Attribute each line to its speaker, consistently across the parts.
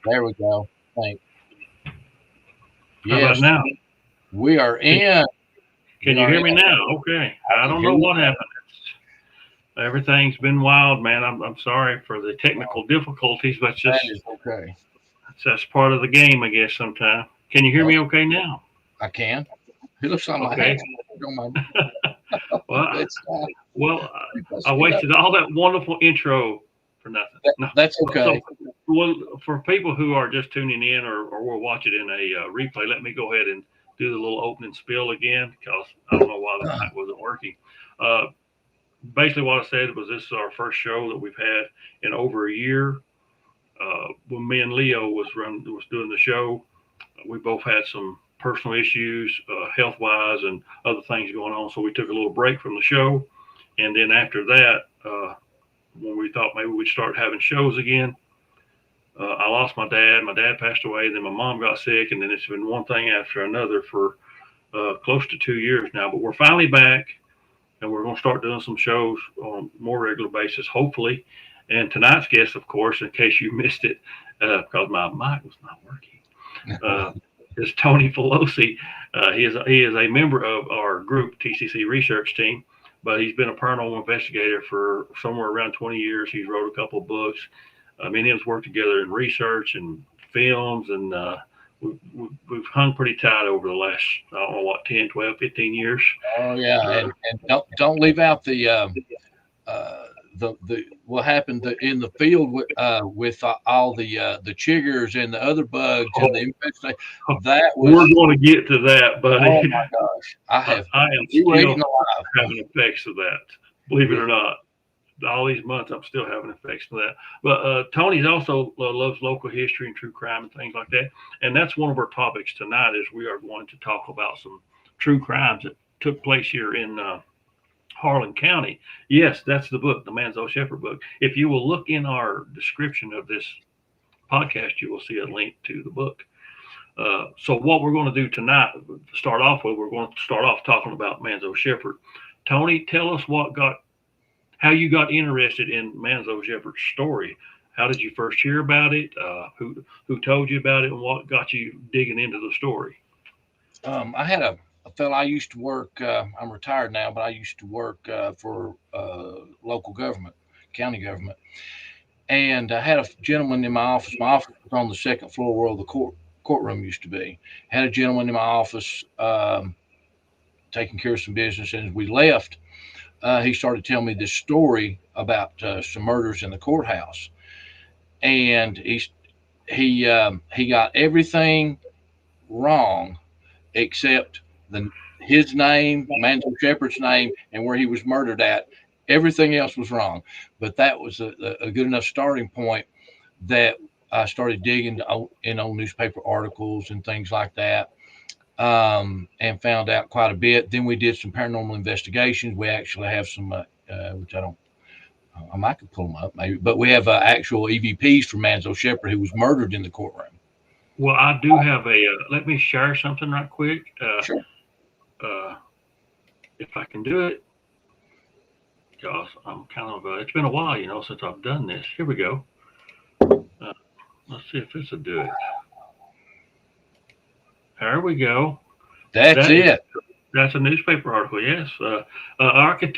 Speaker 1: There we go. Thank.
Speaker 2: How about
Speaker 1: Yes,
Speaker 2: now?
Speaker 1: we are
Speaker 2: Can,
Speaker 1: in.
Speaker 2: can
Speaker 1: We
Speaker 2: you
Speaker 1: are
Speaker 2: hear
Speaker 1: in.
Speaker 2: me now? Okay.
Speaker 1: I
Speaker 2: I
Speaker 1: can
Speaker 2: don't
Speaker 1: hear
Speaker 2: know
Speaker 1: you
Speaker 2: what
Speaker 1: now.
Speaker 2: happened. Everything's been wild, man. I'm sorry for the
Speaker 1: Oh,
Speaker 2: technical difficulties, but
Speaker 1: that
Speaker 2: just
Speaker 1: is okay.
Speaker 2: that's part of the game, I guess. Sometimes. Can you hear
Speaker 1: Oh,
Speaker 2: me okay now?
Speaker 1: I can. It looks like my
Speaker 2: Okay.
Speaker 1: hand's on my.
Speaker 2: Well,
Speaker 1: It's
Speaker 2: well,
Speaker 1: if I
Speaker 2: I
Speaker 1: speed up.
Speaker 2: wasted all that wonderful intro for nothing. No.
Speaker 1: That's
Speaker 2: So,
Speaker 1: okay.
Speaker 2: well, for people who are just tuning in or will watch it in a replay, let me go ahead and do the little opening spiel again because I don't know why the mic wasn't working. Uh, Basically, what I said was this is our first show that we've had in over a year. When me and Leo was doing the show, we both had some personal issues, health wise, and other things going on. So we took a little break from the show, and then after that, when we thought maybe we'd start having shows again, I lost my dad. My dad passed away. Then my mom got sick, and then it's been one thing after another for close to 2 years now. But we're finally back, and we're going to start doing some shows on a more regular basis, hopefully. And tonight's guest, of course, in case you missed it, because my mic was not working, uh, is Tony Felosi. He is a member of our group TCC research team, but he's been a paranormal investigator for somewhere around 20 years. He's wrote a couple of books. Me and him's worked together in research and films, and we've hung pretty tight over the last, I don't know what, 10, 12, 15 years.
Speaker 1: Oh yeah,
Speaker 2: Uh,
Speaker 1: and don't leave out uh, the what happened in the field with all the chiggers and the other bugs and the
Speaker 2: oh,
Speaker 1: infestation. That
Speaker 2: we're
Speaker 1: was,
Speaker 2: going to get to that, buddy.
Speaker 1: oh my gosh, I have
Speaker 2: I am
Speaker 1: we were
Speaker 2: still
Speaker 1: eating alive.
Speaker 2: having effects of that, believe it
Speaker 1: Good.
Speaker 2: or not. All these months, I'm still having effects of that. But Tony's also loves local history and true crime and things like that. And that's one of our topics tonight is we are going to talk about some true crimes that took place here in Harlan County. Yes, that's the book, the Manzo Shepherd book. If you will look in our description of this podcast, you will see a link to the book. So what we're going to do tonight, to start off with, we're going to start off talking about Manzo Shepherd. Tony, tell us how you got interested in Manzo Shepherd's story. How did you first hear about it? Who told you about it, and what got you digging into the story?
Speaker 1: I had a fellow I used to work. I'm retired now, but I used to work for local government, county government, and I had a gentleman in my office. My office was on the second floor where the courtroom used to be. Had a gentleman in my office taking care of some business, and as we left, he started telling me this story about some murders in the courthouse, and he got everything wrong except the his name, Manzo Shepherd's name, and where he was murdered at. Everything else was wrong, but that was a good enough starting point that I started digging in old newspaper articles and things like that, and found out quite a bit. Then we did some paranormal investigations. We actually have some, which I don't, I might could pull them up maybe, but we have actual EVPs from Manzo Shepherd who was murdered in the courtroom.
Speaker 2: Well, I do have a. Let me share something right quick.
Speaker 1: Sure.
Speaker 2: Uh, if I can do it, because I'm kind of. It's been a while, since I've done this. Here we go. Uh, let's see if this will do it. There we go.
Speaker 1: That's
Speaker 2: That is
Speaker 1: it.
Speaker 2: that's a newspaper article. Yes. I can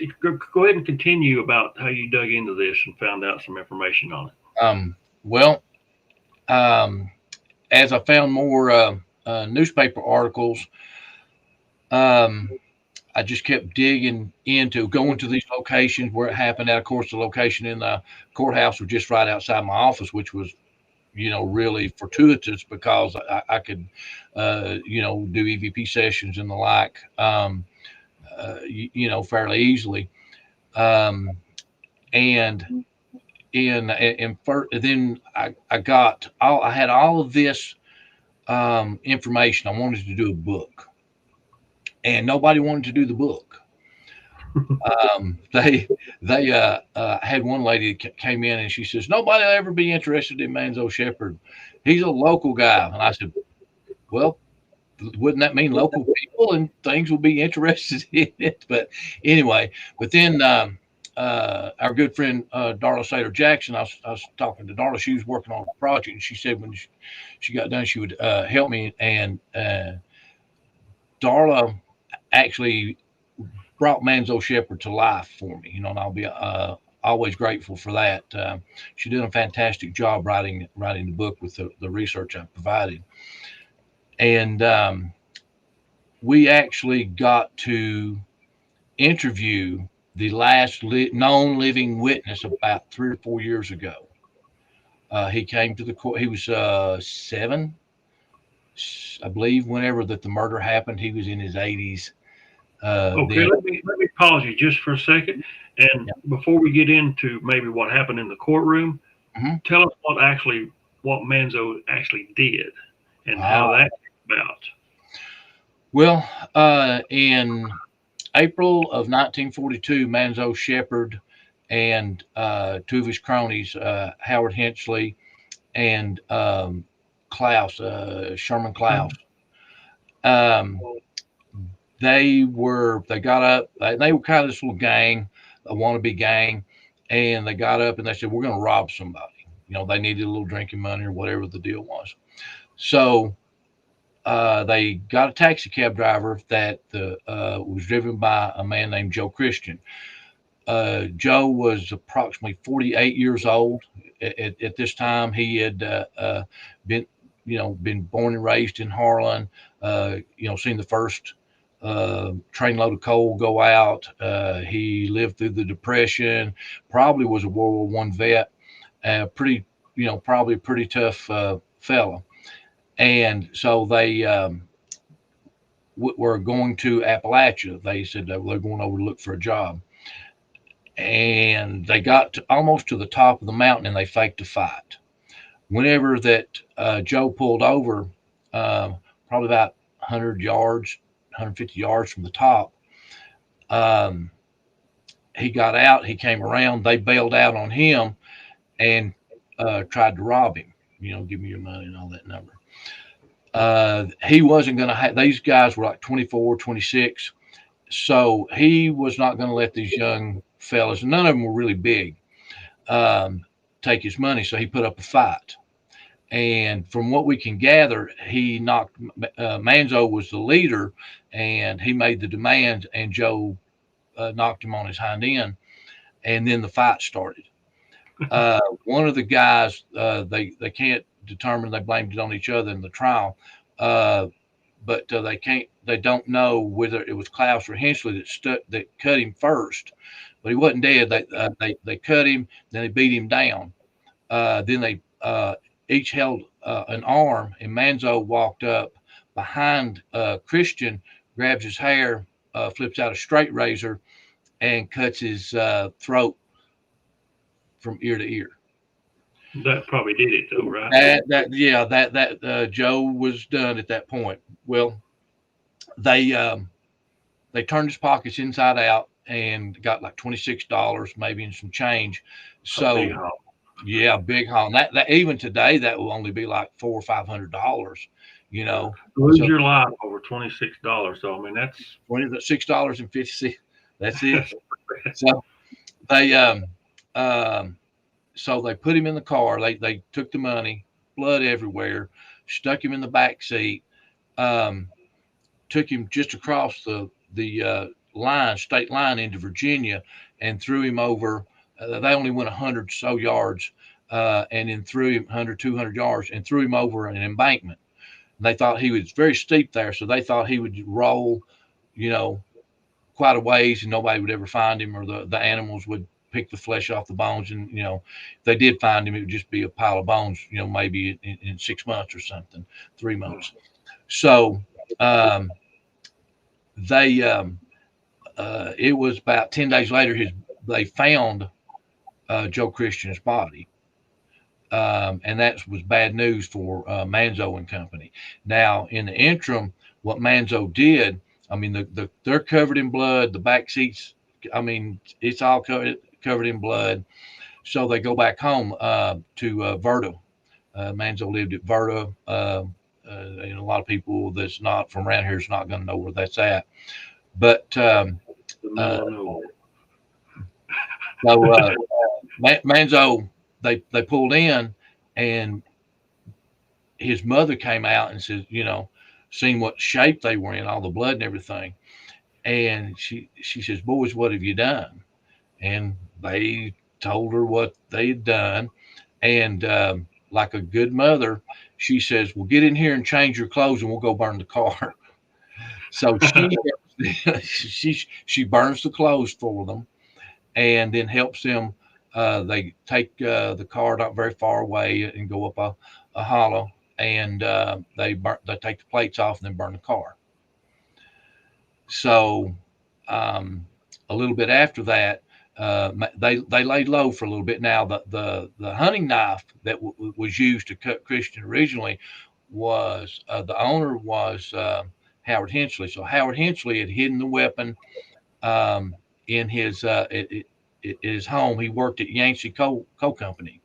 Speaker 2: go ahead and continue about how you dug into this and found out some information on it.
Speaker 1: Well, um, as I found more newspaper articles, um, I just kept digging into going to these locations where it happened. Of course, the location in the courthouse was just right outside my office, which was, really fortuitous because I could, do EVP sessions and the like, fairly easily. Um, and then I got I had all of this information. I wanted to do a book, and nobody wanted to do the book. They had one lady that came in and she says nobody will ever be interested in Manzo Shepherd. He's a local guy, and I said, well, wouldn't that mean local people and things will be interested in it? But anyway, but then our good friend Darla Sater Jackson, I was talking to Darla. She was working on a project, and she said when she got done, she would help me. And Darla actually brought Manzo Shepherd to life for me, and I'll be always grateful for that. She did a fantastic job writing the book with the research I provided, and we actually got to interview the last known living witness about 3 or 4 years ago. He came to the court. He was 7, I believe. Whenever that the murder happened, he was in his 80s.
Speaker 2: Okay,
Speaker 1: Then,
Speaker 2: let me pause you just for a second, and
Speaker 1: yeah.
Speaker 2: before we get into maybe what happened in the courtroom,
Speaker 1: Mhm.
Speaker 2: tell us what Manzo actually did and how
Speaker 1: Ah,
Speaker 2: that came about.
Speaker 1: well, in April of 1942, Manzo Shepherd and two of his cronies, Howard Hensley and Klaus, Sherman Klaus, um, they got up. They were kind of this little gang, a wannabe gang, and they got up and they said, "We're going to rob somebody." They needed a little drinking money or whatever the deal was. So they got a taxi cab driver that was driven by a man named Joe Christian. Joe was approximately 48 years old at this time. He had been, been born and raised in Harlan. Seen the first trainload of coal go out. He lived through the Depression. Probably was a World War I vet. Pretty, probably a pretty tough fella. And so they were going to Appalachia. They said they were going over to look for a job, and they got almost to the top of the mountain, and they faked a fight. Whenever that Joe pulled over, uh, probably about 100 yards, 150 yards from the top, um, he got out. He came around. They bailed out on him and tried to rob him. Give me your money and all that number. He wasn't going to have, these guys were like 24, 26. So he was not going to let these young fellas, and none of them were really big, um, take his money. So he put up a fight. And from what we can gather, he knocked, Manzo was the leader, and he made the demands, and Joe knocked him on his hind end. And then the fight started. One of the guys, they can't determine, they blamed it on each other in the trial. Uh, but they don't know whether it was Klaus or Hensley that cut him first, but he wasn't dead. They cut him, then they beat him down. Then they each held an arm, and Manzo walked up behind Christian, grabs his hair, flips out a straight razor, and cuts his throat from ear to ear.
Speaker 2: That probably did it, though, right?
Speaker 1: That Joe was done at that point. Well, they they turned his pockets inside out and got like $26 maybe and some change.
Speaker 2: A big
Speaker 1: So
Speaker 2: haul.
Speaker 1: yeah, big haul. And that even today that will only be like $400 or $500.
Speaker 2: Lose
Speaker 1: So
Speaker 2: your life over $26. So I mean, that's
Speaker 1: $6.50. That's it. So they so they put him in the car. They took the money, blood everywhere, stuck him in the back seat. Um, Took him just across the state line into Virginia, and threw him over. They only went 100 so yards, and then threw him 100, 200 yards, and threw him over an embankment. They thought he was very steep there, so they thought he would roll, you know, quite a ways, and nobody would ever find him, or the animals would pick the flesh off the bones. And if they did find him, it would just be a pile of bones. Maybe in 6 months or something, 3 months. So um, they it was about 10 days later they found Joe Christian's body, and that was bad news for Manzo and company. Now in the interim, what Manzo did, I mean, they're covered in blood, the back seats, I mean, it's all covered in blood. So they go back home to Verda. Manzo lived at Verda. A lot of people that's not from around here is not going to know where that's at. But
Speaker 2: the
Speaker 1: uh,
Speaker 2: middle of nowhere.
Speaker 1: So Manzo, they pulled in, and his mother came out and said, seen what shape they were in, all the blood and everything. And she says, "Boys, what have you done?" And they told her what they had done. And like a good mother, she says, "Well, get in here and change your clothes, and we'll go burn the car." So she burns the clothes for them, and then helps them. They take the car not very far away and go up a hollow, and they take the plates off and then burn the car. So a little bit after that, they laid low for a little bit. Now the hunting knife that was used to cut Christian originally was the owner was Howard Hensley. So Howard Hensley had hidden the weapon um, in his home. He worked at Yancey Coal Company,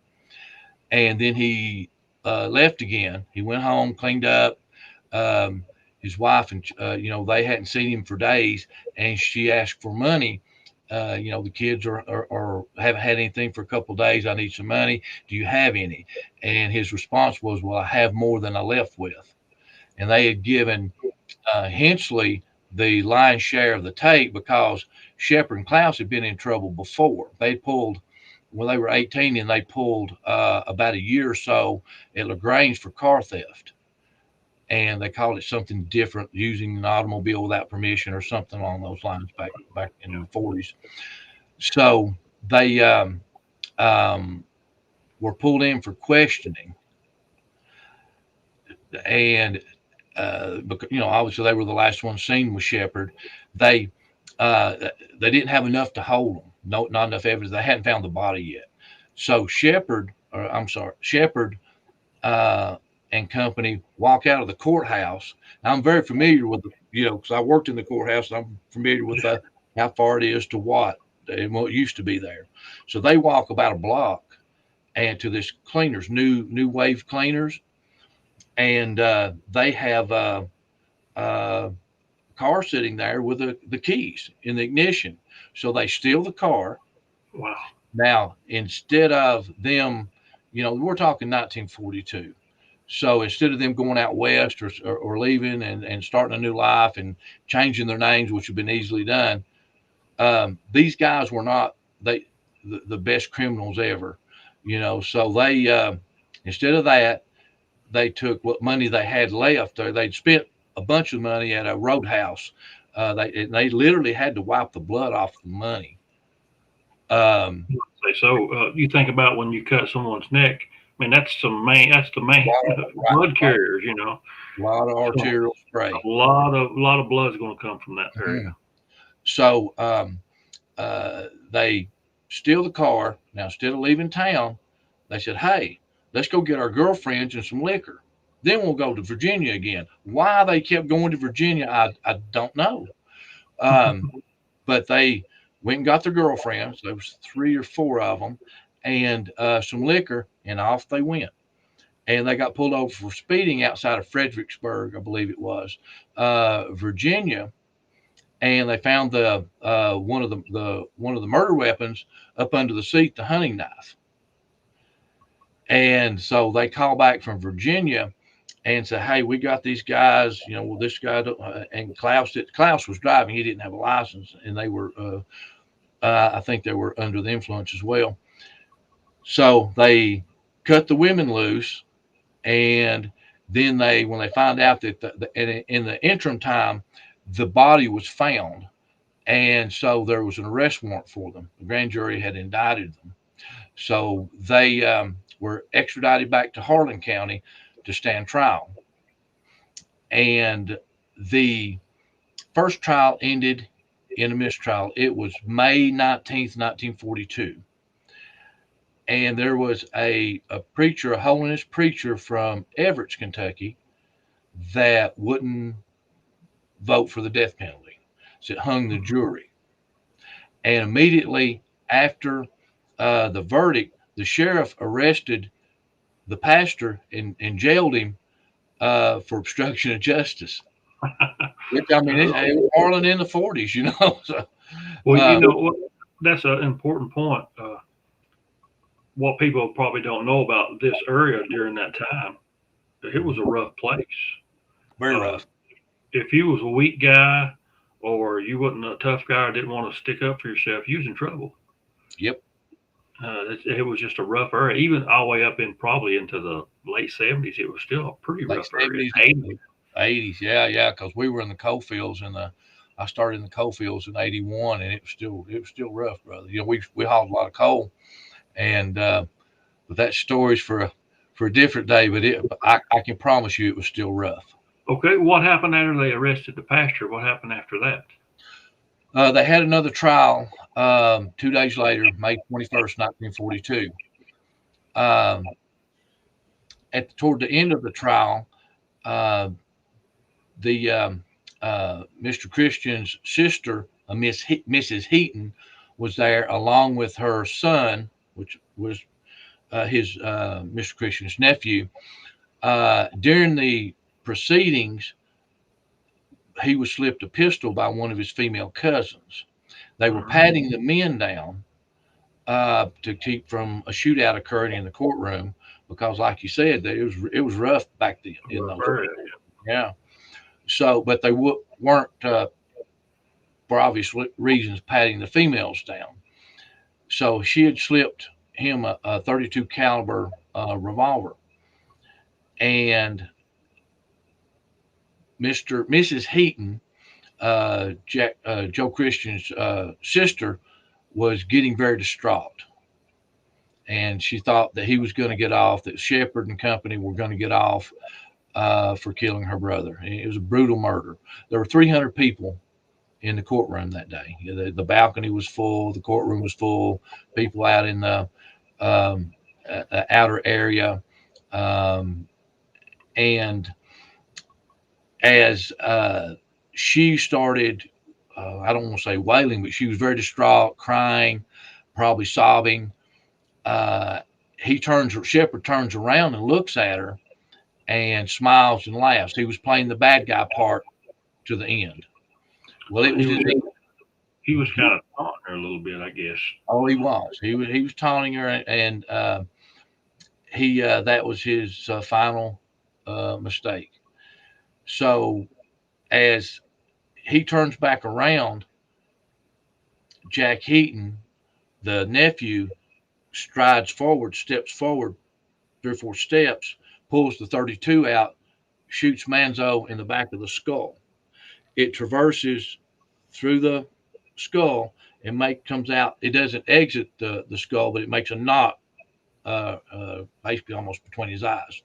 Speaker 1: and then he left again. He went home, cleaned up. Um, his wife and they hadn't seen him for days, and she asked for money. The kids are haven't had anything for a couple of days. I need some money. Do you have any? And his response was, "Well, I have more than I left with." And they had given Hensley the lion's share of the take because Shepard and Klaus had been in trouble before. They pulled when they were 18, and they pulled about a year or so at LaGrange for car theft. And they called it something different, using an automobile without permission or something along those lines back in the 40s. So they um, were pulled in for questioning, and because obviously they were the last ones seen with Shepard. They uh, they didn't have enough to hold them. No, not enough evidence. They hadn't found the body yet. So Shepard uh, and company walk out of the courthouse. Now, I'm very familiar with because I worked in the courthouse, and I'm familiar with how far it is to what used to be there. So they walk about a block and to this cleaners, new wave cleaners, and they have a car sitting there with the keys in the ignition. So they steal the car.
Speaker 2: Wow.
Speaker 1: Now, instead of them, we're talking 1942. So instead of them going out west or leaving and starting a new life and changing their names, which have been easily done, these guys were not the best criminals ever. So they instead of that, they took what money they had left. They'd spent a bunch of money at a roadhouse. They literally had to wipe the blood off the money. Um,
Speaker 2: So you think about when you cut someone's neck. I mean, that's the main blood
Speaker 1: right,
Speaker 2: carriers.
Speaker 1: a lot of
Speaker 2: So
Speaker 1: arterial spray.
Speaker 2: a lot of blood is going to come from that area.
Speaker 1: Mhm. So they steal the car. Now, instead of leaving town, they said, "Hey, let's go get our girlfriends and some liquor. Then we'll go to Virginia again." Why they kept going to Virginia, I don't know. Um, but they went and got their girlfriends. There was three or four of them, and some liquor, and off they went. And they got pulled over for speeding outside of Fredericksburg, I believe it was, Virginia. And they found the one of the murder weapons up under the seat, the hunting knife. And so they call back from Virginia and say, "Hey, we got these guys. Well, this guy and Klaus was driving. He didn't have a license, and they were, I think, they were under the influence as well." So they cut the women loose, and then when they find out that in the interim time, the body was found, and so there was an arrest warrant for them. The grand jury had indicted them, so they were extradited back to Harlan County to stand trial. And the first trial ended in a mistrial. It was May 19th, 1942. And there was a preacher, a holiness preacher from Everett, Kentucky, that wouldn't vote for the death penalty. So it hung the jury. And immediately after the verdict, the sheriff arrested the pastor and jailed him for obstruction of justice. Which, I mean, it was Harlan in the 40s. So,
Speaker 2: Well,
Speaker 1: uh,
Speaker 2: you know what? that's an important point. What people probably don't know about this area during that time, it was a rough place.
Speaker 1: Very
Speaker 2: Uh,
Speaker 1: rough.
Speaker 2: if you was a weak guy or you wasn't a tough guy or didn't want to stick up for yourself, you was in trouble.
Speaker 1: Yep.
Speaker 2: It was just a rough area, even all the way up in probably into the late 70s. It was still a pretty
Speaker 1: Late
Speaker 2: rough area.
Speaker 1: 70s,
Speaker 2: 80s.
Speaker 1: 80s. Yeah, yeah. Because we were in the coal fields I started in the coal fields in '81, and it was still rough, brother. We hauled a lot of coal, and but that story's for a different day. But I can promise you, it was still rough.
Speaker 2: Okay, what happened after they arrested the pastor? What happened after that?
Speaker 1: They had another trial 2 days later, May 21st, 1942. Um, toward the end of the trial, uh, the Mr. Christian's sister, Mrs. Heaton, was there along with her son, which was his Mr. Christian's nephew. During the proceedings, he was slipped a pistol by one of his female cousins. They were
Speaker 2: Mhm.
Speaker 1: patting the men down to keep from a shootout occurring in the courtroom because, like you said, it was rough back then in
Speaker 2: Rough
Speaker 1: those days.
Speaker 2: area.
Speaker 1: Yeah. So, but they weren't, for obvious reasons, patting the females down. So she had slipped him a 32 caliber revolver, and Mrs. Heaton, Joe Christian's sister, was getting very distraught, and she thought that he was going to get off, that Shepard and company were going to get off for killing her brother. It was a brutal murder. There were 300 people in the courtroom that day. The balcony was full, the courtroom was full, people out in the um, outer area. Um, and as she started, I don't want to say wailing, but she was very distraught, crying, probably sobbing. Uh, Shepard turns around and looks at her and smiles and laughs. He was playing the bad guy part to the end. Well,
Speaker 2: So
Speaker 1: it was his.
Speaker 2: he was kind of taunting her a little bit, I guess.
Speaker 1: Oh, he was. He was taunting her, and he that was his final mistake. So as he turns back around, Jack Heaton, the nephew, steps forward 3 or 4 steps, pulls the 32 out, shoots Manzo in the back of the skull. It traverses through the skull and comes out. It doesn't exit the skull, but it makes a knot basically almost between his eyes.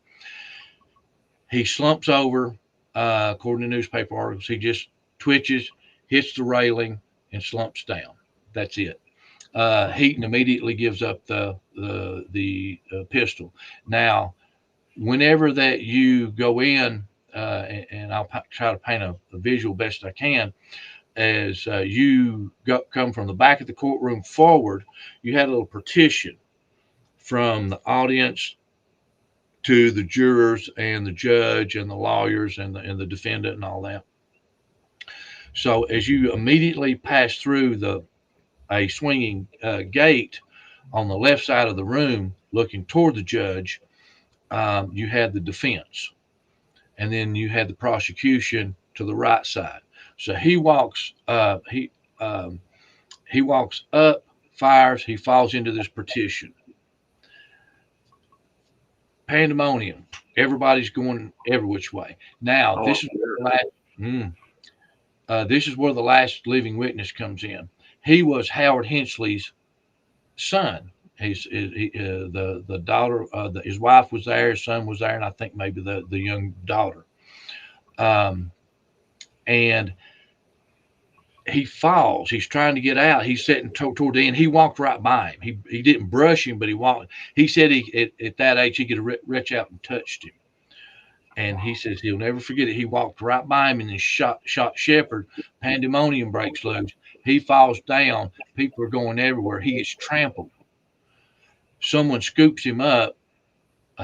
Speaker 1: He slumps over. According to newspaper articles, he just twitches, hits the railing, and slumps down. That's it. Heaton immediately gives up the pistol. Now, whenever that you go in, and I'll try to paint a visual best I can, as you come from the back of the courtroom forward, you had a little partition from the audience to the jurors and the judge and the lawyers and the defendant and all that. So as you immediately pass through a swinging gate on the left side of the room, looking toward the judge, you had the defense, and then you had the prosecution to the right side. So he walks up, fires, he falls into this partition. Pandemonium. Everybody's going every which way. Now,
Speaker 2: Oh, sure.
Speaker 1: this is where the last living witness comes in. He was Howard Hensley's son. The daughter, his wife was there, his son was there, and I think maybe the young daughter. Um, and he falls. He's trying to get out. He's sitting toward the end. He walked right by him. He didn't brush him, but he walked. He said at that age he could reach out and touched him. And he says he'll never forget it. He walked right by him and then shot Shepard. Pandemonium breaks loose. He falls down. People are going everywhere. He gets trampled. Someone scoops him up.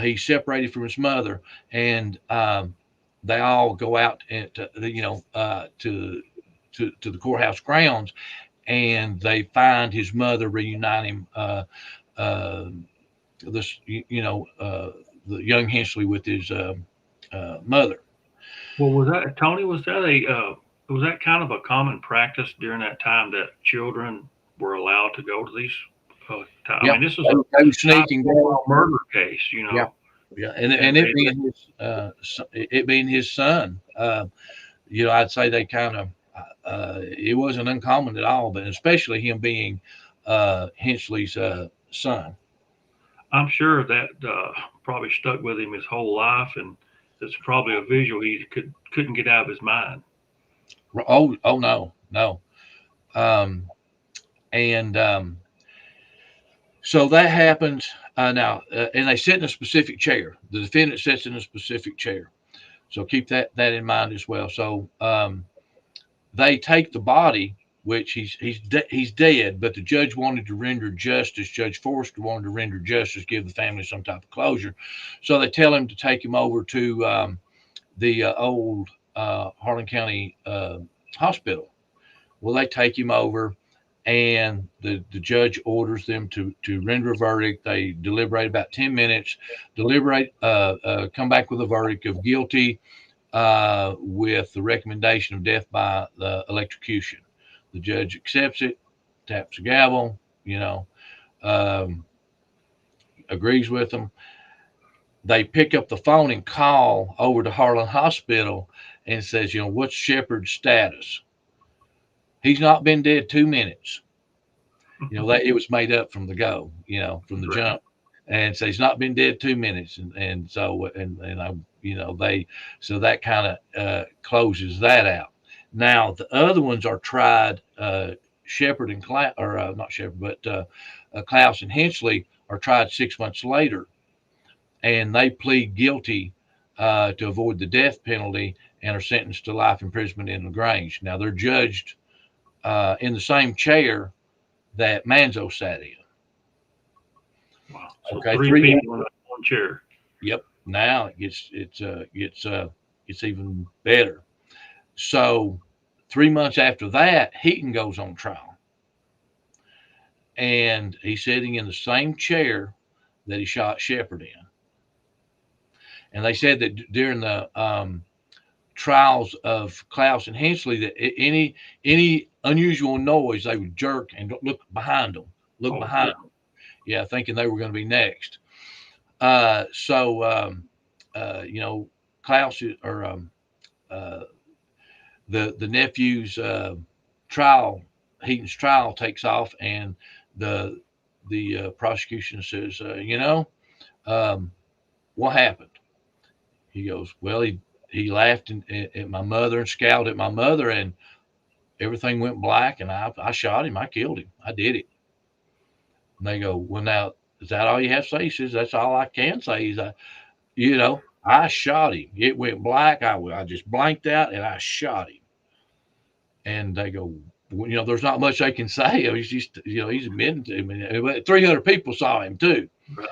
Speaker 1: He's separated from his mother, and they all go out to the courthouse grounds. and they find his mother reunite him. Uh, this, the young Hensley with his mother.
Speaker 2: Well, was that Tony? Was that kind of a common practice during that time that children were allowed to go to these? I
Speaker 1: Yeah,
Speaker 2: mean, this is a
Speaker 1: they were
Speaker 2: high
Speaker 1: sneaking down.
Speaker 2: profile murder case,
Speaker 1: Yeah, yeah,
Speaker 2: and
Speaker 1: and it being his son, I'd say they kind of it wasn't uncommon at all, but especially him being Hensley's son.
Speaker 2: I'm sure that probably stuck with him his whole life, and it's probably a visual he couldn't get out of his mind.
Speaker 1: Oh no, no. Um, and So that happens now, and they sit in a specific chair. The defendant sits in a specific chair. So keep that in mind as well. So they take the body, which he's dead, but the judge wanted to render justice. Judge Forrester wanted to render justice, give the family some type of closure. So they tell him to take him over to the old Harlan County hospital. Well, they take him over, and the judge orders them to render a verdict. They deliberate about 10 minutes, come back with a verdict of guilty with the recommendation of death by the electrocution. The judge accepts it, taps the gavel, um, agrees with them. They pick up the phone and call over to Harlan Hospital and says, what's Shepard's status? He's not been dead 2 minutes. That it was made up from the go, from the
Speaker 2: Right.
Speaker 1: jump. And so he's not been dead 2 minutes. And so, and I, they, so that kind of closes that out. Now, the other ones are tried, Shepard and Klaus, or not Shepard, but Klaus and Hensley are tried 6 months later, and they plead guilty to avoid the death penalty and are sentenced to life imprisonment in LaGrange. Now, they're judged in the same chair that Manzo sat in.
Speaker 2: Wow. So
Speaker 1: Okay,
Speaker 2: three people in one chair.
Speaker 1: Yep. Now it's even better. So 3 months after that, Heaton goes on trial, and he's sitting in the same chair that he shot Shepard in. And they said that during the trials of Klaus and Hensley, that any unusual noise, they would jerk and look behind them, look
Speaker 2: Oh,
Speaker 1: behind
Speaker 2: yeah.
Speaker 1: them, yeah, thinking they were going to be next. So Klaus or uh, the nephew's trial, Heaton's trial takes off, and the prosecution says, um, what happened? He goes, well, he laughed at my mother and scowled at my mother, and everything went black, and I shot him. I killed him. I did it. And they go, well, now, is that all you have to say? He says, that's all I can say. I shot him. It went black. I just blanked out, and I shot him. And they go, well, there's not much they can say. He's just, he's admitting to him. 300 people saw him too.
Speaker 2: Right.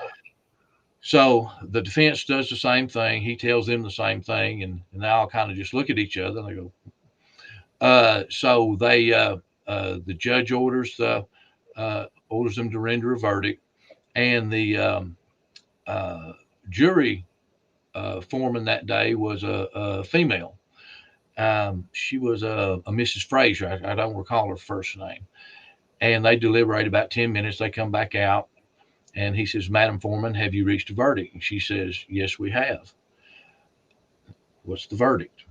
Speaker 1: So the defense does the same thing. He tells them the same thing, and they all kind of just look at each other and they go. So the judge orders them to render a verdict, and the jury foreman that day was a female. She was a Mrs. Fraser. I don't recall her first name. And they deliberate about 10 minutes. They come back out, and he says, Madam Foreman, have you reached a verdict? And she says, yes, we have. What's the verdict?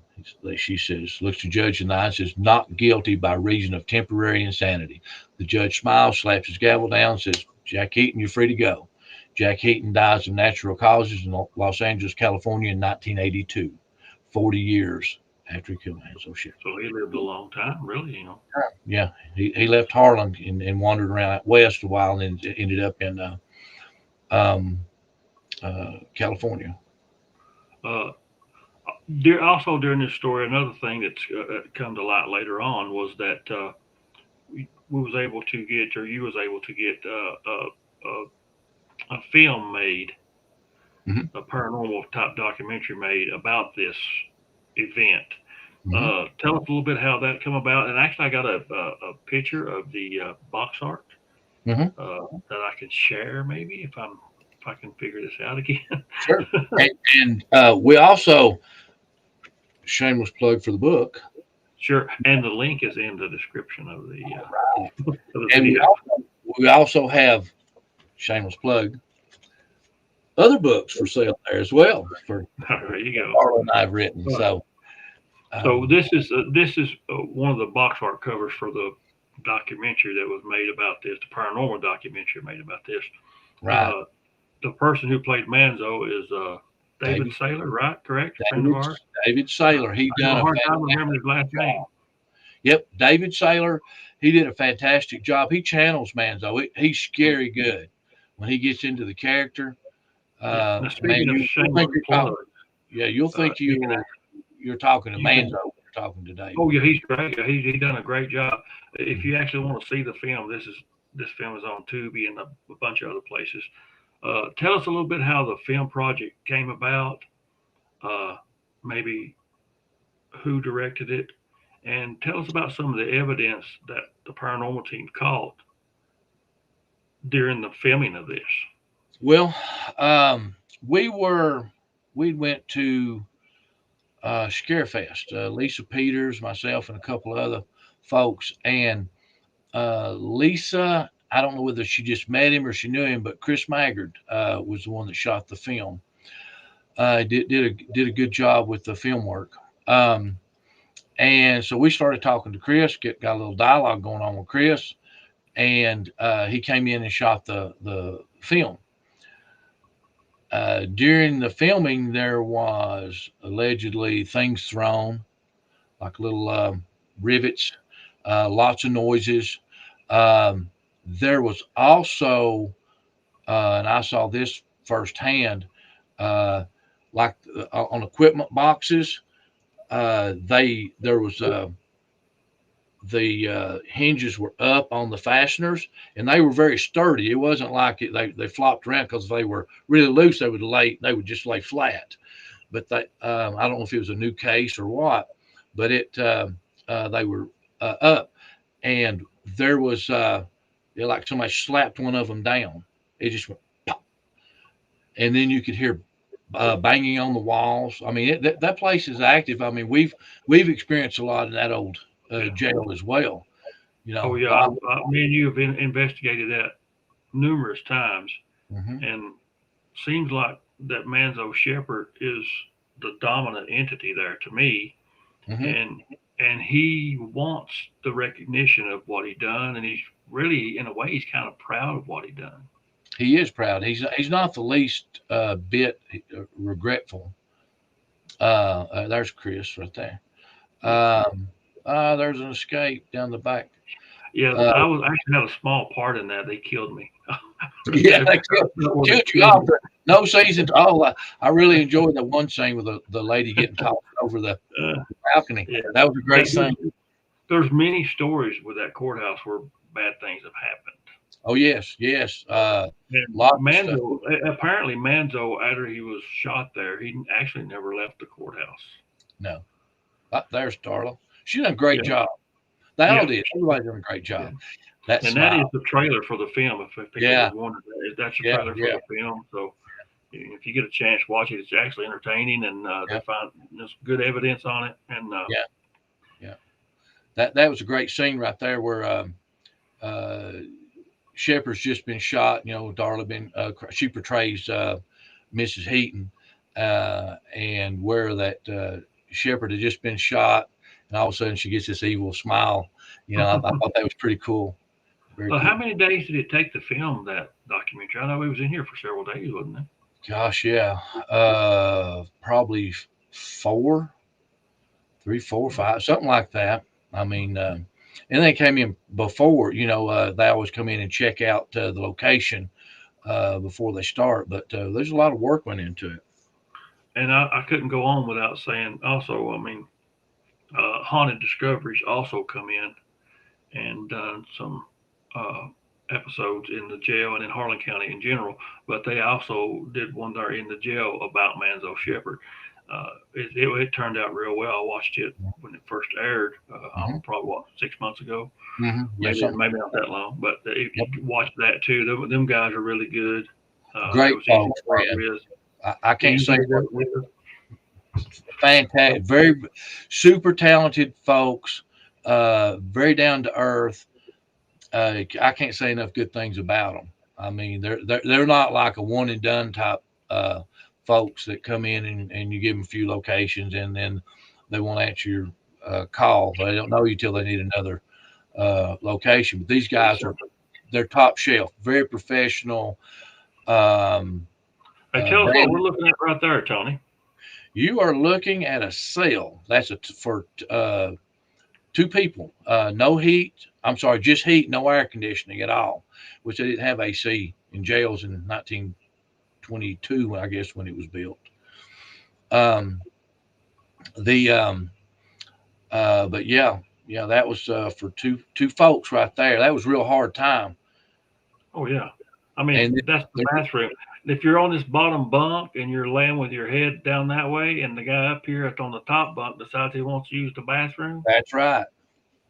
Speaker 1: She says, looks to Judge in the eye and says, not guilty by reason of temporary insanity. The judge smiles, slaps his gavel down, and says, Jack Heaton, you're free to go. Jack Heaton dies of natural causes in Los Angeles, California in 1982, 40 years after he killed Manzo Shepard.
Speaker 2: So he lived a long time, really,
Speaker 1: Yeah, he left Harlan and wandered around out west a while, and then ended up in um, California.
Speaker 2: Uh, also during this story, another thing that's come to light later on was that we was able to get, or you was able to get a film made,
Speaker 1: Mm-hmm.
Speaker 2: a paranormal type documentary made about this event.
Speaker 1: Mhm.
Speaker 2: Tell us a little bit how that come about. And actually, I got a picture of the box art
Speaker 1: Mhm.
Speaker 2: that I can share, maybe if I can figure this out again.
Speaker 1: Sure. And we also, shameless plug for the book,
Speaker 2: Sure, and the link is in the description of the
Speaker 1: and
Speaker 2: video.
Speaker 1: we also have, shameless plug, other books for sale there as well for
Speaker 2: There you go.
Speaker 1: Carla and I have written.
Speaker 2: Uh,
Speaker 1: So,
Speaker 2: so
Speaker 1: um,
Speaker 2: this is one of the box art covers for the documentary that was made about this, the paranormal documentary made about this.
Speaker 1: right,
Speaker 2: Uh, the person who played Manzo is David
Speaker 1: David,
Speaker 2: Saylor, right? Correct, a friend of
Speaker 1: David,
Speaker 2: ours.
Speaker 1: David
Speaker 2: I
Speaker 1: Saylor. He
Speaker 2: have
Speaker 1: done
Speaker 2: a
Speaker 1: a
Speaker 2: hard time
Speaker 1: fantastic
Speaker 2: remembering his last name.
Speaker 1: job. Yep, David Saylor. He did a fantastic job. He channels Manzo. He's scary good when he gets into the character.
Speaker 2: Yeah. Now,
Speaker 1: Man,
Speaker 2: speaking of
Speaker 1: you'll think
Speaker 2: shameless
Speaker 1: you're
Speaker 2: plug,
Speaker 1: talking. Yeah, you'll think
Speaker 2: you can
Speaker 1: you're talking to
Speaker 2: you can.
Speaker 1: Manzo when you're talking to David.
Speaker 2: Oh yeah, he's great. Yeah, he done a great job. If
Speaker 1: Mhm.
Speaker 2: you actually want to see the film, this film is on Tubi and a bunch of other places. Tell us a little bit how the film project came about. Uh, Maybe who directed it, and tell us about some of the evidence that the paranormal team caught during the filming of this.
Speaker 1: Well, um, we were we went to Scarefest. Lisa Peters, myself, and a couple of other folks. And Lisa, I don't know whether she just met him or she knew him, but Chris Maggard was the one that shot the film. Did a good job with the film work. Um, and so we started talking to Chris, got a little dialogue going on with Chris, and he came in and shot the film. During the filming, there was allegedly things thrown, like little rivets, lots of noises. Um, there was also, and I saw this firsthand, uh, like on equipment boxes, there was the hinges were up on the fasteners, and they were very sturdy. It wasn't like they flopped around because they were really loose. They would just lay flat. But I don't know if it was a new case or what, but they were up, and there was like somebody slapped one of them down. It just went pop, and then you could hear banging on the walls. I mean, that place is active. I mean, we've experienced a lot in that old
Speaker 2: Yeah.
Speaker 1: jail as well. You
Speaker 2: Oh
Speaker 1: know,
Speaker 2: yeah. Me and you have investigated that numerous times,
Speaker 1: hmm
Speaker 2: and seems like that Manzo Shepherd is the dominant entity there to me,
Speaker 1: hmm
Speaker 2: and he wants the recognition of what he done, and he's really, in a way, he's kind of proud of what he done.
Speaker 1: he is proud. He's not the least bit regretful. There's Chris right there.
Speaker 2: Yeah,
Speaker 1: There's an escape down the back.
Speaker 2: yeah.
Speaker 1: Uh,
Speaker 2: I was actually had a small part in that. They killed me.
Speaker 1: yeah, they
Speaker 2: They
Speaker 1: killed you
Speaker 2: killed
Speaker 1: off.
Speaker 2: me.
Speaker 1: No season. Oh, I really enjoyed the one scene with the lady getting tossed over the
Speaker 2: Uh,
Speaker 1: balcony.
Speaker 2: yeah.
Speaker 1: That was a
Speaker 2: Now,
Speaker 1: great scene.
Speaker 2: there's many stories with that courthouse where bad things have happened.
Speaker 1: Oh yes, yes.
Speaker 2: And
Speaker 1: Lots of stuff.
Speaker 2: Manzo, apparently Manzo, after he was shot there, he actually never left the courthouse.
Speaker 1: No, there's Darla. She done a great
Speaker 2: Yeah,
Speaker 1: job. They all
Speaker 2: yeah,
Speaker 1: did. Everybody done a great
Speaker 2: yeah.
Speaker 1: job. That
Speaker 2: And that is
Speaker 1: smile.
Speaker 2: the trailer for the film. If people
Speaker 1: Yeah,
Speaker 2: was wondering, that's the
Speaker 1: yeah,
Speaker 2: trailer for
Speaker 1: yeah,
Speaker 2: the film. So if you get a chance, watch it. It's actually entertaining, and they
Speaker 1: yeah,
Speaker 2: find there's good evidence on it. And
Speaker 1: yeah, yeah. That was a great scene right there where uh, Shepard's just been shot. You know, Darla been she portrays Mrs. Heaton, and where that Shepard had just been shot, and all of a sudden she gets this evil smile. You know, I thought that was pretty cool. Very
Speaker 2: how
Speaker 1: cool.
Speaker 2: many days did it take to film that documentary? I know he was in here for several days, wasn't it?
Speaker 1: Gosh, yeah, probably four, three, four, five, something like that. I mean, and they came in before. You know, they always come in and check out the location before they start. But there's a lot of work went into it.
Speaker 2: And I couldn't go on without saying also, I mean, Haunted Discoveries also come in and done some uh, episodes in the jail and in Harlan County in general, but they also did one there in the jail about Manzo Shepherd. It turned out real well. I watched it when it first aired. I don't know,
Speaker 1: Hmm.
Speaker 2: probably what, 6 months ago.
Speaker 1: Yeah, something.
Speaker 2: Maybe not that long, but if
Speaker 1: Yep.
Speaker 2: you watch that too, them guys are really good. It
Speaker 1: Great
Speaker 2: was easy to
Speaker 1: folks,
Speaker 2: work
Speaker 1: man.
Speaker 2: with,
Speaker 1: I can't
Speaker 2: easy
Speaker 1: say
Speaker 2: to
Speaker 1: enough.
Speaker 2: work with.
Speaker 1: Fantastic, very super talented folks, very down to earth. I can't say enough good things about them. I mean, they're not like a one and done type uh, folks that come in and you give them a few locations and then they won't answer your call. They don't know you till they need another location. But these guys are they're top shelf, very professional. Um,
Speaker 2: Hey, tell us what
Speaker 1: brand.
Speaker 2: we're looking at right there, Tony.
Speaker 1: You are looking at a sale. That's for two people. No heat. I'm sorry, just heat, no air conditioning at all, which they didn't have AC in jails in 1922, I guess, when it was built. Um, the but yeah, that was for two folks right there. That was a real hard time.
Speaker 2: Oh yeah, I mean
Speaker 1: And
Speaker 2: that's the bathroom. If you're on this bottom bunk and you're laying with your head down that way, and the guy up here at on the top bunk decides he wants to use the bathroom,
Speaker 1: that's right.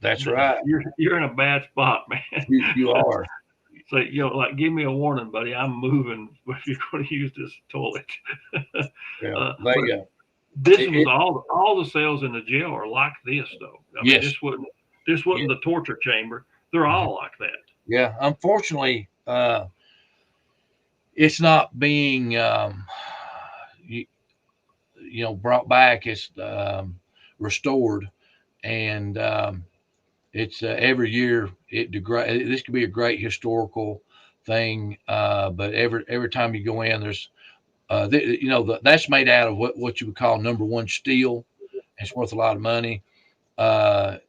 Speaker 1: That's right.
Speaker 2: you're in a bad spot, man.
Speaker 1: You are.
Speaker 2: So like give me a warning, buddy. I'm moving if you're going to use this toilet.
Speaker 1: Yeah. There
Speaker 2: But
Speaker 1: you go.
Speaker 2: this
Speaker 1: It,
Speaker 2: was
Speaker 1: it,
Speaker 2: all the cells in the jail are like this though. I mean,
Speaker 1: yes.
Speaker 2: this
Speaker 1: Yeah.
Speaker 2: wasn't the torture chamber. They're
Speaker 1: Mhm.
Speaker 2: all like that.
Speaker 1: Yeah. Unfortunately, it's not being you, brought back. It's restored, and it's every year it degrades. This could be a great historical thing, but every time you go in, there's that's made out of what you would call number one steel. It's worth a lot of money to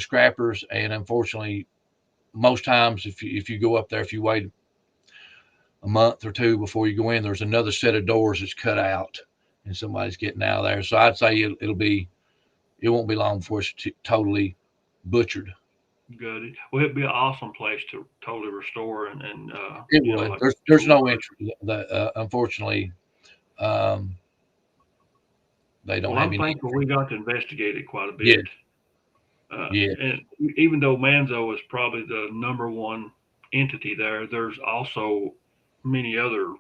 Speaker 1: scrappers, and unfortunately, most times if you go up there, if you wait a month or two before you go in, there's another set of doors that's cut out, and somebody's getting out of there. So I'd say it won't be long before it's totally butchered.
Speaker 2: Good. Well, it'd be an awesome place to totally restore and
Speaker 1: It would.
Speaker 2: like
Speaker 1: There's no interest. Unfortunately, um, they don't
Speaker 2: well,
Speaker 1: have
Speaker 2: I'm
Speaker 1: any.
Speaker 2: thankful we got to investigate it quite a
Speaker 1: Yeah,
Speaker 2: bit.
Speaker 1: yeah.
Speaker 2: And even though Manzo is probably the number one entity there, there's also many other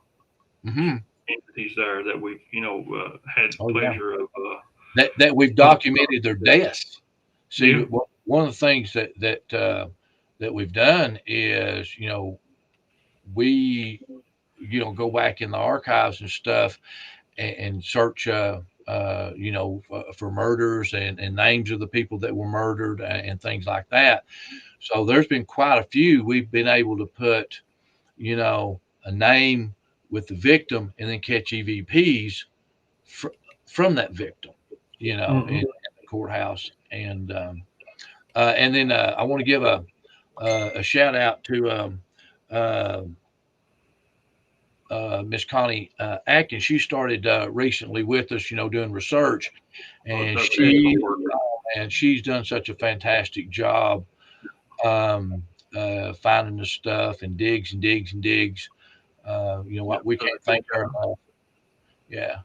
Speaker 1: Hmm.
Speaker 2: entities there that we've had
Speaker 1: Oh yeah.
Speaker 2: pleasure of.
Speaker 1: That we've documented their deaths. See,
Speaker 2: Yeah.
Speaker 1: one of the things that we've done is we go back in the archives and stuff and search for murders and names of the people that were murdered and things like that. So there's been quite a few we've been able to put a name with the victim and then catch EVPs fr- from that victim, in
Speaker 2: Hmm.
Speaker 1: the courthouse. And then I want to give a shout out to uh, Miss Connie Atkins. She started recently with us, doing research,
Speaker 2: Oh,
Speaker 1: and
Speaker 2: does excellent work.
Speaker 1: she's done such a fantastic job um, finding the stuff and digs and digs and digs.
Speaker 2: Yeah,
Speaker 1: What we
Speaker 2: does
Speaker 1: can't
Speaker 2: a good
Speaker 1: thank her
Speaker 2: job.
Speaker 1: enough. Yeah,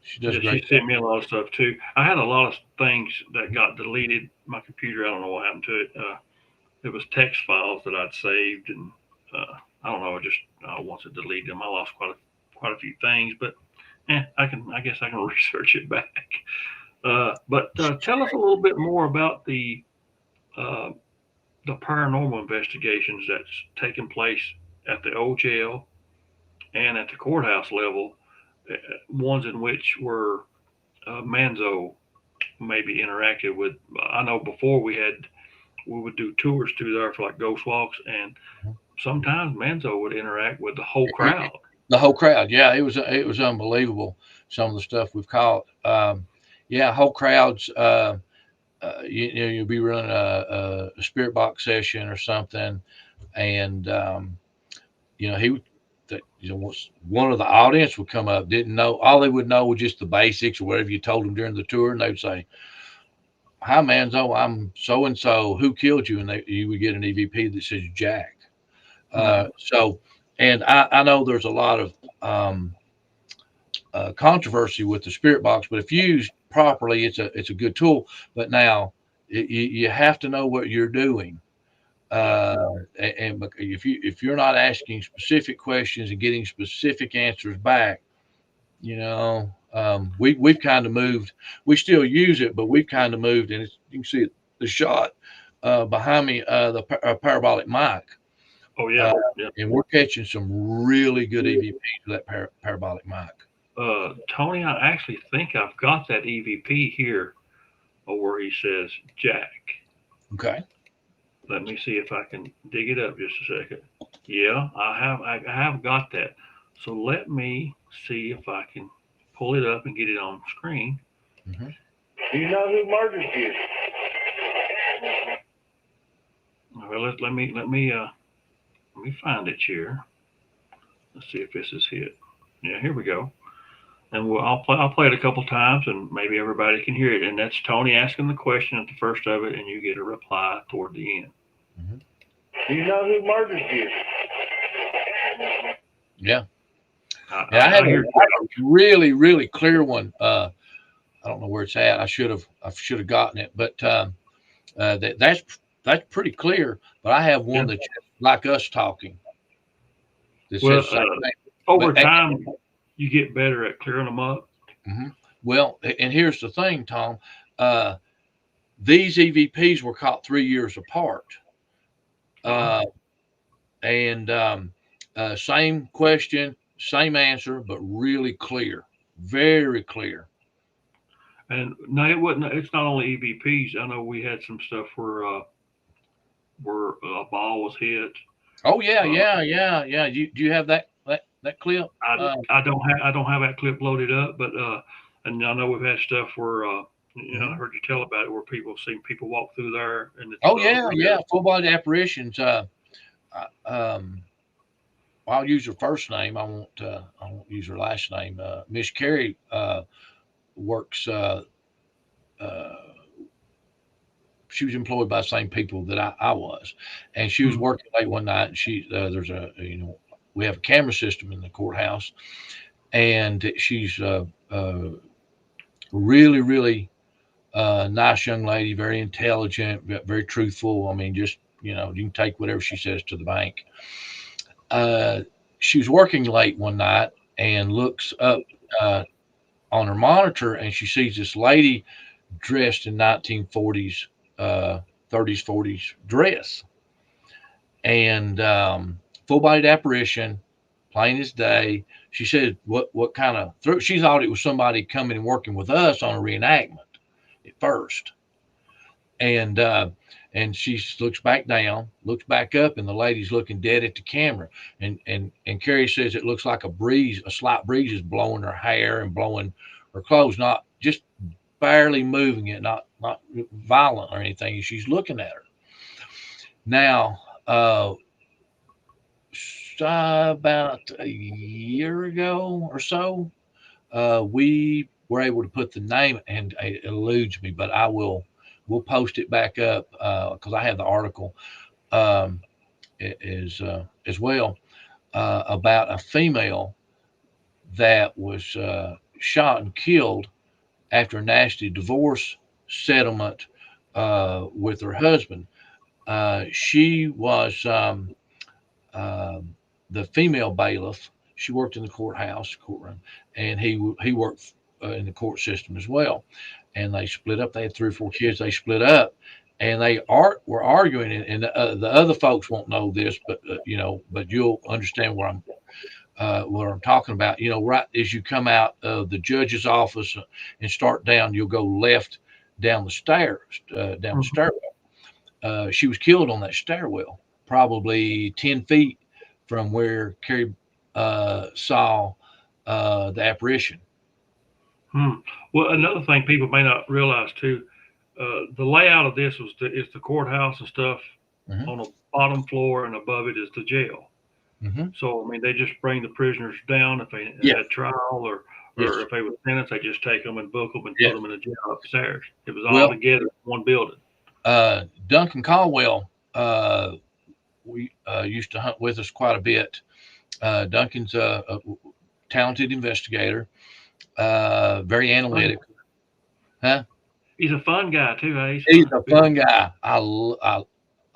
Speaker 1: she does
Speaker 2: Yeah,
Speaker 1: a
Speaker 2: she
Speaker 1: great job.
Speaker 2: sent me a lot of stuff too. I had a lot of things that got deleted. My computer, I don't know what happened to it. It was text files that I'd saved, and I don't know. I just once I deleted them, I lost quite a few things. But I guess I can research it back. But tell us a little bit more about uh, the paranormal investigations that's taken place at the old jail and at the courthouse level. Ones in which were Manzo maybe interacted with. I know before we would do tours through there for like ghost walks, and sometimes Manzo would interact with the whole crowd.
Speaker 1: The whole crowd, yeah, it was unbelievable. Some of the stuff we've caught, yeah, whole crowds. You'll be running a spirit box session or something, and he would. That one of the audience would come up, didn't know all they would know was just the basics or whatever you told them during the tour, and they'd say, "Hi, Manzo, I'm so and so. Who killed you?" And you would get an EVP that says Jack.
Speaker 2: Mm-hmm.
Speaker 1: So, and I know there's a lot of um, controversy with the spirit box, but if used properly, it's a good tool. But now you have to know what you're doing. And if you're not asking specific questions and getting specific answers back, we've kind of moved. We still use it, but we've kind of moved, and you can see it, the shot behind me, the parabolic mic,
Speaker 2: Oh
Speaker 1: uh,
Speaker 2: yeah, yeah.
Speaker 1: and we're catching some really good EVPs with that parabolic mic.
Speaker 2: Tony, I actually think I've got that EVP here, where he says Jack.
Speaker 1: Okay.
Speaker 2: Let me see if I can dig it up just a second. Yeah, I have. I have got that. So let me see if I can pull it up and get it on screen.
Speaker 1: Mm-hmm.
Speaker 2: Do you know who murdered you? Well, let me find it here. Let's see if this is it. Yeah, here we go. And I'll play it a couple times, and maybe everybody can hear it. And that's Tony asking the question at the first of it, and you get a reply toward the end.
Speaker 1: Mm-hmm.
Speaker 2: Do you know who murdered you?
Speaker 1: Yeah.
Speaker 2: I
Speaker 1: I had
Speaker 2: hear.
Speaker 1: a really, really clear one. I don't know where it's at. I should have gotten it, but that's pretty clear. But I have one
Speaker 2: Yeah.
Speaker 1: that's like us talking that
Speaker 2: Well,
Speaker 1: says the same thing.
Speaker 2: over
Speaker 1: But
Speaker 2: time, you get better at clearing them up.
Speaker 1: mm-hmm. Well, and here's the thing, Tom. Uh, these EVPs were caught 3 years apart,
Speaker 2: Uh-huh.
Speaker 1: uh, and same question, same answer, but really clear, very clear.
Speaker 2: And no, it wasn't. It's not only EVPs. I know we had some stuff where a ball was hit.
Speaker 1: Oh yeah,
Speaker 2: Uh,
Speaker 1: yeah. Do you have that clip?
Speaker 2: I don't have that clip loaded up, but and I know we've had stuff where I
Speaker 1: Mhm.
Speaker 2: heard you tell about it where people seen people walk through there and it's
Speaker 1: Oh yeah,
Speaker 2: real.
Speaker 1: yeah. Full body apparitions. Uh, um, I'll use her first name. I won't use her last name. Miss Carrie works. Uh, she was employed by the same people that I was, and she was
Speaker 2: Hmm.
Speaker 1: working late one night. And there's we have a camera system in the courthouse, and she's really really nice young lady, very intelligent, very truthful. I mean, just you can take whatever she says to the bank. Uh, she was working late one night and looks up uh, on her monitor, and she sees this lady dressed in 1940s, 30s, 40s dress, and full bodied apparition, plain as day. She said, "What kind of?" She thought it was somebody coming and working with us on a reenactment at first, and she looks back down, looks back up, and the lady's looking dead at the camera. And Carrie says it looks like a slight breeze is blowing her hair and blowing her clothes, not just barely moving it, not violent or anything. She's looking at her now. About a year ago or so, we were able to put the name, and it eludes me, but we'll post it back up because I have the article um, as well about a female that was shot and killed after a nasty divorce settlement with her husband. She was the female bailiff. She worked in the courtroom, and he worked in the court system as well. And they split up. They had 3 or 4 kids. They split up, and were arguing. And the other folks won't know this, but you'll understand what I'm talking about. Right as you come out of the judge's office and start down, you'll go left down the stairs, down the
Speaker 2: Hmm.
Speaker 1: stairwell. She was killed on that stairwell, probably 10 feet from where Carrie saw the apparition.
Speaker 2: Hmm. Well, another thing people may not realize too, the layout of this is the courthouse and stuff
Speaker 1: Hmm.
Speaker 2: on the bottom floor, and above it is the jail.
Speaker 1: Hmm.
Speaker 2: So I mean, they just bring the prisoners down if they
Speaker 1: Yeah.
Speaker 2: had trial or
Speaker 1: Yes.
Speaker 2: if they were sentenced, they just take them and book them and put
Speaker 1: Yes.
Speaker 2: them in a jail upstairs. It was all
Speaker 1: Well,
Speaker 2: together in one building.
Speaker 1: Duncan Caldwell, we used to hunt with us quite a bit. Duncan's a talented investigator, Very analytic. Huh?
Speaker 2: He's a fun guy too. Eh?
Speaker 1: He's a fun guy.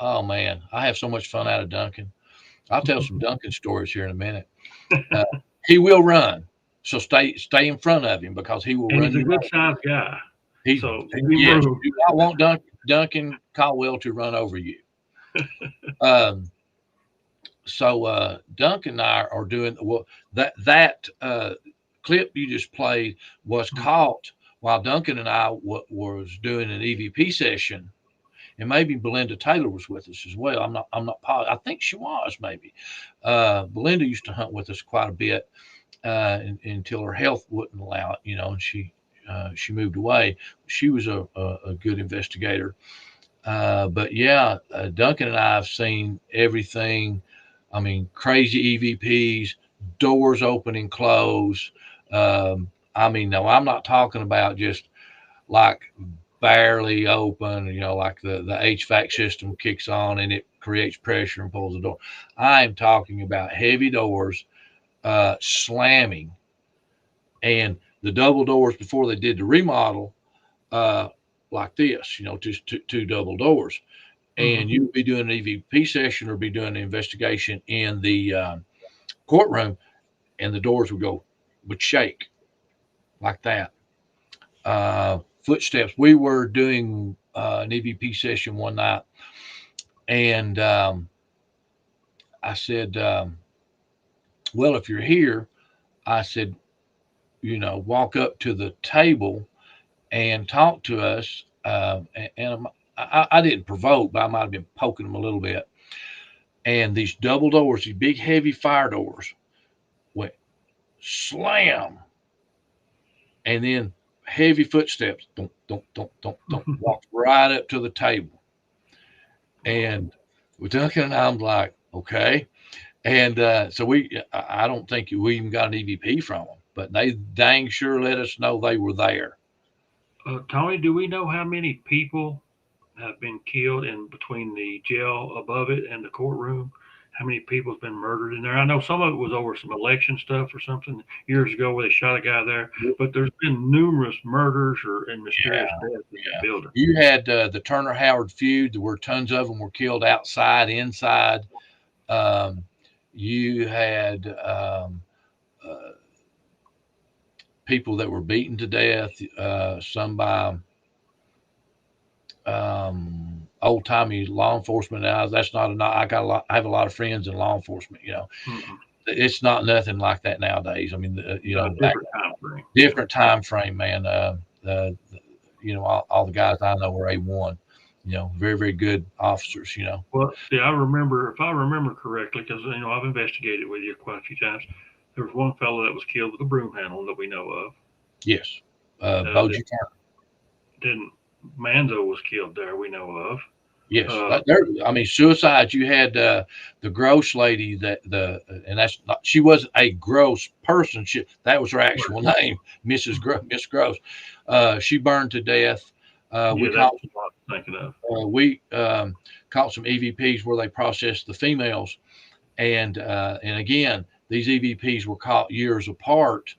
Speaker 1: Oh man, I have so much fun out of Duncan. I'll tell some Duncan stories here in a minute. Uh, he will run, so stay in front of him because he will
Speaker 2: And
Speaker 1: run
Speaker 2: he's a
Speaker 1: you
Speaker 2: good
Speaker 1: over.
Speaker 2: sized guy.
Speaker 1: He,
Speaker 2: So give him
Speaker 1: yes,
Speaker 2: room.
Speaker 1: you do not want Duncan Caldwell to run over you. Um, so Duncan and I are doing well. That clip you just played was caught while Duncan and I was doing an EVP session, and maybe Belinda Taylor was with us as well. I'm not positive. I think she was maybe. Belinda used to hunt with us quite a bit until her health wouldn't allow it, and she moved away. She was a good investigator. But yeah, Duncan and I have seen everything. I mean, crazy EVPs, doors open and close. I mean, no, I'm not talking about just like barely open, like the HVAC system kicks on and it creates pressure and pulls the door. I'm talking about heavy doors slamming, and the double doors before they did the remodel, uh, like this, just two double doors. And you would be doing an EVP session or be doing an investigation in the courtroom, and the doors would shake like that. Footsteps. We were doing an EVP session one night, and I said, "Well, if you're here," I said, "walk up to the table and talk to us." And I didn't provoke, but I might have been poking them a little bit. And these double doors, these big heavy fire doors, went slam, and then heavy footsteps, don't, walked right up to the table. And with Duncan and I'm like, okay. And so I don't think we even got an EVP from them, but they dang sure let us know they were there.
Speaker 2: Tony, do we know how many people have been killed in between the jail above it and the courtroom? How many people have been murdered in there? I know some of it was over some election stuff or something years ago where they shot a guy there, but there's been numerous murders and mysterious
Speaker 1: Yeah,
Speaker 2: deaths in that
Speaker 1: yeah.
Speaker 2: building.
Speaker 1: You had the Turner Howard feud, where tons of them were killed outside, inside. Um, you had uh, people that were beaten to death, some by old timey law enforcement. Now that's not enough. I have a lot of friends in law enforcement.
Speaker 2: Mm-hmm.
Speaker 1: It's not nothing like that nowadays. I mean,
Speaker 2: Different time frame.
Speaker 1: different time frame, man. All the guys I know were A1. Very very good officers.
Speaker 2: Well, see, I remember, if I remember correctly, because I've investigated with you quite a few times. There was one fellow that was killed with a broom handle that we know of.
Speaker 1: Yes,
Speaker 2: Uh,
Speaker 1: Boji Turner.
Speaker 2: then Manzo was killed there. We know of.
Speaker 1: Yes,
Speaker 2: Uh,
Speaker 1: I mean, suicides. You had the gross lady and that's not. She wasn't a gross person. That was her actual name, Miss Gross. She burned to death. We
Speaker 2: yeah, that's
Speaker 1: caught
Speaker 2: what I was thinking of.
Speaker 1: we caught some EVPs where they processed the females, and again, these EVPs were caught years apart,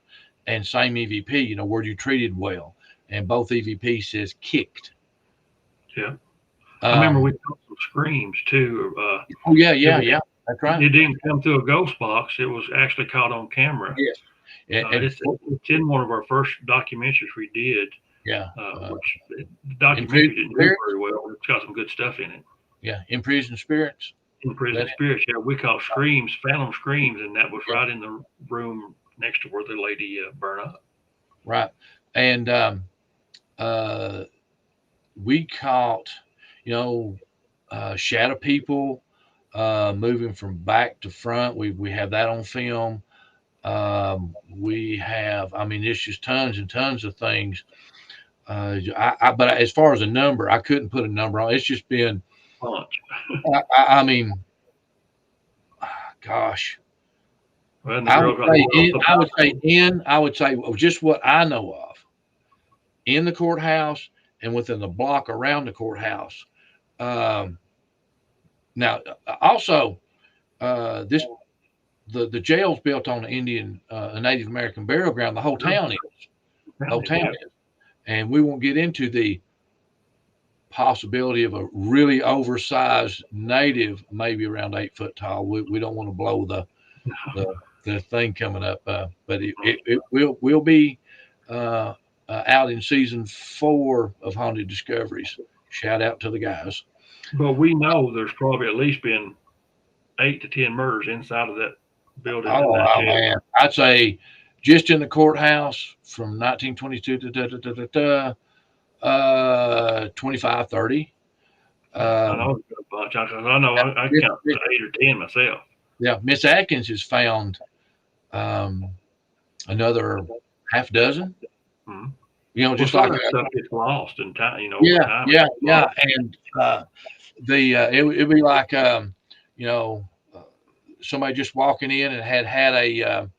Speaker 1: and same EVP. Were you treated well? And both EVP says kicked.
Speaker 2: Yeah. I remember we
Speaker 1: Um,
Speaker 2: caught some screams too.
Speaker 1: oh yeah,
Speaker 2: It
Speaker 1: yeah,
Speaker 2: was,
Speaker 1: yeah. That's right.
Speaker 2: it didn't come through a ghost box. It was actually caught on camera.
Speaker 1: Yes. And
Speaker 2: It's in one of our first documentaries we did,
Speaker 1: yeah,
Speaker 2: which the
Speaker 1: in
Speaker 2: documentary
Speaker 1: prison
Speaker 2: didn't do
Speaker 1: spirits.
Speaker 2: very well. It's got some good stuff in it.
Speaker 1: Yeah, in prison spirits.
Speaker 2: In Prison
Speaker 1: That
Speaker 2: Spirits, yeah, we caught screams, phantom screams, and that was
Speaker 1: yeah,
Speaker 2: right in the room next to where the lady burned up.
Speaker 1: right. And uh, we caught, you know, shadow people moving from back to front. We have that on film. We have, I mean, it's just tons and tons of things. But as far as a number, I couldn't put a number on. It's just been,
Speaker 2: Punch.
Speaker 1: I mean, gosh,
Speaker 2: Well, and the girl got well
Speaker 1: I would say just what I know of in the courthouse and within the block around the courthouse. Um, now, also, this the jail's built on the Indian, a Native American burial ground. The whole town is. The whole town is. And we won't get into the possibility of a really oversized native, maybe around 8 foot tall. We don't want to blow the thing coming up, but it will be out in season 4 of Haunted Discoveries. Shout out to the guys.
Speaker 2: But we know there's probably at least been 8 to 10 murders inside of that building in that jail.
Speaker 1: Man, I'd say just in the courthouse from 1922 to 25, 30.
Speaker 2: I know it's a bunch. I know I count 8 or 10 myself.
Speaker 1: Yeah, Miss Atkins has found another half dozen.
Speaker 2: Mm-hmm.
Speaker 1: You know, just like
Speaker 2: stuff gets lost in time. You know,
Speaker 1: yeah, and it'd be like somebody just walking in and had a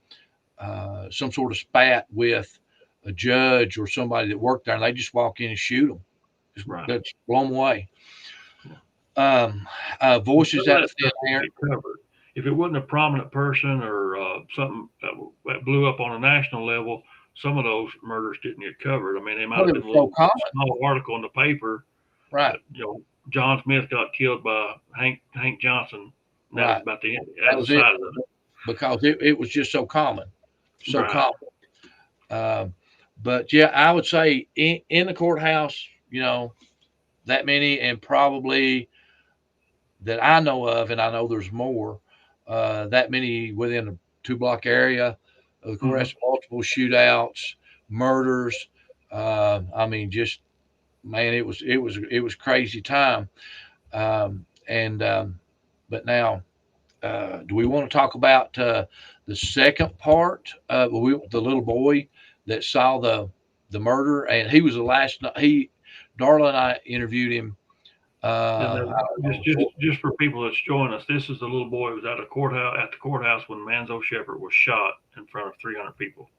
Speaker 1: some sort of spat with a judge or somebody that worked there, and they just walk in and shoot them. Just blow them away. Voices out of thin air.
Speaker 2: If it wasn't a prominent person or something that blew up on a national level, some of those murders didn't get covered. I mean, they might have been a small article in the paper.
Speaker 1: Right.
Speaker 2: That, John Smith got killed by Hank Johnson. That was about the end.
Speaker 1: That was it. Because it was just so common. So common. But yeah, I would say in the courthouse, that many, and probably that I know of, and I know there's more, that many within a 2-block area of the courthouse, multiple shootouts, murders. I mean, just man, it was crazy time. But now, do we want to talk about the second part? The little boy that saw the murder, and he was the last. Darla and I interviewed him.
Speaker 2: Just for people that's joining us, this is the little boy who was at the courthouse when Manzo Shepherd was shot in front of 300 people.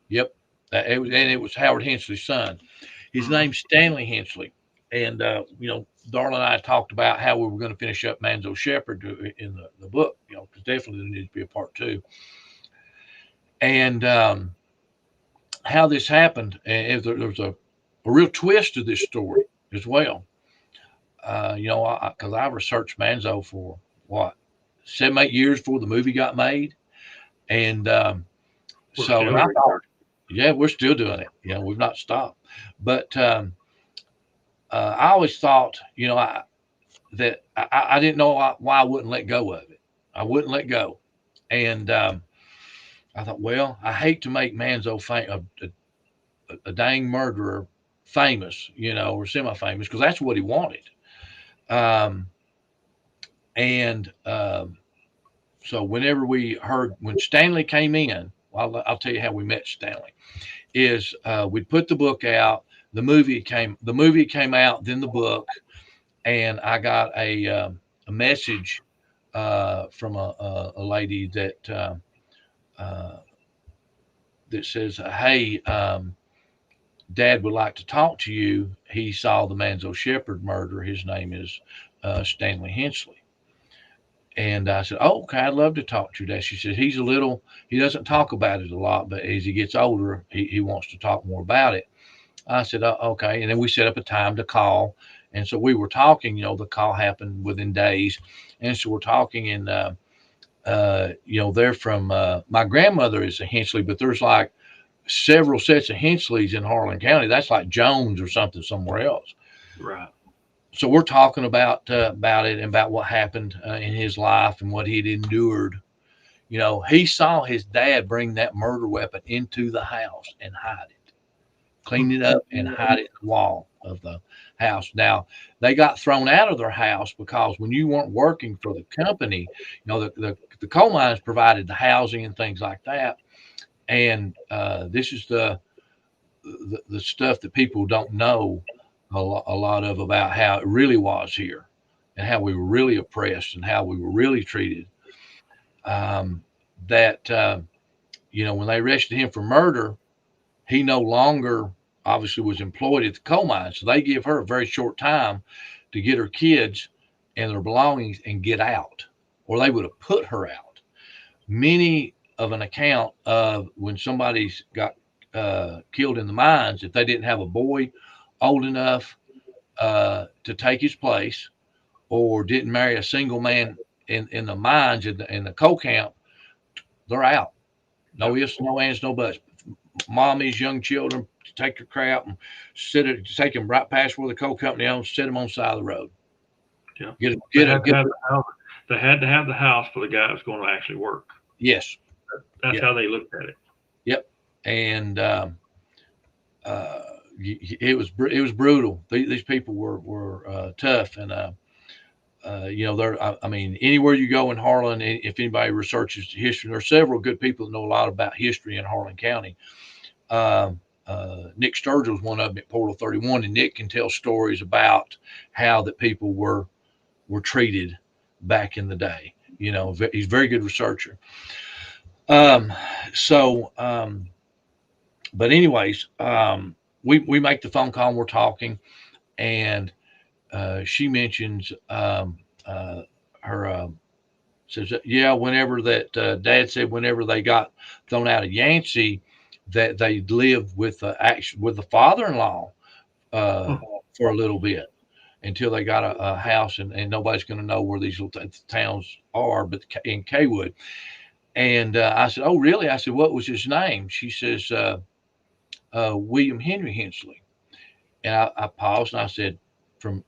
Speaker 1: Yep, it was Howard Hensley's son. His name's Stanley Hensley, and Darla and I talked about how we were going to finish up Manzo Shepherd in the book, because definitely there needs to be a part 2, and how this happened. And there's a real twist to this story as well. Because I researched Manzo for 7-8 years before the movie got made, and so I thought, we're still doing it. We've not stopped. But I always thought, that I didn't know why I wouldn't let go of it. I wouldn't let go, and I thought, well, I hate to make Manzo a dang murderer famous, or semi-famous, because that's what he wanted. So whenever when Stanley came in, I'll tell you how we met Stanley. Is we'd put the book out, the movie came out, then the book, and I got a message from a lady that says, "Hey, Dad would like to talk to you. He saw the Manzo Shepherd murder. His name is Stanley Hensley." And I said, "Oh, okay, I'd love to talk to you, Dad." She said, he doesn't talk about it a lot, but as he gets older, he wants to talk more about it. I said, "Oh, okay." And then we set up a time to call. And so we were talking, the call happened within days. And so we're talking, and, they're from, my grandmother is a Hensley, but there's like several sets of Hensleys in Harlan County. That's like Jones or something somewhere else.
Speaker 2: Right.
Speaker 1: So we're talking about it and about what happened in his life and what he'd endured. He saw his dad bring that murder weapon into the house and hide it, clean it up and hide it in the wall of the house. Now, they got thrown out of their house because when you weren't working for the company, the coal mines provided the housing and things like that. And this is the stuff that people don't know a lot of about how it really was here, and how we were really oppressed and how we were really treated. When they arrested him for murder, he no longer obviously was employed at the coal mine. So they give her a very short time to get her kids and their belongings and get out, or they would have put her out. many of an account of when somebody's got killed in the mines, if they didn't have a boy old enough to take his place, or didn't marry a single man in the mines in the coal camp, they're out. No
Speaker 2: Yep.
Speaker 1: ifs, no ands, no buts. Mommies, young children, take their crap and take them right past where the coal company owns, set them on the side of the road.
Speaker 2: Yeah.
Speaker 1: Get a,
Speaker 2: They
Speaker 1: get a,
Speaker 2: had to
Speaker 1: get
Speaker 2: have
Speaker 1: a,
Speaker 2: the house. They had to have the house for the guy that was going to actually work.
Speaker 1: yes,
Speaker 2: That's
Speaker 1: yeah,
Speaker 2: how they looked at it.
Speaker 1: yep. And uh, it was brutal. These people were tough, and there. I mean, anywhere you go in Harlan, if anybody researches history, there are several good people that know a lot about history in Harlan County. Nick Sturgill was one of them at Portal 31, and Nick can tell stories about how that people were treated back in the day. He's a very good researcher. Um, so, but anyways, we make the phone call and we're talking, and she mentions her says, yeah, whenever that Dad said whenever they got thrown out of Yancey, that they lived with with the father-in-law uh,
Speaker 2: Hmm.
Speaker 1: for a little bit until they got a house, and nobody's going to know where these little towns are, but in Kaywood. And I said, oh, really? I said, what was his name? She says, William Henry Hensley. And I paused and I said, from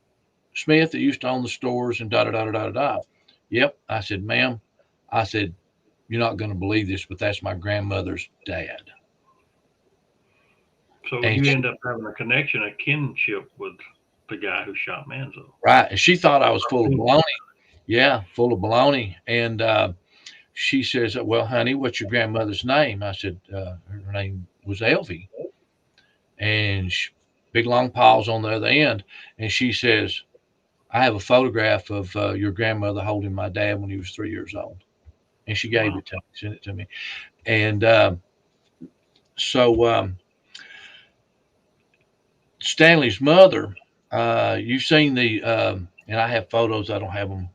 Speaker 1: Smith that used to own the stores and da da da da da da. Yep. I said, ma'am, I said, you're not going to believe this, but that's my grandmother's dad.
Speaker 2: So
Speaker 1: And
Speaker 2: you end up having a connection, a kinship with the guy who shot Manzo.
Speaker 1: right. And she thought I was full of baloney. Yeah, full of baloney. And she says, well, honey, what's your grandmother's name? I said, her name was Elvie. And big long pause on the other end. And she says, I have a photograph of your grandmother holding my dad when he was 3 years old. And she gave
Speaker 2: Wow.
Speaker 1: it to me, sent it to me. And so Stanley's mother, you've seen and I have photos. I don't have them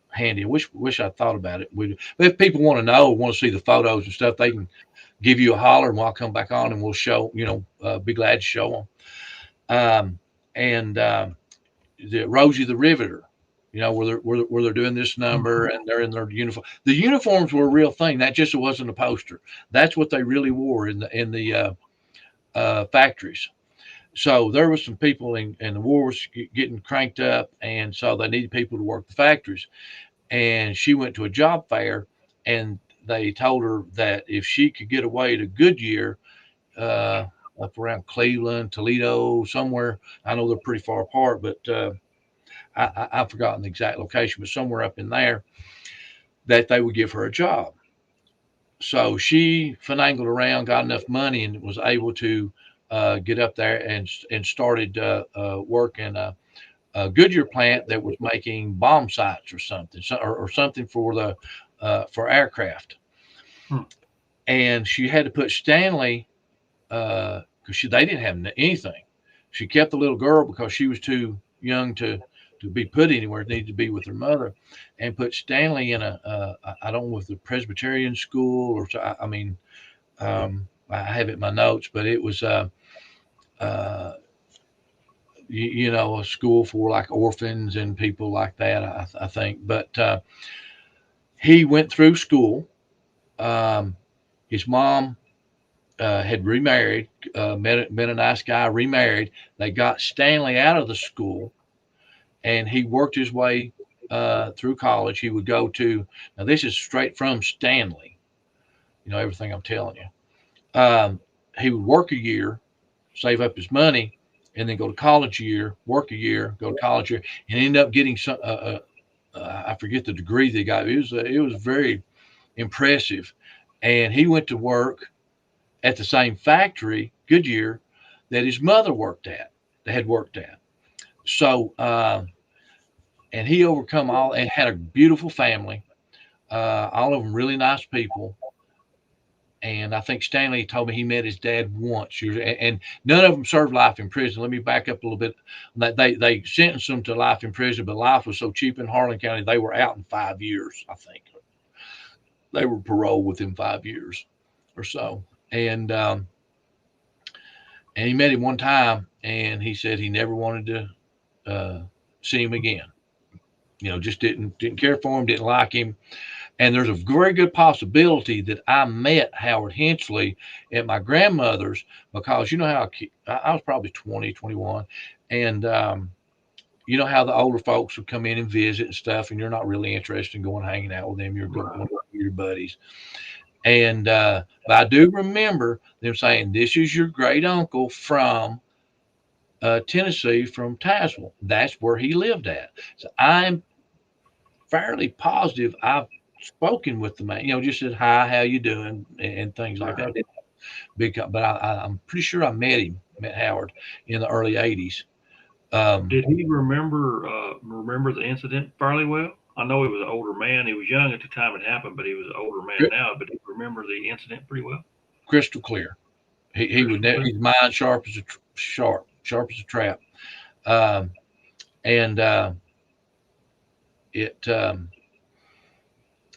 Speaker 1: handy. I wish I thought about it. But if people want to know, want to see the photos and stuff, they can give you a holler, and I'll come back on and we'll show. Be glad to show them. And Rosie the Riveter, where they're doing this number and they're in their uniform. The uniforms were a real thing. That just wasn't a poster. That's what they really wore in the factories. So there was some people and the war was getting cranked up, and so they needed people to work the factories. And she went to a job fair, and they told her that if she could get away to Goodyear, up around Cleveland, Toledo, somewhere. I know they're pretty far apart, but I've forgotten the exact location, but somewhere up in there, that they would give her a job. So she finagled around, got enough money, and was able to get up there and started working a Goodyear plant that was making bomb sights or something, or something for aircraft.
Speaker 2: Hmm.
Speaker 1: And she had to put Stanley because they didn't have anything. She kept the little girl because she was too young to be put anywhere. It needed to be with her mother, and put Stanley in I don't know, with the Presbyterian school or so. I mean, I have it in my notes, but it was uh, a school for like orphans and people like that. I think, but he went through school. Um, his mom had remarried, met a nice guy, remarried. They got Stanley out of the school, and he worked his way through college. He would go to, now this is straight from Stanley, everything I'm telling you. He would work a year, save up his money, and then go to college a year, work a year, go to college a year, and end up getting some, I forget the degree they got. It was very impressive. And he went to work at the same factory, Goodyear, that his mother had worked at. So, and he overcome all and had a beautiful family, all of them really nice people. And I think Stanley told me he met his dad once, and none of them served life in prison. Let me back up a little bit. They sentenced them to life in prison, but life was so cheap in Harlan County, they were out in 5 years, I think. they were paroled within 5 years or so. And and he met him one time, and he said he never wanted to see him again. Just didn't care for him, didn't like him. And there's a very good possibility that I met Howard Hensley at my grandmother's, because how I was probably 20, 21, and you know how the older folks would come in and visit and stuff, and you're not really interested in going hanging out with them. You're going
Speaker 2: Right.
Speaker 1: with your buddies. And but I do remember them saying, "This is your great uncle from Tennessee, from Tazewell. That's where he lived at." So I'm fairly positive I've spoken with the man. Just said hi, how you doing, and things like
Speaker 2: Yeah.
Speaker 1: that. But I'm pretty sure I met Howard in the early '80s. Um,
Speaker 2: Did he remember the incident fairly well? I know he was an older man. He was young at the time it happened, but he was an older man now. But he remember the incident pretty well.
Speaker 1: Crystal clear. He would
Speaker 2: Crystal
Speaker 1: never.
Speaker 2: clear.
Speaker 1: His mind sharp as a trap. Um, and it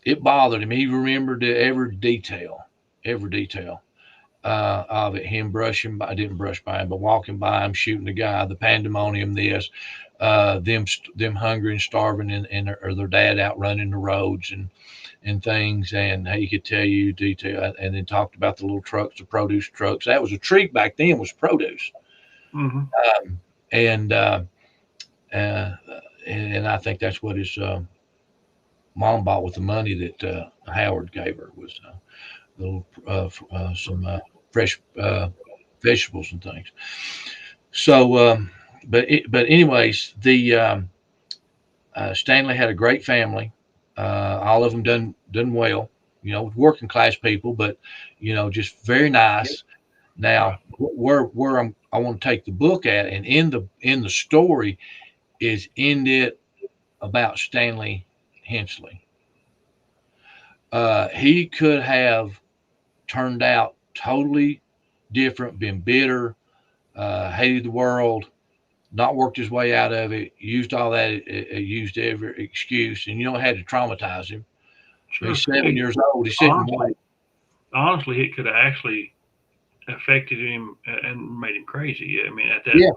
Speaker 1: it bothered him. He remembered every detail of it. Him brushing by, I didn't brush by him, but walking by him, shooting the guy, the pandemonium, them hungry and starving, or their dad out running the roads and things. And he could tell you detail, and then talked about the little trucks, the produce trucks. That was a treat back then, was produce.
Speaker 2: Mm-hmm.
Speaker 1: And uh, and I think that's what his mom bought with the money that Howard gave her, was little some fresh vegetables and things. So, but anyways, the Stanley had a great family. All of them done well. Working class people, but just very nice.
Speaker 2: Right.
Speaker 1: Now, I want to take the book at, and in the story is ended about Stanley Hensley. He could have turned out totally different, been bitter, hated the world, not worked his way out of it, used all that, used every excuse, and had to traumatize him.
Speaker 2: Sure.
Speaker 1: He's 7 years old. He's sitting
Speaker 2: Honestly, honestly, it could have actually affected him and made him crazy. I mean, at that
Speaker 1: yeah,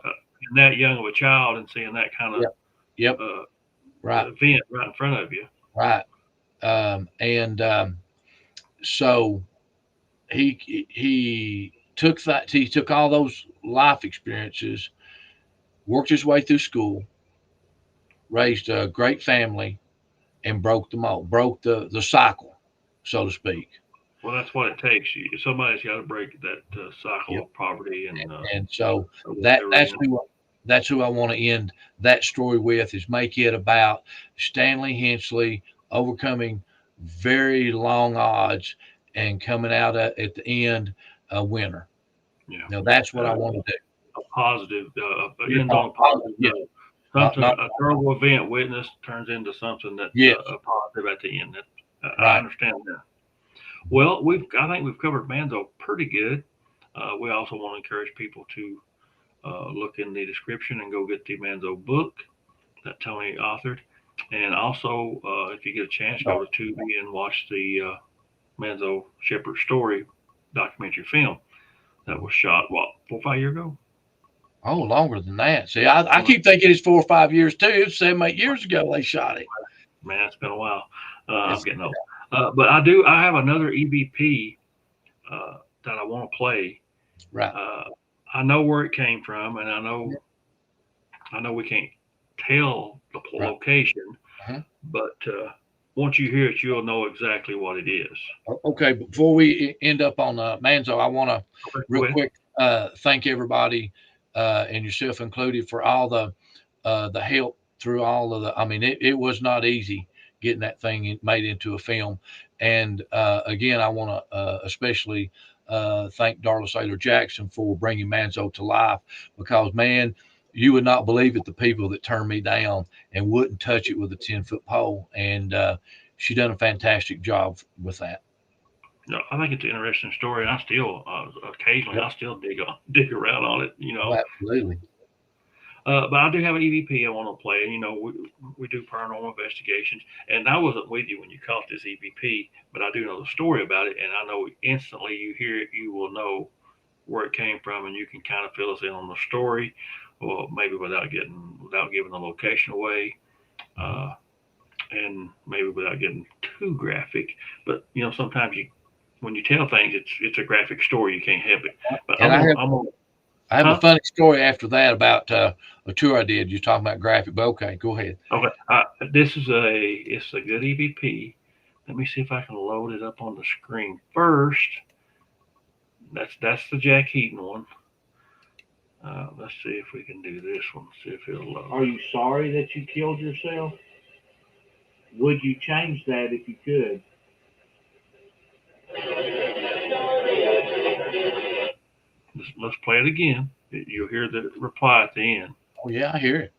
Speaker 2: that young of a child and seeing that kind of
Speaker 1: yep, yep,
Speaker 2: uh,
Speaker 1: right,
Speaker 2: event right in front of you.
Speaker 1: right. And so he took all those life experiences, worked his way through school, raised a great family, and broke the mold, broke the cycle, so to speak.
Speaker 2: Well, that's what it takes. Somebody's got to break that cycle
Speaker 1: Yep.
Speaker 2: of poverty and
Speaker 1: And so
Speaker 2: what
Speaker 1: that
Speaker 2: they were
Speaker 1: that's
Speaker 2: in.
Speaker 1: who I want to end that story with, is make it about Stanley Hensley overcoming very long odds and coming out at the end a winner.
Speaker 2: Yeah.
Speaker 1: Now that's what I
Speaker 2: Uh,
Speaker 1: want to do.
Speaker 2: a positive,
Speaker 1: Yeah,
Speaker 2: end on a positive
Speaker 1: yeah,
Speaker 2: note.
Speaker 1: not
Speaker 2: Something,
Speaker 1: not
Speaker 2: a terrible event witnessed turns into something that's
Speaker 1: yes,
Speaker 2: a positive at the end. I
Speaker 1: right.
Speaker 2: understand that. Well, I think we've covered Manzo pretty good. We also want to encourage people to look in the description and go get the Manzo book that Tony authored. And also, if you get a chance, go to Tubi and watch the Manzo Shepherd story documentary film that was shot, what, 4 or 5 years ago?
Speaker 1: Oh, longer than that. See, I keep thinking it's 4 or 5 years too. It's 7, 8 years ago they shot it.
Speaker 2: Man, it's been a while. I'm
Speaker 1: It's
Speaker 2: getting old. But I have another EVP that I want to play.
Speaker 1: right.
Speaker 2: Uh, I know where it came from, and I know we can't tell the
Speaker 1: Right.
Speaker 2: location,
Speaker 1: Uh-huh.
Speaker 2: but once you hear it, you'll know exactly what it is.
Speaker 1: Okay, before we end up on Manzo, I want to
Speaker 2: Okay, go
Speaker 1: real
Speaker 2: ahead.
Speaker 1: quick thank everybody, and yourself included, for all the help through all of the. I mean, it was not easy getting that thing made into a film. And again, I want to especially thank Darla Saylor Jackson for bringing Manzo to life, because man, you would not believe it, the people that turned me down and wouldn't touch it with a 10-foot pole. And she done a fantastic job with that.
Speaker 2: No, I think it's an interesting story, and I still occasionally
Speaker 1: Yep.
Speaker 2: I still dig around on it.
Speaker 1: Oh, absolutely.
Speaker 2: But I do have an EVP I want to play, and we do paranormal investigations. And I wasn't with you when you caught this EVP, but I do know the story about it, and I know instantly you hear it, you will know where it came from, and you can kind of fill us in on the story, or maybe without giving the location away, uh, and maybe without getting too graphic. But sometimes when you tell things, it's a graphic story. You can't help it. But
Speaker 1: And
Speaker 2: I'm gonna,
Speaker 1: I have a
Speaker 2: huh?
Speaker 1: funny story after that about a tour I did. You're talking about graphic, but okay, go ahead.
Speaker 2: Okay. It's a good EVP. Let me see if I can load it up on the screen first. That's the Jack Heaton one. Let's see if we can do this one. See if it'll load.
Speaker 3: Are you sorry that you killed yourself? Would you change that if you could?
Speaker 2: Let's play it again. You'll hear the reply at the end.
Speaker 1: Oh yeah, I hear it.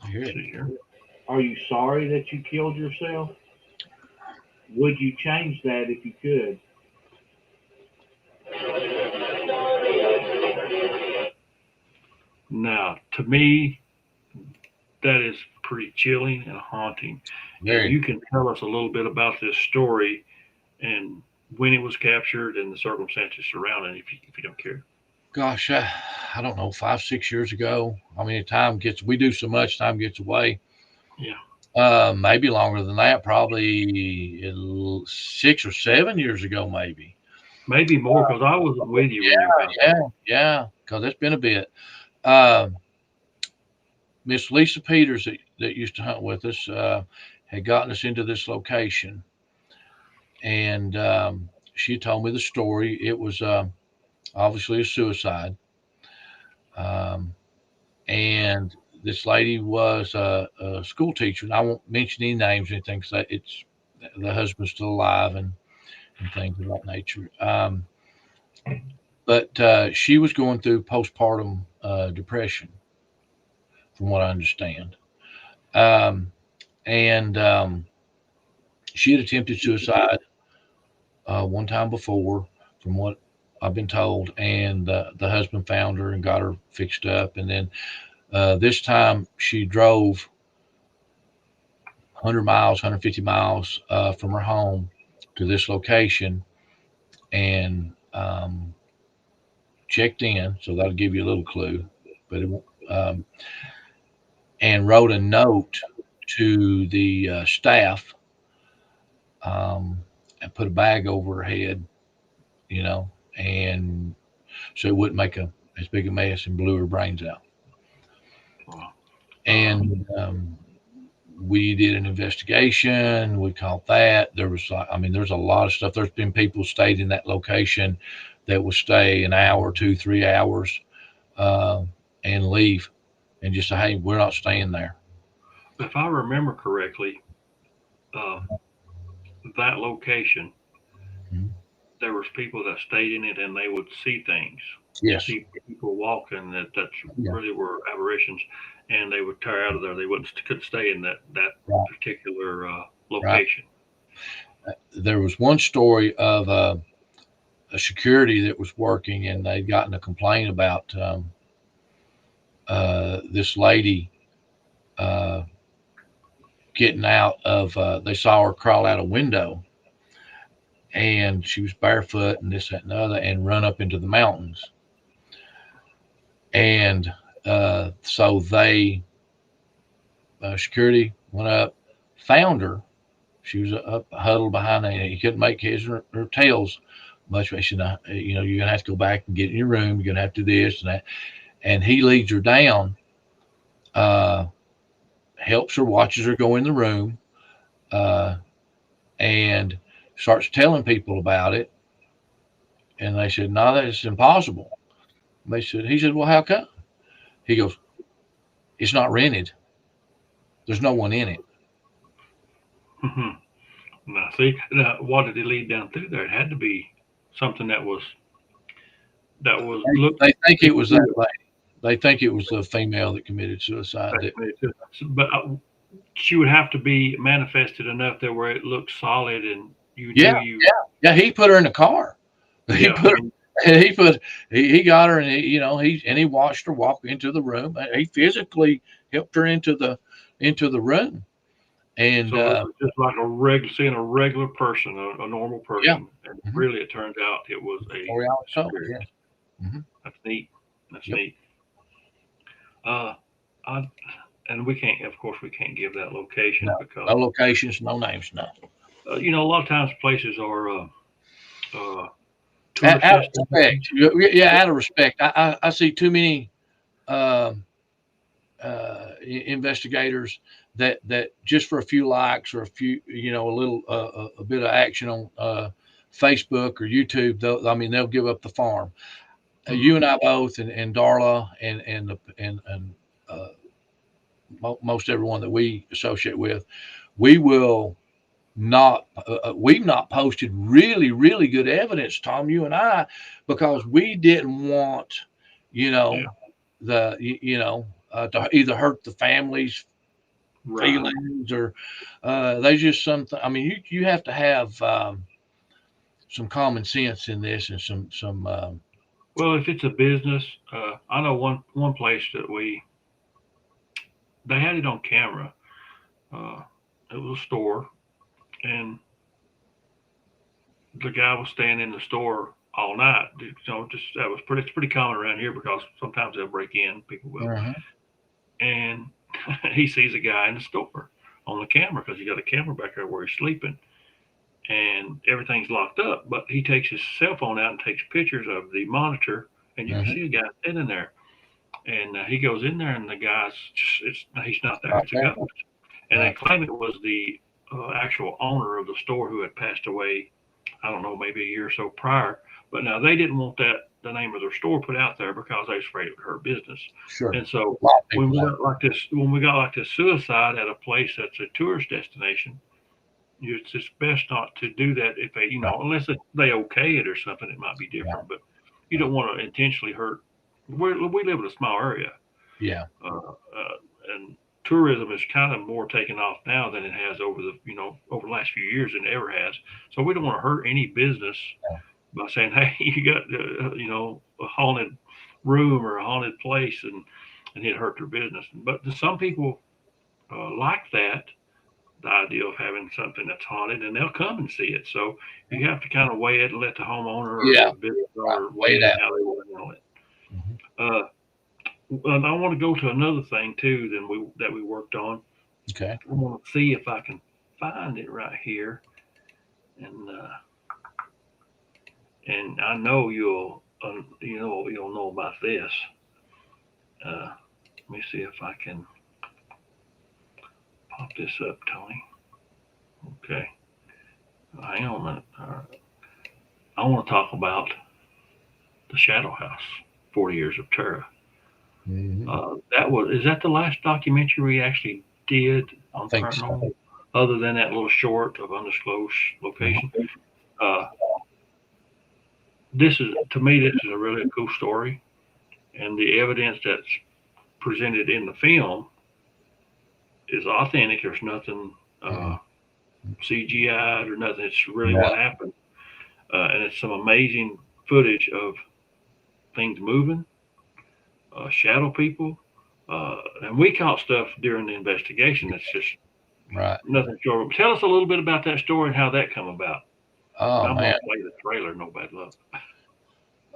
Speaker 1: I hear
Speaker 2: Let's
Speaker 1: it.
Speaker 2: see here.
Speaker 3: Are you sorry that you killed yourself? Would you change that if you could?
Speaker 2: Now, to me, that is pretty chilling and haunting. And
Speaker 1: Very.
Speaker 2: you can tell us a little bit about this story and when it was captured and the circumstances surrounding it, if you don't care.
Speaker 1: Gosh, I don't know, 5, 6 years ago. I mean, we do so much, time gets away.
Speaker 2: Yeah.
Speaker 1: Maybe longer than that, probably 6 or 7 years ago, maybe.
Speaker 2: Maybe more because I wasn't with you when you got
Speaker 1: Yeah, yeah, because it's been a bit. Uh, Miss Lisa Peters, that used to hunt with us, had gotten us into this location, and she told me the story. It was obviously a suicide, um, and this lady was a school teacher, and I won't mention any names or anything because it's the husband's still alive and things of that nature. But she was going through postpartum depression, from what I understand. Um, and she had attempted suicide one time before, from what I've been told, and the husband found her and got her fixed up. And then this time she drove 100 miles, 150 miles from her home to this location and checked in. So that'll give you a little clue. But um, and wrote a note to the staff, and put a bag over her head, you know, and so it wouldn't make as big a mess, and blew her brains out.
Speaker 2: well,
Speaker 1: And we did an investigation. We caught that. There was, I mean, there's a lot of stuff. There's been people stayed in that location that would stay an hour, 2, 3 hours, uh, and leave and just say, "Hey, we're not staying there."
Speaker 2: if I remember correctly, uh, that location,
Speaker 1: Mhm.
Speaker 2: there was people that stayed in it and they would see things,
Speaker 1: Yes.
Speaker 2: see people walking that's
Speaker 1: Yeah.
Speaker 2: really were apparitions, and they would tear out of there. They wouldn't could stay in that
Speaker 1: Right.
Speaker 2: particular
Speaker 1: Right.
Speaker 2: location.
Speaker 1: There was one story of a security that was working, and they'd gotten a complaint about this lady uh, getting out of. They saw her crawl out a window, and she was barefoot and this, that, and the other, and run up into the mountains. And so they security went up, found her. She was up huddled behind it. He couldn't make his or her tails much. He said, you know, you're gonna have to go back and get in your room. You're gonna have to do this and that. And he leads her down, uh, helps her, watches her go in the room, uh, and starts telling people about it. And they said, "No, that's impossible." He said, "Well, how come?" He goes, "It's not rented. There's no one in it."
Speaker 2: Hmm. Now, see, now, what did it lead down through there? It had to be something that was look.
Speaker 1: They think it was that lady. They think it was the female that committed suicide.
Speaker 2: But she would have to be manifested enough there where it looked solid and you knew
Speaker 1: Yeah,
Speaker 2: you.
Speaker 1: yeah, yeah. He put her in the car. He
Speaker 2: Yeah,
Speaker 1: put
Speaker 2: I
Speaker 1: her.
Speaker 2: mean,
Speaker 1: he got her, and he watched her walk into the room. He physically helped her into the room, and
Speaker 2: So it was just like seeing a regular person, a normal
Speaker 1: yeah,
Speaker 2: person, and
Speaker 1: hmm
Speaker 2: really it turned out it was a
Speaker 1: story I was told.
Speaker 2: spirit.
Speaker 1: Yeah, hmm
Speaker 2: That's neat. That's
Speaker 1: yep.
Speaker 2: neat. Uh, I and we can't, of course, we can't give that location
Speaker 1: No,
Speaker 2: because
Speaker 1: no locations, no names, no.
Speaker 2: a lot of times places are uh, tourist
Speaker 1: Out of
Speaker 2: destinations.
Speaker 1: respect, yeah, out of respect. I see too many um, investigators that just for a few likes or a few, a little a bit of action on Facebook or YouTube, they'll give up the farm.
Speaker 2: Mhm.
Speaker 1: You and I both, and Darla, and uh, most everyone that we associate with, we will not. We've not posted really good evidence, Tom. You and I, because we didn't want, you
Speaker 2: Yeah,
Speaker 1: know, to either hurt the families
Speaker 2: right.
Speaker 1: feelings or they just something. I mean, you have to have some common sense in this and some
Speaker 2: Well, if it's a business, I know one place that they had it on camera. Uh, it was a store, and the guy was staying in the store all night. Just that was pretty. It's pretty common around here because sometimes they'll break in. People will,
Speaker 1: uh-huh.
Speaker 2: and he sees a guy in the store on the camera because he got a camera back there where he's sleeping, and everything's locked up. But he takes his cell phone out and takes pictures of the monitor, and you can
Speaker 1: Uh-huh.
Speaker 2: see the guy sitting there. And he goes in there, and the guy's he's not there.
Speaker 1: Not
Speaker 2: It's a
Speaker 1: there.
Speaker 2: ghost. And they
Speaker 1: Right.
Speaker 2: claim it was the actual owner of the store who had passed away. I don't know, maybe a year or so prior. But now they didn't want the name of their store put out there because they was afraid it would hurt business.
Speaker 1: Sure.
Speaker 2: And so
Speaker 1: A lot of
Speaker 2: when
Speaker 1: people
Speaker 2: we
Speaker 1: have.
Speaker 2: got like this, when we got like this suicide at a place that's a tourist destination, it's just best not to do that if they,
Speaker 1: Right.
Speaker 2: unless they okay it or something, it might be
Speaker 1: Right.
Speaker 2: different. But you
Speaker 1: Right.
Speaker 2: don't want to intentionally hurt. We live in a small area,
Speaker 1: Yeah.
Speaker 2: and tourism is kind of more taken off now than it has over the last few years than it ever has. So we don't want to hurt any business
Speaker 1: Yeah.
Speaker 2: by saying, "Hey, you got a haunted room or a haunted place," and it hurt their business. But to some people like that, the idea of having something that's haunted, and they'll come and see it. So you have to kind of weigh it and let the homeowner or
Speaker 1: Yeah.
Speaker 2: the business
Speaker 1: Right.
Speaker 2: owner
Speaker 1: Weigh
Speaker 2: weigh
Speaker 1: it
Speaker 2: in
Speaker 1: out.
Speaker 2: how they want to handle it.
Speaker 1: Hmm.
Speaker 2: Uh, and I want to go to another thing too that we worked on.
Speaker 1: Okay.
Speaker 2: I want to see if I can find it right here, and I know you'll know about this. Let me see if I can pop this up, Tony. Okay, hang on a minute. I want to talk about the Shadow House, 40 Years of Terror.
Speaker 1: Hmm.
Speaker 2: Is that the last documentary we actually did
Speaker 1: I
Speaker 2: on
Speaker 1: think so.
Speaker 2: paranormal, other than that little short of undisclosed location?
Speaker 1: Hmm.
Speaker 2: Uh, this is to me, this is a really cool story, and the evidence that's presented in the film is authentic. There's nothing
Speaker 1: Hmm.
Speaker 2: CGI'd or nothing. It's really
Speaker 1: No.
Speaker 2: what happened, and it's some amazing footage of things moving, shadow people, and we caught stuff during the investigation that's just
Speaker 1: Right.
Speaker 2: nothing short. Tell us a little bit about that story and how that come about. And
Speaker 1: Oh
Speaker 2: I'm
Speaker 1: man.
Speaker 2: gonna play the trailer. No bad luck.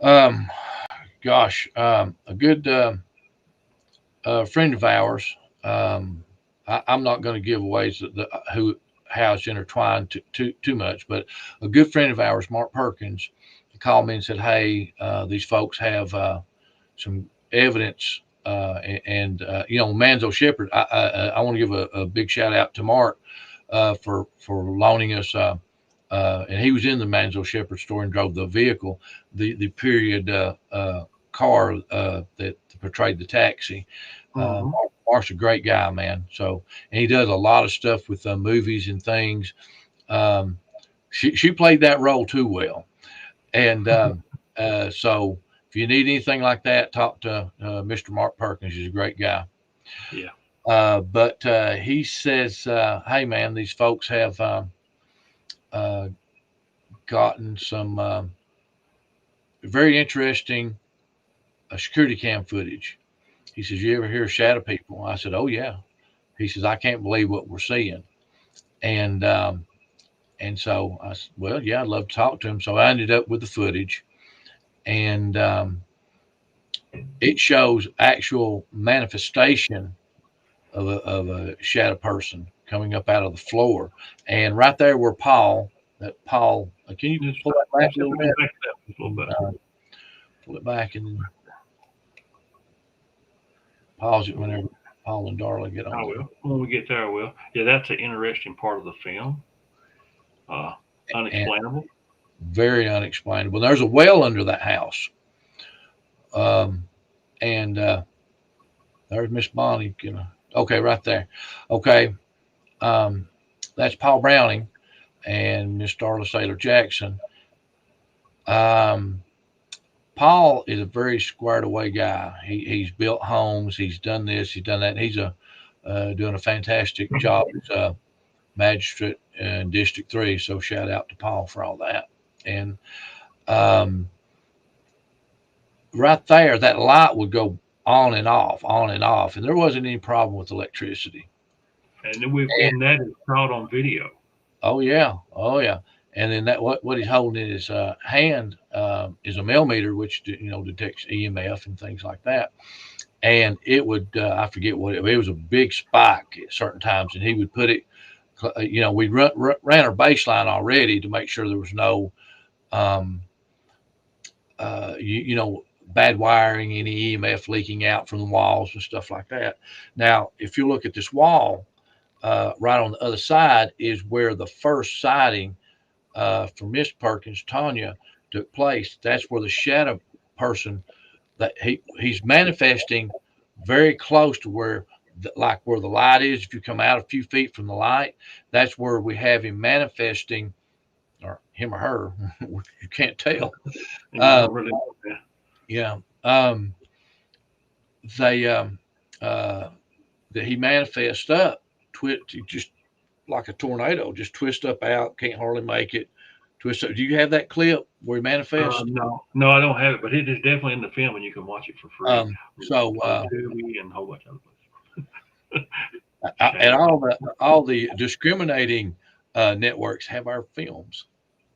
Speaker 1: Um. Gosh. A good friend of ours. I'm not going to give away who how it's intertwined too much, but a good friend of ours, Mark Perkins, called me and said, "Hey, these folks have some evidence." Manzo Shepherd. I want to give a big shout out to Mark for loaning us. And he was in the Manzo Shepherd store and drove the vehicle, the period car that portrayed the taxi. Uh,
Speaker 2: Mm-hmm.
Speaker 1: Mark's a great guy, man. So, and he does a lot of stuff with movies and things. Um, she played that role too well, and so if you need anything like that, talk to Mr. Mark Perkins. He's a great guy.
Speaker 2: Yeah.
Speaker 1: But he says, "Hey, man, these folks have uh, gotten some very interesting security cam footage. He says, "You ever hear shadow people?" I said, "Oh yeah." He says, "I can't believe what we're seeing." And so I said, "Well, yeah, I'd love to talk to him." So I ended up with the footage, and it shows actual manifestation of a shadow person coming up out of the floor. And right there where Paul, can you
Speaker 2: Just,
Speaker 1: pull that back
Speaker 2: just
Speaker 1: a little
Speaker 2: go
Speaker 1: bit?
Speaker 2: back to that just a little bit.
Speaker 1: Pull it back and then pause it whenever Paul and Darla get
Speaker 2: I
Speaker 1: on there.
Speaker 2: will. When we get there, I will. Yeah, that's an interesting part of the film.
Speaker 1: And
Speaker 2: Unexplainable.
Speaker 1: very unexplainable. There's a well under that house. Um, and there's Miss Bonnie. Okay, right there. Okay. Um, that's Paul Browning and Miss Darla Sailor Jackson. Um, Paul is a very squared away guy. He's built homes. He's done this. He's done that. And he's doing a fantastic job as a magistrate in District 3. So shout out to Paul for all that. And um, right there, that light would go on and off, and there wasn't any problem with electricity.
Speaker 2: And that is caught on video.
Speaker 1: Oh yeah, oh yeah. And then that what he's holding in his hand is a millimeter, which detects EMF and things like that. And it would I forget what it was a big spike at certain times, and he would put it. We ran our baseline already to make sure there was no um, bad wiring, any EMF leaking out from the walls and stuff like that. Now, if you look at this wall, right on the other side is where the first sighting for Miss Perkins, Tanya, took place. That's where the shadow person that he's manifesting very close to where, like where the light is. If you come out a few feet from the light, that's where we have him manifesting, or him or her. You can't tell.
Speaker 2: And you
Speaker 1: Uh,
Speaker 2: don't really know that.
Speaker 1: yeah. They uh, that he manifests up, just like a tornado, just twist up out, can't hardly make it. Twist up. Do you have that clip where he manifests?
Speaker 2: No, I don't have it, but it is definitely in the film, and you can watch it for free
Speaker 1: So
Speaker 2: on Tubi and a whole bunch of other places.
Speaker 1: and all the discriminating networks have our films.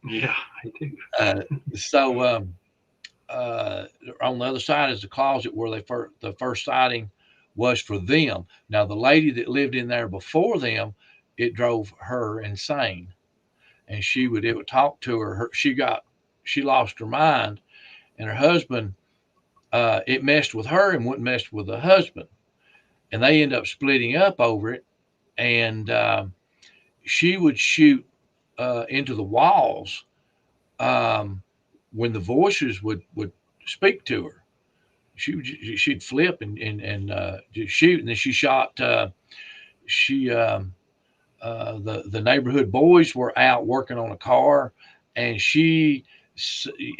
Speaker 2: Yeah, I do.
Speaker 1: Uh, so on the other side is the closet where the first sighting was for them. Now the lady that lived in there before them, it drove her insane, and it would talk to her. She lost her mind, and her husband, it messed with her and wouldn't mess with the husband, and they end up splitting up over it. And she would shoot into the walls um, when the voices would speak to her. She'd flip and just shoot, and then she shot. She The neighborhood boys were out working on a car, and she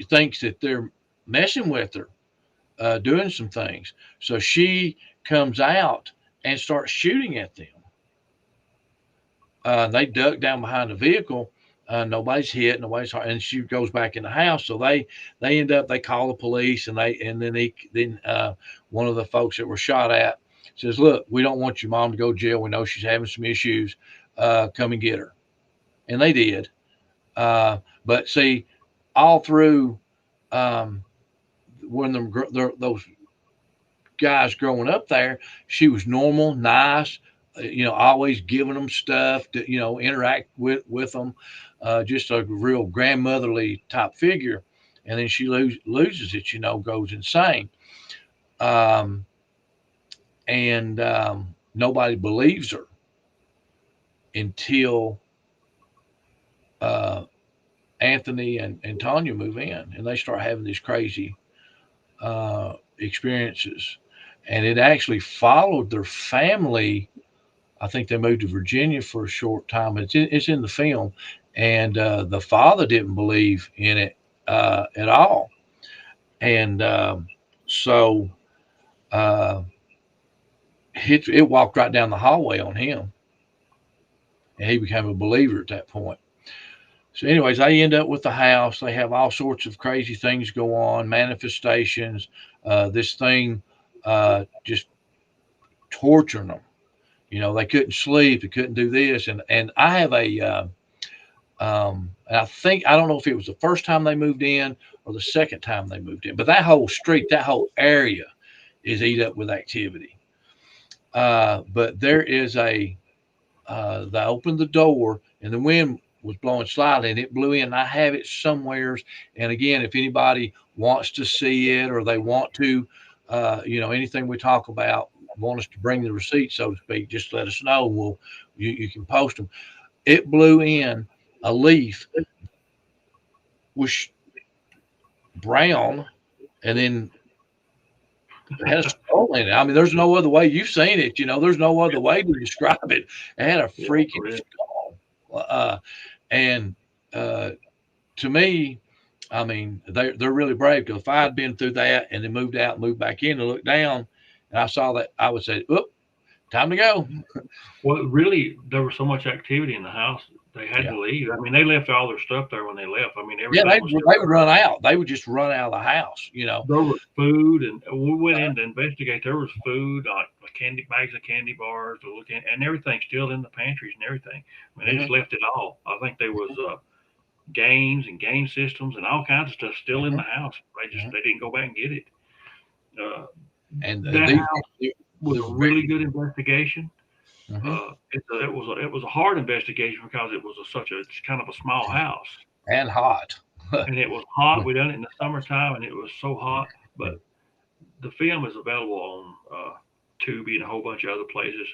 Speaker 1: thinks that they're messing with her, doing some things. So she comes out and starts shooting at them. They duck down behind the vehicle. Nobody's hit, nobody's hurt, and she goes back in the house. So they call the police, and then one of the folks that were shot at says, "Look, we don't want your mom to go to jail. We know she's having some issues. Come and get her." And they did. But see, all through um, when those guys growing up there, she was normal, nice, always giving them stuff to, interact with them, just a real grandmotherly type figure. And then she loses it, goes insane. Um, and nobody believes her until uh, Anthony and Tanya move in, and they start having these crazy experiences. And it actually followed their family. I think they moved to Virginia for a short time. It's in the film, and the father didn't believe in it at all, and so uh, it walked right down the hallway on him, and he became a believer at that point. So, anyways, they end up with the house. They have all sorts of crazy things go on, manifestations. This thing just torturing them. They couldn't sleep. They couldn't do this. And I have and I don't know if it was the first time they moved in or the second time they moved in, but that whole street, that whole area is eat up with activity. But there is they opened the door and the wind was blowing slightly and it blew in. I have it somewheres. And again, if anybody wants to see it or they want to, anything we talk about, want us to bring the receipt, so to speak, just let us know. You can post them. It blew in a leaf, was brown, and then it had a skull in it. I mean, there's no other way. You've seen it, there's no other way to describe it. It had a freaking skull. And to me, I mean, they're really brave, because if I had been through that and then moved out and moved back in and looked down and I saw that, I would say, "Oop, time to go."
Speaker 2: Well, really, there was so much activity in the house, they had to leave. I mean, they left all their stuff there when they left. I mean,
Speaker 1: Yeah,
Speaker 2: everything was
Speaker 1: they would run out. They would just run out of the house.
Speaker 2: There was food, and we went in to investigate. There was food, like bags of candy bars, and everything still in the pantries and everything. I mean, they just left it all. I think there was games and game systems and all kinds of stuff still in the house. They didn't go back and get it.
Speaker 1: And
Speaker 2: that house was a really good investigation. It was a hard investigation because it was such a kind of a small house
Speaker 1: and hot.
Speaker 2: And it was hot. We done it in the summertime, and it was so hot. But the film is available on Tubi and a whole bunch of other places,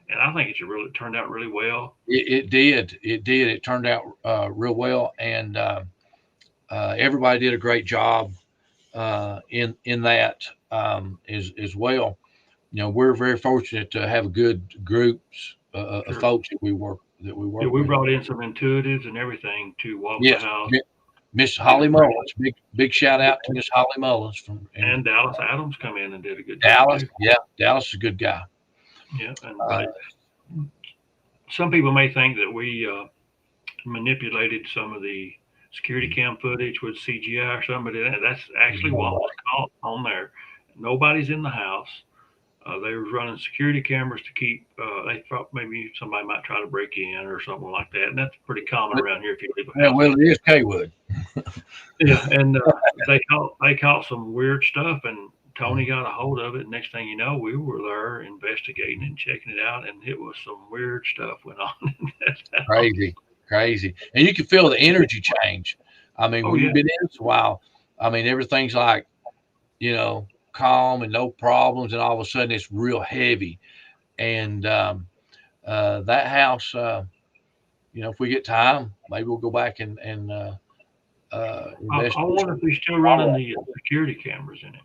Speaker 2: and I think it turned out really well.
Speaker 1: It did. It turned out real well, and everybody did a great job in that as well. We're very fortunate to have good groups of folks that we work
Speaker 2: we
Speaker 1: with.
Speaker 2: Brought in some intuitives and everything to walk the house.
Speaker 1: Miss Holly Mullins, big shout out to Miss Holly Mullins
Speaker 2: and Dallas Adams come in and did a good job.
Speaker 1: Dallas is a good guy.
Speaker 2: Yeah, and some people may think that we manipulated some of the security cam footage with CGI or something, but that's actually what was caught on there. Nobody's in the house. They were running security cameras to keep. They thought maybe somebody might try to break in or something like that, and that's pretty common around here if you leave a house.
Speaker 1: Yeah, well, it is Kaywood.
Speaker 2: Yeah, and they caught some weird stuff, and Tony got a hold of it. Next thing you know, we were there investigating and checking it out, and it was some weird stuff went on.
Speaker 1: Crazy, and you can feel the energy change. I mean, when you've been in this a while, I mean, everything's like, calm and no problems, and all of a sudden it's real heavy. And that house, if we get time, maybe we'll go back and
Speaker 2: I wonder if he's still running the security cameras in it.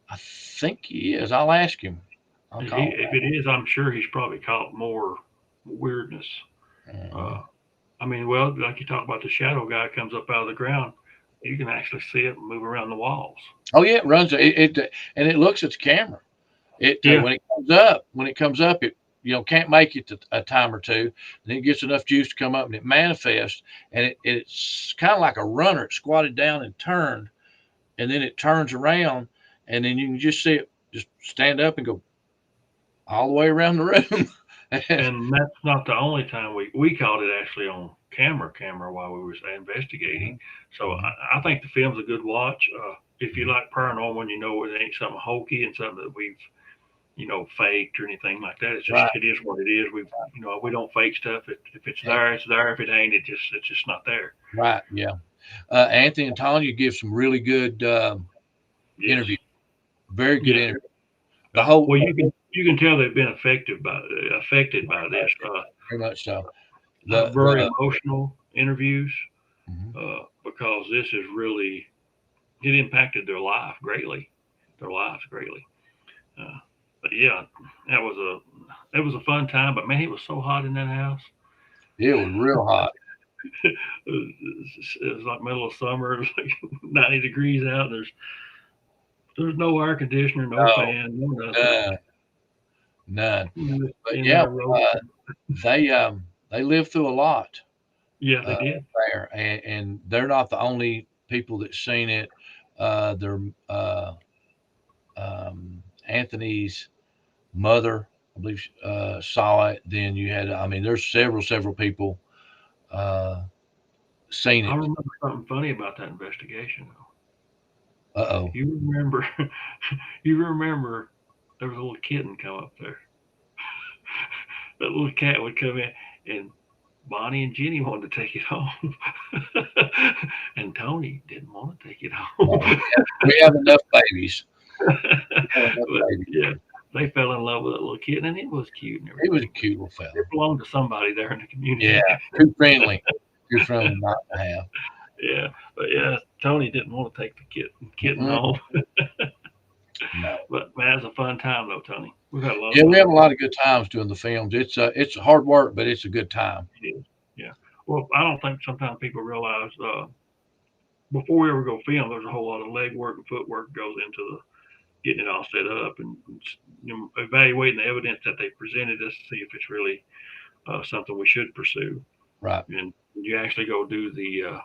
Speaker 1: I think he is. I'll ask him.
Speaker 2: If it is, I'm sure he's probably caught more weirdness. I mean, well, like you talk about, the shadow guy comes up out of the ground. You can actually see it move around the walls.
Speaker 1: Oh yeah, it runs and it looks at the camera. When it comes up, it can't make it to a time or two. Then it gets enough juice to come up and it manifests, and it's kind of like a runner. It squatted down and turned, and then it turns around, and then you can just see it just stand up and go all the way around the room.
Speaker 2: And that's not the only time we caught it actually on camera while we were investigating. So I think the film's a good watch. If you like paranormal, it ain't something hokey and something that we've faked or anything like that. It's just It is what it is. We don't fake stuff. If it's there, it's there. If it ain't, it's just not there.
Speaker 1: Right. Yeah. Anthony and Tanya give some really good interviews. Very good interview.
Speaker 2: You can tell they've been affected by this.
Speaker 1: Very much so.
Speaker 2: Very emotional interviews, because this is really, it impacted their lives greatly. But yeah, it was a fun time. But man, it was so hot in that house.
Speaker 1: It was real hot.
Speaker 2: It was like middle of summer. It was like 90 degrees out. There's no air conditioner, no fan, no nothing.
Speaker 1: None. But yeah, they lived through a lot.
Speaker 2: Yeah, they did.
Speaker 1: there, and they're not the only people that seen it. They're Anthony's mother, I believe, saw it. Then you had, I mean, there's several people uh, seen
Speaker 2: I
Speaker 1: it.
Speaker 2: remember something funny about that investigation.
Speaker 1: Uh oh.
Speaker 2: You remember, you remember there was a little kitten come up there. That little cat would come in, and Bonnie and Jenny wanted to take it home, and Tony didn't want to take it home.
Speaker 1: We have enough babies. We have enough
Speaker 2: But
Speaker 1: babies.
Speaker 2: yeah, they fell in love with that little kitten, and it was cute and
Speaker 1: He was a
Speaker 2: everything.
Speaker 1: cute little fella.
Speaker 2: It belonged to somebody there in the
Speaker 1: Yeah,
Speaker 2: community.
Speaker 1: too friendly not to have.
Speaker 2: Yeah, but yeah, Tony didn't want to take the kitten
Speaker 1: Mm-mm.
Speaker 2: home.
Speaker 1: No.
Speaker 2: But man, it's a fun time though, Tony. We've had a lot of
Speaker 1: Yeah, we have
Speaker 2: fun.
Speaker 1: a lot of good times doing the films. It's hard work, but it's a good time.
Speaker 2: Yeah, yeah. Well, I don't think sometimes people realize before we ever go film, there's a whole lot of legwork and footwork goes into the getting it all set up and evaluating the evidence that they presented us to see if it's really something we should pursue.
Speaker 1: Right.
Speaker 2: And you actually go do the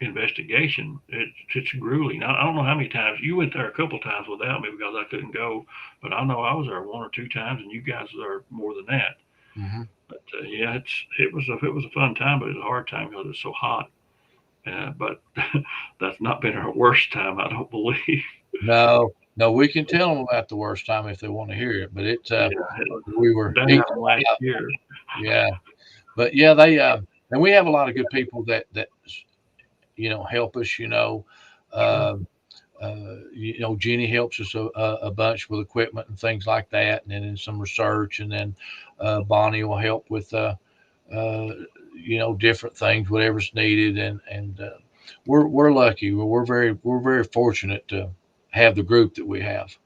Speaker 2: investigation. It's grueling. I don't know how many times you went there. A couple times without me because I couldn't go, but I know I was there one or two times, and you guys were there more than that.
Speaker 1: Hmm.
Speaker 2: But yeah, it was a fun time, but it was a hard time because it's so hot. But that's not been our worst time, I don't believe.
Speaker 1: No, no, we can tell them about the worst time if they want to hear it. But
Speaker 2: Yeah, it was
Speaker 1: we were
Speaker 2: down last year.
Speaker 1: yeah, but yeah, they and we have a lot of good people that help us.
Speaker 2: Sure.
Speaker 1: Um, Jenny helps us a bunch with equipment and things like that, and then in some research, and then Bonnie will help with uh, different things, whatever's needed, and we're lucky. We're very fortunate to have the group that we have.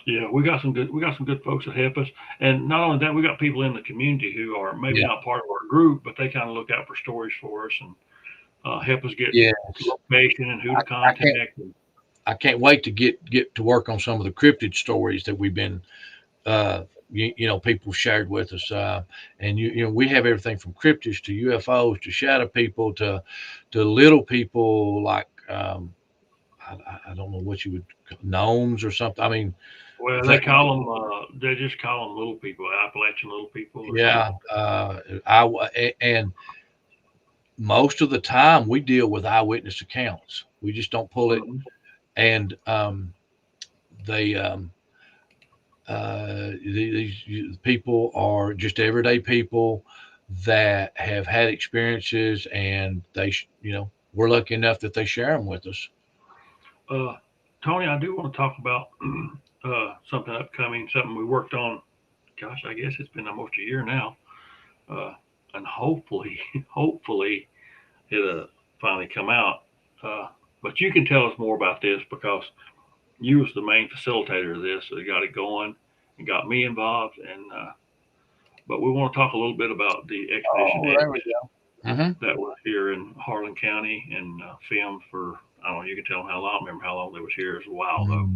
Speaker 2: Yeah, we got some good folks that help us, and not only that, we got people in the community who are maybe
Speaker 1: Yeah,
Speaker 2: not part of our group, but they kind of look out for stories for us and help us get
Speaker 1: yeah.
Speaker 2: location and who
Speaker 1: I,
Speaker 2: to
Speaker 1: I can't
Speaker 2: contact. And,
Speaker 1: I can't wait to get to work on some of the cryptid stories that we've been uh, people shared with us. And we have everything from cryptids to UFOs to shadow people to little people like I don't know what you would gnomes or something. I mean,
Speaker 2: well,
Speaker 1: they,
Speaker 2: they just call them little people, Appalachian little people or
Speaker 1: yeah.
Speaker 2: something.
Speaker 1: And most of the time we deal with eyewitness accounts. We just don't pull it.
Speaker 2: Mhm.
Speaker 1: And they these people are just everyday people that have had experiences, and we're lucky enough that they share them with us.
Speaker 2: Uh, Tony, I do want to talk about something upcoming, something we worked on. Gosh, I guess it's been almost a year now, uh, and hopefully, hopefully, it'll finally come out. Uh, but you can tell us more about this because you was the main facilitator of this, so you got it going and got me involved. And but we want to talk a little bit about the Expedition
Speaker 1: Oh,
Speaker 2: X
Speaker 1: there we go. Hmm.
Speaker 2: that was here in Harlan County and filmed for I don't know. You can tell them how long. I don't remember how long they was here. It was a while though.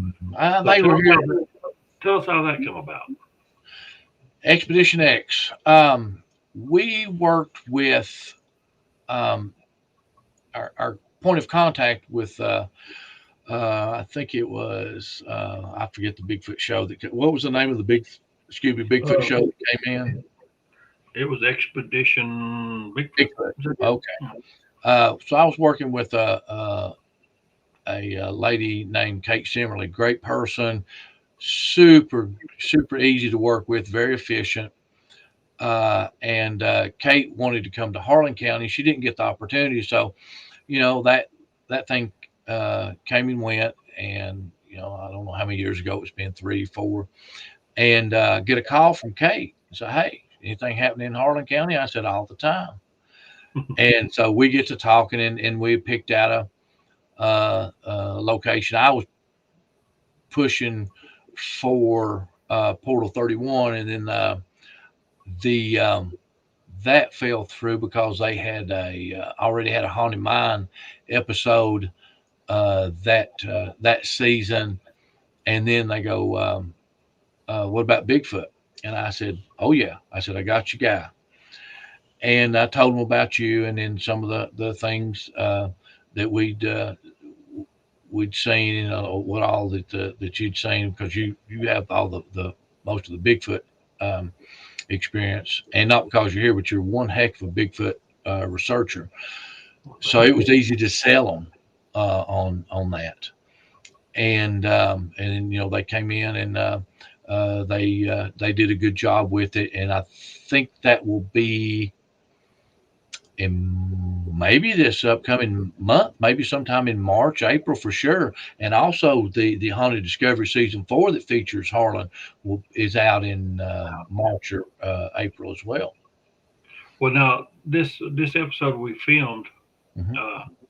Speaker 2: So
Speaker 1: They
Speaker 2: tell
Speaker 1: were
Speaker 2: us
Speaker 1: here.
Speaker 2: how that come about.
Speaker 1: Expedition X. We worked with um, our point of contact with. I think it was. I forget the Bigfoot show. What was the name of the Scooby Bigfoot
Speaker 2: Uh,
Speaker 1: show that came in?
Speaker 2: it was Expedition Bigfoot.
Speaker 1: Bigfoot.
Speaker 2: Was that it?
Speaker 1: Okay. So I was working with a lady named Kate Simmerly. Great person, super super easy to work with, very efficient. And Kate wanted to come to Harlan County. She didn't get the opportunity, so that thing came and went. And I don't know how many years ago it's been, 3 4, and get a call from Kate and say, "Hey, anything happening in Harlan County?" I said, "All the time." And so we get to talking, and we picked out a location. I was pushing for Portal 31, and then the that fell through because they had already had a haunted mine episode that season, and then they go, "What about Bigfoot?" And I said, "Oh yeah," I said, "I got your guy." and I told them about you, and then some of the things that we'd seen, what all that you'd seen, because you have all the most of the Bigfoot um, experience, and not because you're here, but you're one heck of a Bigfoot researcher. So it was easy to sell them on that, and they came in and they did a good job with it, and I think that will be in maybe this upcoming month, maybe sometime in March, April for sure. And also the Haunted Discovery season 4 that features Harlan is out in March or April as well.
Speaker 2: Well, now this episode we filmed,
Speaker 1: Hmm.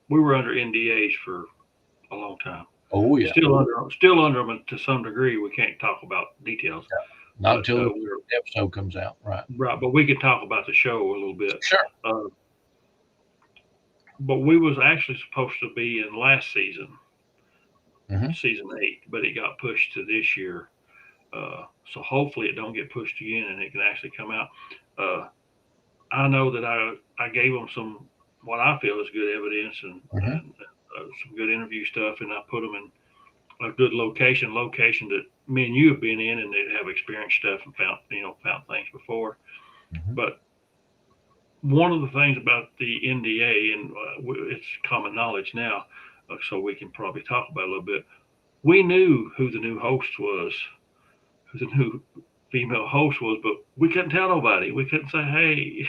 Speaker 2: we were under NDAs for a long time.
Speaker 1: Oh yeah,
Speaker 2: Still under them to some degree. We can't talk about details,
Speaker 1: not
Speaker 2: but
Speaker 1: until the episode comes out, right?
Speaker 2: right. But we can talk about the show a little bit.
Speaker 1: Sure.
Speaker 2: But we was actually supposed to be in last season,
Speaker 1: Hmm.
Speaker 2: season 8, but it got pushed to this year. So hopefully it don't get pushed again and it can actually come out. Uh, I know that I gave them some what I feel is good evidence
Speaker 1: Hmm.
Speaker 2: and some good interview stuff, and I put them in a good location that me and you have been in, and they have experienced stuff and found things before.
Speaker 1: Hmm.
Speaker 2: But one of the things about the NDA, and it's common knowledge now, so we can probably talk about it a little bit. We knew who the new host was, who the new female host was, but we couldn't tell nobody. We couldn't say, "Hey,"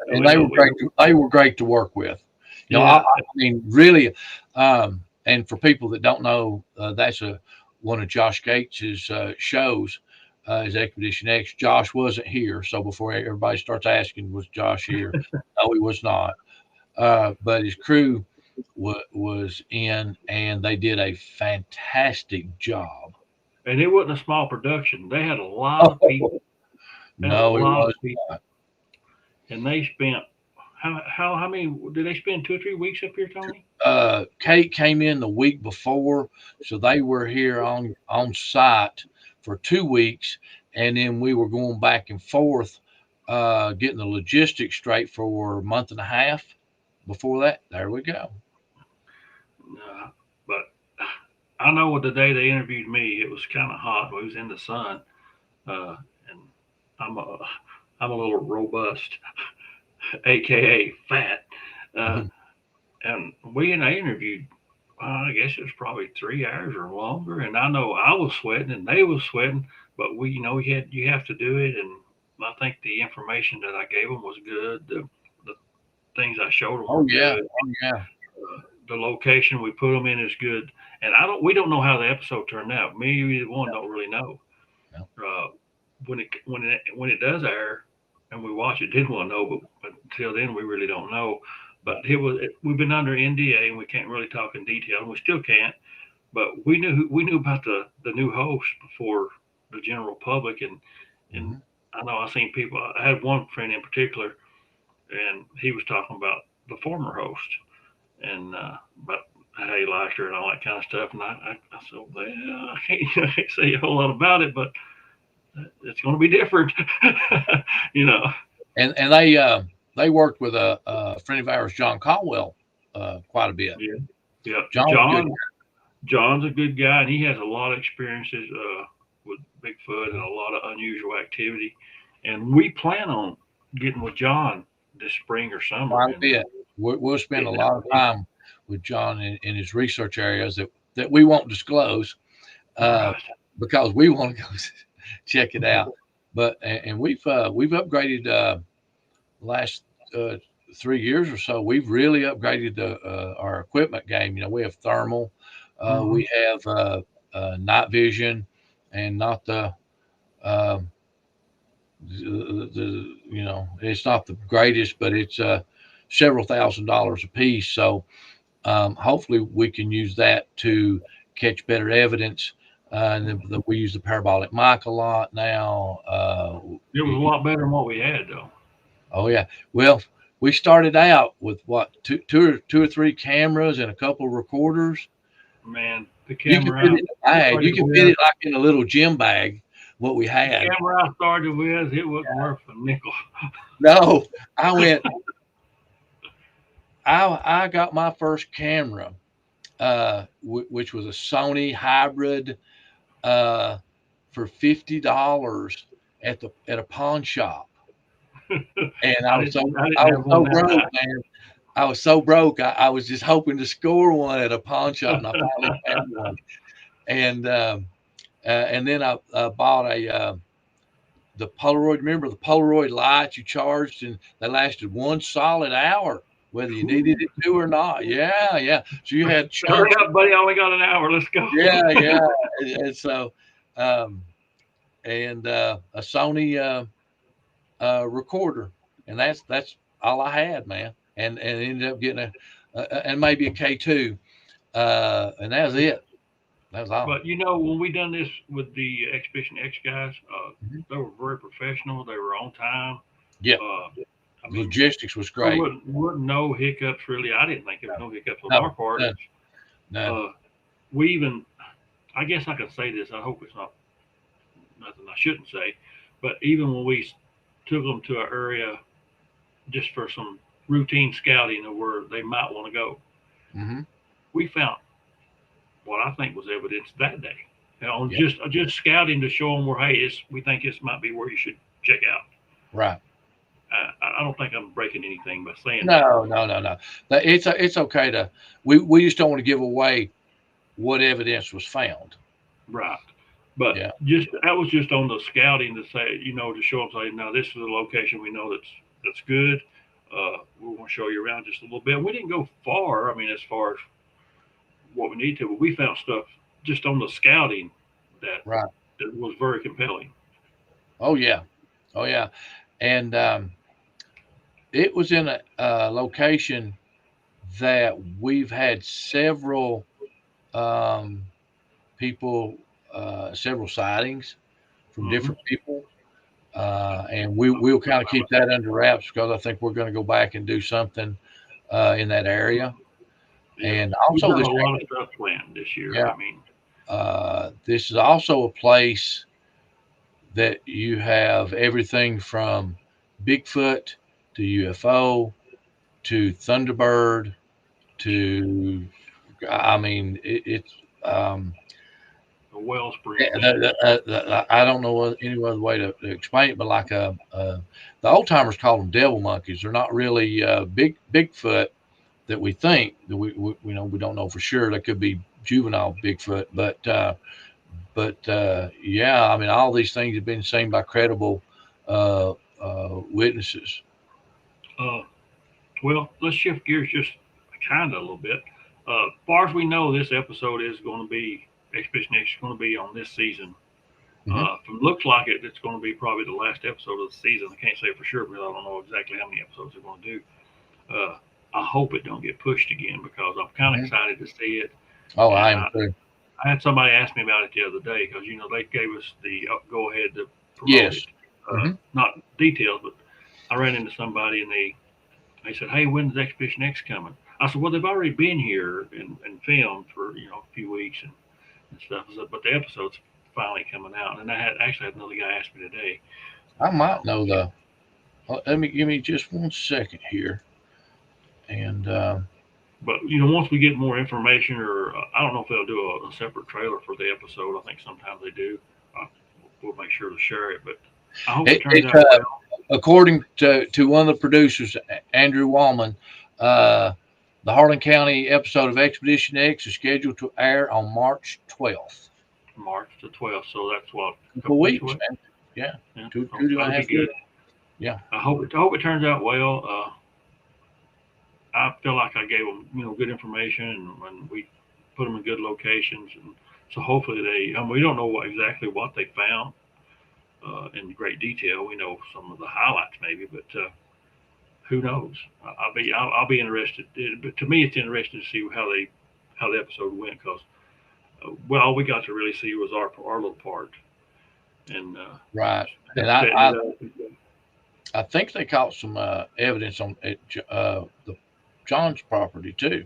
Speaker 1: And they were great. They were great to work with. I
Speaker 2: yeah,
Speaker 1: mean, really. And for people that don't know, that's one of Josh Gates's shows. Is Expedition X. Josh wasn't here, so before everybody starts asking, was Josh here? No, he was not. But his crew was in, and they did a fantastic job.
Speaker 2: and it wasn't a small production. They had a lot of people. They had a
Speaker 1: No, it
Speaker 2: lot of
Speaker 1: was
Speaker 2: people,
Speaker 1: not.
Speaker 2: and they spent how many did they spend 2 or 3 weeks up here, Tony?
Speaker 1: Kate came in the week before, so they were here on site for 2 weeks, and then we were going back and forth, getting the logistics straight for a month and a half. Before that, there we go.
Speaker 2: But I know the day they interviewed me, it was kind of hot. We was in the sun, and I'm a I'm a little robust, aka fat, uh,
Speaker 1: Mhm.
Speaker 2: and we and I interviewed. I guess it was probably 3 hours or longer, and I know I was sweating and they was sweating, but you have to do it, and I think the information that I gave them was good. The things I showed them
Speaker 1: Oh
Speaker 2: were
Speaker 1: yeah,
Speaker 2: good.
Speaker 1: oh yeah.
Speaker 2: The location we put them in is good, and we don't know how the episode turned out. Me, you, either one don't really know.
Speaker 1: No.
Speaker 2: When it does air, and we watch it, did want to know, but until then we really don't know. But we've been under NDA and we can't really talk in detail, and we still can't. But we knew about the new host before the general public, and
Speaker 1: Hmm.
Speaker 2: I know I seen people. I had one friend in particular, and he was talking about the former host and about how he liked her and all that kind of stuff. And I said, well, I can't say a whole lot about it, but it's going to be different, you know.
Speaker 1: And they worked with a friend of ours, John Caldwell, quite a bit.
Speaker 2: Yeah, yeah.
Speaker 1: John's good.
Speaker 2: John's a good guy, and he has a lot of experiences with Bigfoot and a lot of unusual activity. And we plan on getting with John this spring or summer
Speaker 1: Quite a
Speaker 2: and
Speaker 1: bit. We'll spend a
Speaker 2: getting
Speaker 1: lot
Speaker 2: out
Speaker 1: of
Speaker 2: there.
Speaker 1: time with John in his research areas that we won't disclose, uh,
Speaker 2: Right.
Speaker 1: because we want to go check it out. But and we've upgraded last 3 years or so. We've really upgraded our equipment game. We have thermal,
Speaker 2: Mm-hmm.
Speaker 1: we have night vision, and not um it's not the greatest, but it's several $1,000s a piece. So hopefully we can use that to catch better evidence. And then we use the parabolic mic a lot now.
Speaker 2: It was a lot better than what we had, though.
Speaker 1: Oh yeah. Well, we started out with what, two or three cameras and a couple of recorders.
Speaker 2: Man, the
Speaker 1: You can
Speaker 2: camera
Speaker 1: fit it
Speaker 2: out.
Speaker 1: in a bag. You can fit it like in a little gym bag, what we
Speaker 2: The
Speaker 1: had.
Speaker 2: camera I started with, it wasn't worth a nickel.
Speaker 1: No, I went. I got my first camera, which was a Sony hybrid, uh, for $50 at a pawn shop, and
Speaker 2: I didn't
Speaker 1: I was
Speaker 2: have one
Speaker 1: so
Speaker 2: that
Speaker 1: broke,
Speaker 2: high.
Speaker 1: man. I was so broke. I was just hoping to score one at a pawn shop, and I finally found one. And then I bought the Polaroid. Remember the Polaroid lights you charged, and they lasted one solid hour, whether you needed it to or not. Yeah, yeah. So you had
Speaker 2: Hurry
Speaker 1: chunks.
Speaker 2: up, buddy! I only got an hour. Let's go.
Speaker 1: Yeah, yeah. And so, um, a Sony recorder, and that's all I had, man. And ended up getting and maybe a K2, and that was it. That was all.
Speaker 2: But you know, when we done this with the Expedition X guys,
Speaker 1: Mhm.
Speaker 2: they were very professional. They were on time.
Speaker 1: Yeah,
Speaker 2: Uh, I mean,
Speaker 1: logistics was
Speaker 2: there
Speaker 1: great.
Speaker 2: wasn't no hiccups really. I didn't think there was no hiccups on our
Speaker 1: No,
Speaker 2: part.
Speaker 1: no, no.
Speaker 2: We even, I guess I can say this. I hope it's not nothing I shouldn't say, but even when we took them to an area just for some routine scouting of where they might want to go,
Speaker 1: Mm-hmm.
Speaker 2: we found what I think was evidence that day. You know,
Speaker 1: Yeah.
Speaker 2: just scouting to show them where, hey, we think this might be where you should check out.
Speaker 1: Right.
Speaker 2: I don't think I'm breaking anything by saying that.
Speaker 1: No, no, no, no. It's okay to. We just don't want to give away what evidence was found.
Speaker 2: Right. But
Speaker 1: Yeah.
Speaker 2: just that was just on the scouting to say, to show them, say, now this is a location we know that's good. We want to show you around just a little bit. We didn't go far. I mean, as far as what we need to, but we found stuff just on the scouting that
Speaker 1: Right.
Speaker 2: that was very compelling.
Speaker 1: Oh yeah. Oh yeah. And it was in a location that we've had several um, people, several sightings from
Speaker 2: Hmm.
Speaker 1: different people. And we'll kind of keep that under wraps because I think we're going to go back and do something in that area.
Speaker 2: Yeah,
Speaker 1: And
Speaker 2: we've
Speaker 1: also
Speaker 2: done
Speaker 1: this,
Speaker 2: a lot of stuff planned this year.
Speaker 1: yeah,
Speaker 2: I mean,
Speaker 1: this is also a place that you have everything from Bigfoot to UFO to Thunderbird to, I mean, it's,
Speaker 2: the Wellsprings.
Speaker 1: I don't know any other way to explain it, but like the old timers call them devil monkeys. They're not really Bigfoot that we think that we don't know for sure. They could be juvenile Bigfoot, but yeah, I mean, all these things have been seen by credible witnesses.
Speaker 2: Uh, well, let's shift gears just kind of a little bit. As far as we know, this episode is going to be Expedition X is going to be on this season.
Speaker 1: Hmm.
Speaker 2: From looks like it's going to be probably the last episode of the season. I can't say for sure because I don't know exactly how many episodes they're going to do. I hope it don't get pushed again because I'm kind of
Speaker 1: Hmm.
Speaker 2: excited to see it.
Speaker 1: Oh,
Speaker 2: And
Speaker 1: I am too.
Speaker 2: I had somebody ask me about it the other day because they gave us the go ahead to promote
Speaker 1: Yes.
Speaker 2: it.
Speaker 1: Hmm.
Speaker 2: Not details, but I ran into somebody and they said, "Hey, when's Expedition X coming?" I said, "Well, they've already been here and filmed for a few weeks and stuff." I said, "But the episode's finally coming out." And I actually had another guy ask me today.
Speaker 1: I
Speaker 2: Uh,
Speaker 1: might know the. Let me give me just 1 second here, and
Speaker 2: but once we get more information, or I don't know if they'll do a separate trailer for the episode. I think sometimes they do. Uh, we'll make sure to share it. But I hope it turns
Speaker 1: it
Speaker 2: out well.
Speaker 1: according to one of the producers, Andrew Wallman, uh, the Harlan County episode of Expedition X is scheduled to air on March 12th.
Speaker 2: March the 12th. So that's what, a
Speaker 1: For
Speaker 2: couple weeks
Speaker 1: weeks,
Speaker 2: away.
Speaker 1: man. Yeah,
Speaker 2: Yeah,
Speaker 1: two
Speaker 2: so
Speaker 1: and a
Speaker 2: that'll be
Speaker 1: half
Speaker 2: good.
Speaker 1: weeks. Yeah,
Speaker 2: I hope it turns out well. I feel like I gave them good information and we put them in good locations, and so hopefully they. We don't know exactly what they found in great detail. We know some of the highlights maybe, but who knows? I'll be interested. But to me, it's interesting to see how the episode went because all we got to really see was our little part and
Speaker 1: right. And
Speaker 2: setting it up.
Speaker 1: I think they caught some evidence on the John's property too.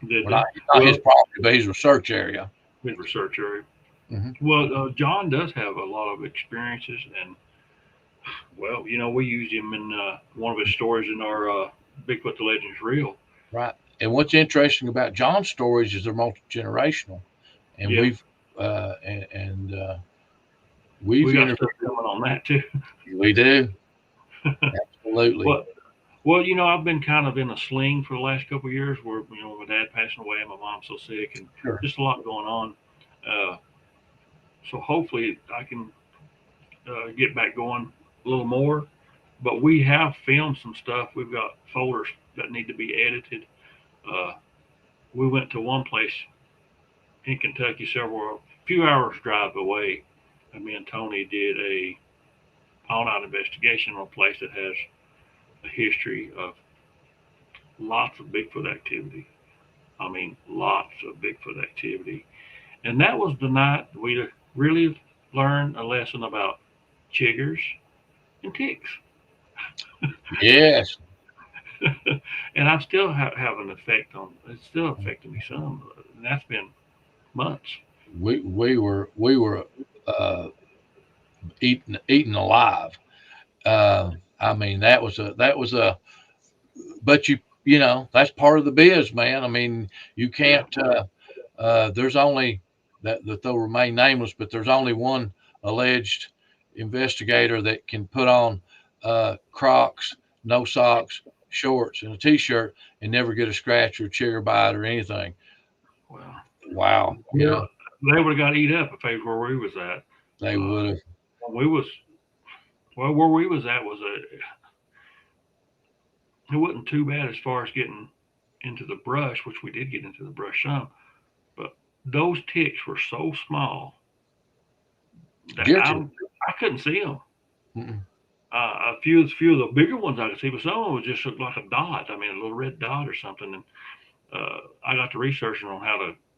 Speaker 2: Did
Speaker 1: Well,
Speaker 2: they?
Speaker 1: not his
Speaker 2: Well,
Speaker 1: property, but his research area.
Speaker 2: with research area. Well, John does have a lot of experiences, and well, we used him in one of his stories in our Bigfoot the Legends reel.
Speaker 1: Right. And what's interesting about John's stories is they're multi generational, and
Speaker 2: Yeah,
Speaker 1: we've
Speaker 2: we got
Speaker 1: interviewed.
Speaker 2: stuff coming on that too.
Speaker 1: We do absolutely.
Speaker 2: Well, well, I've been kind of in a sling for the last couple of years, where my dad passing away, and my mom's so sick, and
Speaker 1: Sure.
Speaker 2: just a lot going on. Uh, so hopefully I can get back going a little more. But we have filmed some stuff. We've got folders that need to be edited. Uh, we went to one place in Kentucky, a few hours drive away, and me and Tony did a all-night investigation on a place that has a history of lots of Bigfoot activity. I mean, lots of Bigfoot activity. And that was the night we really learned a lesson about chiggers and ticks.
Speaker 1: Yes,
Speaker 2: And I still have an effect on. It's still affecting me some. And that's been months.
Speaker 1: we were uh, eaten alive. I mean, that was a. But that's part of the biz, man. I mean, you
Speaker 2: Yeah.
Speaker 1: can't. There's only that they'll remain nameless, but there's only one alleged investigator that can put on Crocs, no socks, shorts, and a t-shirt and never get a scratch or a chigger bite or anything.
Speaker 2: Well,
Speaker 1: Wow,
Speaker 2: yeah, they would have got eat up if they were where we was at.
Speaker 1: they
Speaker 2: Uh,
Speaker 1: would have.
Speaker 2: we was where we was at was it wasn't too bad as far as getting into the brush, which we did get into the brush some, but those ticks were so small that
Speaker 1: Get you.
Speaker 2: I couldn't see them.
Speaker 1: Mm-mm.
Speaker 2: A few of the bigger ones I could see, but some of them was just looked like a dot. I mean, a little red dot or something. And I got to researching on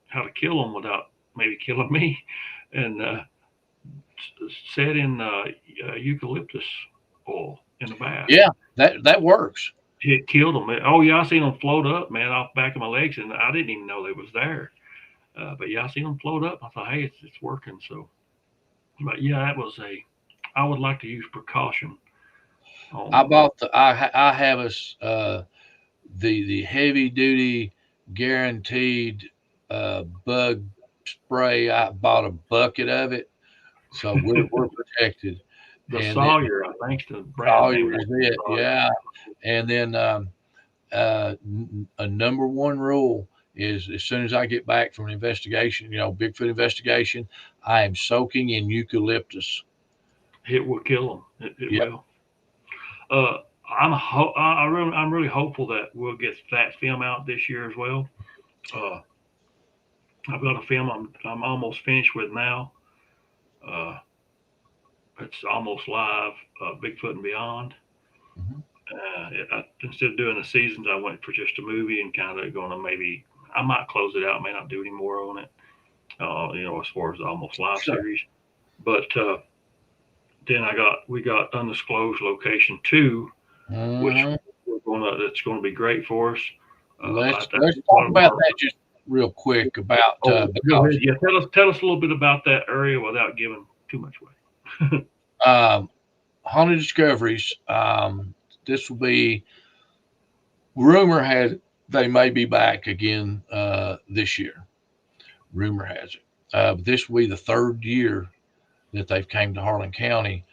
Speaker 2: how to kill them without maybe killing me, and set in eucalyptus oil in the bath.
Speaker 1: Yeah, that works.
Speaker 2: It killed them. Oh yeah, I seen them float up, man, off the back of my legs, and I didn't even know they was there. But yeah, I seen them float up. I thought, hey, it's working. So, but yeah, that was a. I would like to use precaution
Speaker 1: I
Speaker 2: on.
Speaker 1: bought the. I have the heavy duty guaranteed bug spray. I bought a bucket of it, so we're protected.
Speaker 2: The
Speaker 1: And then
Speaker 2: Sawyer, I think the brand name
Speaker 1: Collier
Speaker 2: is
Speaker 1: is it,
Speaker 2: Sawyer.
Speaker 1: yeah. And then a number one rule is as soon as I get back from an investigation, Bigfoot investigation, I am soaking in eucalyptus.
Speaker 2: It will kill them. It
Speaker 1: Yep.
Speaker 2: will. Uh, I'm really hopeful that we'll get that film out this year as well. Uh, I've got a film I'm almost finished with now. Uh, it's almost live. Bigfoot and Beyond.
Speaker 1: Mhm.
Speaker 2: Instead of doing the seasons, I went for just a movie and kind of going to maybe I might close it out. May not do any more on it. As far as the almost live
Speaker 1: Sure.
Speaker 2: series. But then we got Undisclosed Location 2, which
Speaker 1: Mhm.
Speaker 2: that's gonna be great for us. That's
Speaker 1: Let's
Speaker 2: one
Speaker 1: talk
Speaker 2: of
Speaker 1: about
Speaker 2: our.
Speaker 1: that just real quick about
Speaker 2: Oh, go
Speaker 1: because
Speaker 2: ahead. Yeah, tell us a little bit about that area without giving too much away.
Speaker 1: um, haunted discoveries. This will be rumor has it they may be back again this year. Rumor has it. This will be the third year that they've came to Harlan County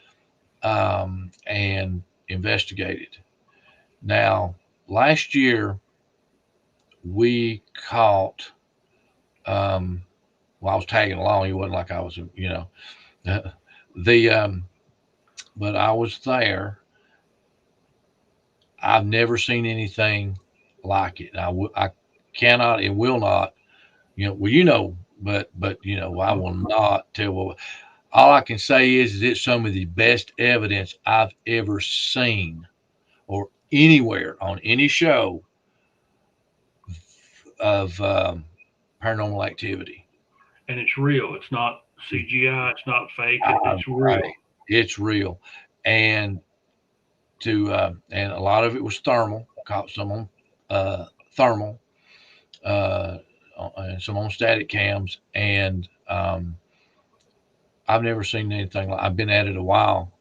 Speaker 1: and investigated. Now, last year we caught. Um, well, I was tagging along. It wasn't like I was, the. But I was there. I've never seen anything like it. I cannot and will not. Well, but I will not tell. Well, all I can say is it's some of the best evidence I've ever seen or anywhere on any show of paranormal activity.
Speaker 2: And it's real. It's not CGI. It's not fake.
Speaker 1: Uh,
Speaker 2: It's real.
Speaker 1: it's real, and and a lot of it was thermal. Caught some on thermal, uh, and some on static cams, and I've never seen anything like. I've been at it a while,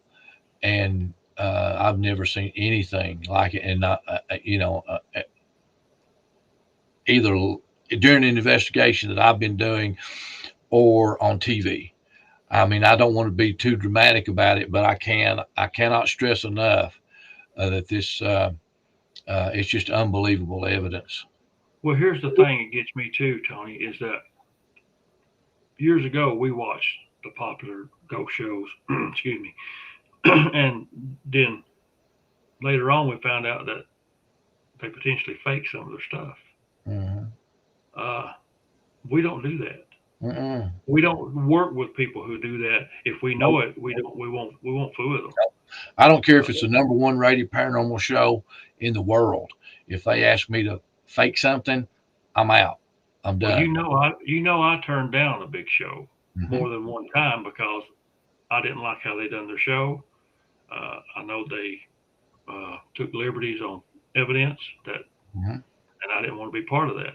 Speaker 1: and I've never seen anything like it. And not, either during an investigation that I've been doing or on TV. I mean, I don't want to be too dramatic about it, but I cannot stress enough that this it's just unbelievable evidence.
Speaker 2: Well, here's the thing that gets me too, Tony, is that years ago we watched the popular ghost shows, excuse me, and then later on we found out that they potentially fake some of their stuff.
Speaker 1: Mm-hmm.
Speaker 2: Uh, we don't do that.
Speaker 1: Mm-mm.
Speaker 2: We don't work with people who do that. If we know
Speaker 1: Nope.
Speaker 2: it, we won't fool with them.
Speaker 1: I don't care if it's the number one rated paranormal show in the world. If they ask me to fake something, I'm out. I'm
Speaker 2: Well,
Speaker 1: done.
Speaker 2: I turned down a big show
Speaker 1: Mm-hmm.
Speaker 2: more than one time because I didn't like how they done their show. I know they took liberties on evidence that,
Speaker 1: Mm-hmm.
Speaker 2: and I didn't want to be part of that.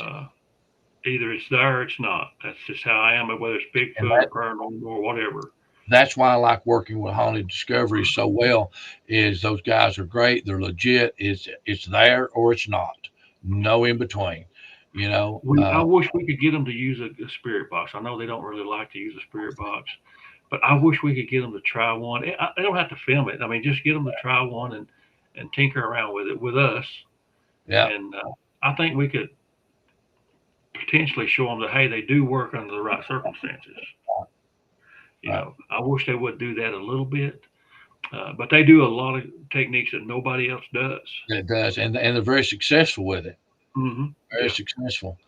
Speaker 2: Uh, Either it's there or it's not. That's just how I am. Whether it's
Speaker 1: And
Speaker 2: Bigfoot or paranormal or whatever.
Speaker 1: that's why I like working with Haunted Discovery so well. Is those guys are great. They're legit. It's there or it's not. No in between. You know.
Speaker 2: I wish we could get them to use a spirit box. I know they don't really like to use a spirit box, but I wish we could get them to try one. They don't have to film it. I mean, just get them to try one and tinker around with it with us.
Speaker 1: Yeah.
Speaker 2: And I think we could potentially show them that, hey, they do work under the right circumstances.
Speaker 1: Right.
Speaker 2: I wish they would do that a little bit, but they do a lot of techniques that nobody else does.
Speaker 1: It does, and they're very successful with it.
Speaker 2: Hmm.
Speaker 1: Very
Speaker 2: Yeah.
Speaker 1: successful.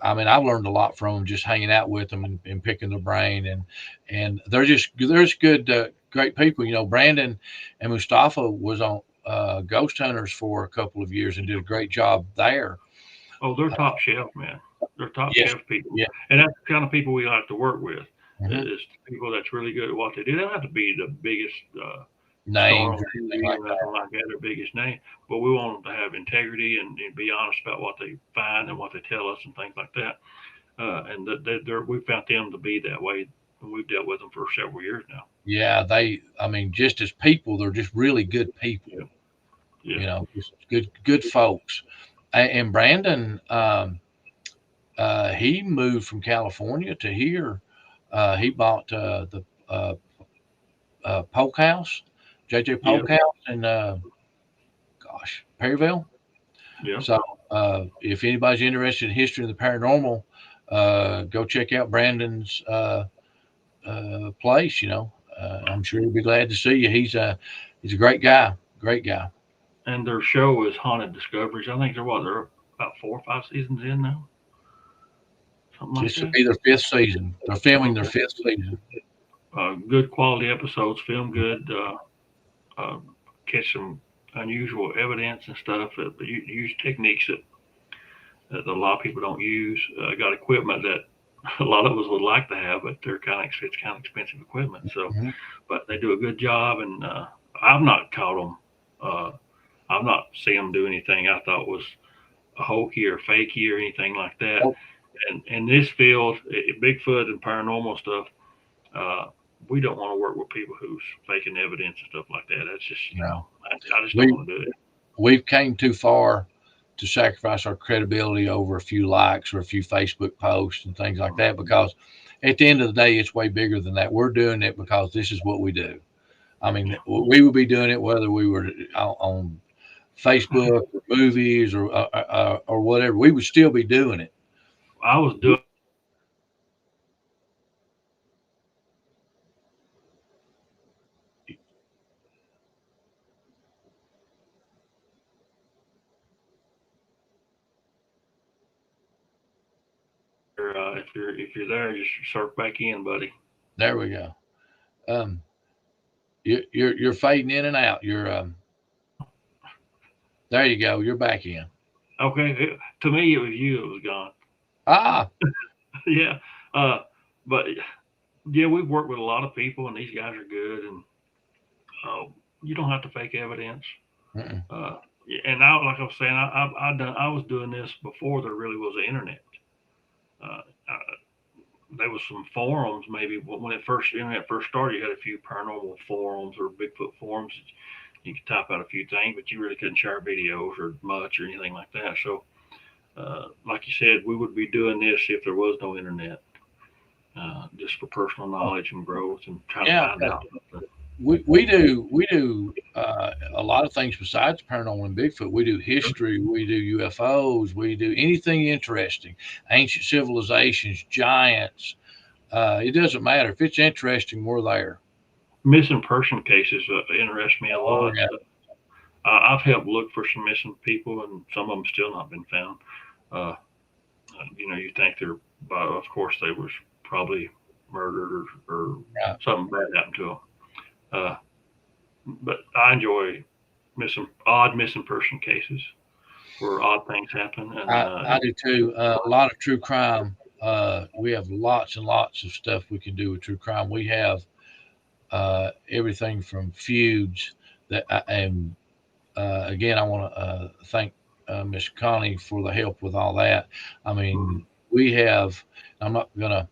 Speaker 1: I mean, I've learned a lot from them just hanging out with them and picking their brain, and they're just good, great people. You know, Brandon and Mustafa was on Ghost Hunters for a couple of years and did a great job there.
Speaker 2: Oh, they're top shelf, man. They're top
Speaker 1: Yes,
Speaker 2: shelf people,
Speaker 1: yeah,
Speaker 2: and that's the kind of people we like to work with.
Speaker 1: hmm
Speaker 2: Is people that's really good at what they do. They don't have to be the biggest star
Speaker 1: names
Speaker 2: on
Speaker 1: or anything
Speaker 2: TV
Speaker 1: like
Speaker 2: or
Speaker 1: that.
Speaker 2: nothing like that, their biggest name, but we want them to have integrity and be honest about what they find and what they tell us and things like that. And we found them to be that way, and we've dealt with them for several years now.
Speaker 1: Yeah, I mean, just as people, they're just really good people.
Speaker 2: Yeah,
Speaker 1: You
Speaker 2: yeah,
Speaker 1: know, just good folks. And Brandon, he moved from California to here. He bought the Polk House, JJ
Speaker 2: yeah,
Speaker 1: Polk House in Perryville.
Speaker 2: yeah.
Speaker 1: So if anybody's interested in history of the paranormal, go check out Brandon's place. You know, I'm sure he'll be glad to see you. He's a great guy, great guy.
Speaker 2: And their show is Haunted Discoveries. I think they're about 4 or 5 seasons in now, something like
Speaker 1: This will
Speaker 2: that.
Speaker 1: be their fifth season. They're filming their
Speaker 2: Okay.
Speaker 1: fifth season.
Speaker 2: Good quality episodes, film good, uh, catch some unusual evidence and stuff. Use techniques that a lot of people don't use. Got equipment that a lot of us would like to have, but it's kind of expensive equipment. So,
Speaker 1: Mhm.
Speaker 2: but they do a good job, and I've not caught them. Uh, I've not seen them do anything I thought was a hokey or fakey or anything like that.
Speaker 1: Nope.
Speaker 2: And in this field, Bigfoot and paranormal stuff, uh, we don't want to work with people who's faking evidence and stuff like that. That's just,
Speaker 1: No,
Speaker 2: I just don't
Speaker 1: we
Speaker 2: want to do it.
Speaker 1: we've came too far to sacrifice our credibility over a few likes or a few Facebook posts and things like that because at the end of the day, it's way bigger than that. We're doing it because this is what we do. I mean,
Speaker 2: Yeah.
Speaker 1: we would be doing it whether we were on Facebook or movies or whatever. We would still be doing it.
Speaker 2: I was doing if you're there, just surf back in, buddy.
Speaker 1: There we go. Um, you're fading in and out. There you go. You're back in.
Speaker 2: Okay, to me, it was you. It was gone.
Speaker 1: Ah,
Speaker 2: Yeah, uh, but yeah, we've worked with a lot of people, and these guys are good, and uh, you don't have to fake evidence.
Speaker 1: mm-mm.
Speaker 2: Uh, and like I was saying, I was doing this before there really was the internet. Uh, there was some forums maybe when internet first started. You had a few paranormal forums or Bigfoot forums. You could type out a few things, but you really couldn't share videos or much or anything like that. So, like you said, we would be doing this if there was no internet, just for personal knowledge and growth and trying to
Speaker 1: Yeah,
Speaker 2: find out.
Speaker 1: we do a lot of things besides paranormal and Bigfoot. We do history, we do UFOs, we do anything interesting, ancient civilizations, giants. It doesn't matter if it's interesting. We're there.
Speaker 2: Missing person cases interest me a
Speaker 1: Oh
Speaker 2: lot.
Speaker 1: yeah,
Speaker 2: I've helped look for some missing people, and some of them still not been found. Uh, you think they're, of course, they was probably murdered or
Speaker 1: yeah.
Speaker 2: something bad happened to them. Uh, but I enjoy missing person cases where odd things happen, and
Speaker 1: I do too. A lot of true crime. We have lots and lots of stuff we can do with true crime. We have everything from feuds and again, I want to thank Miss Connie for the help with all that. I
Speaker 2: mm,
Speaker 1: mean, we have. I'm not going to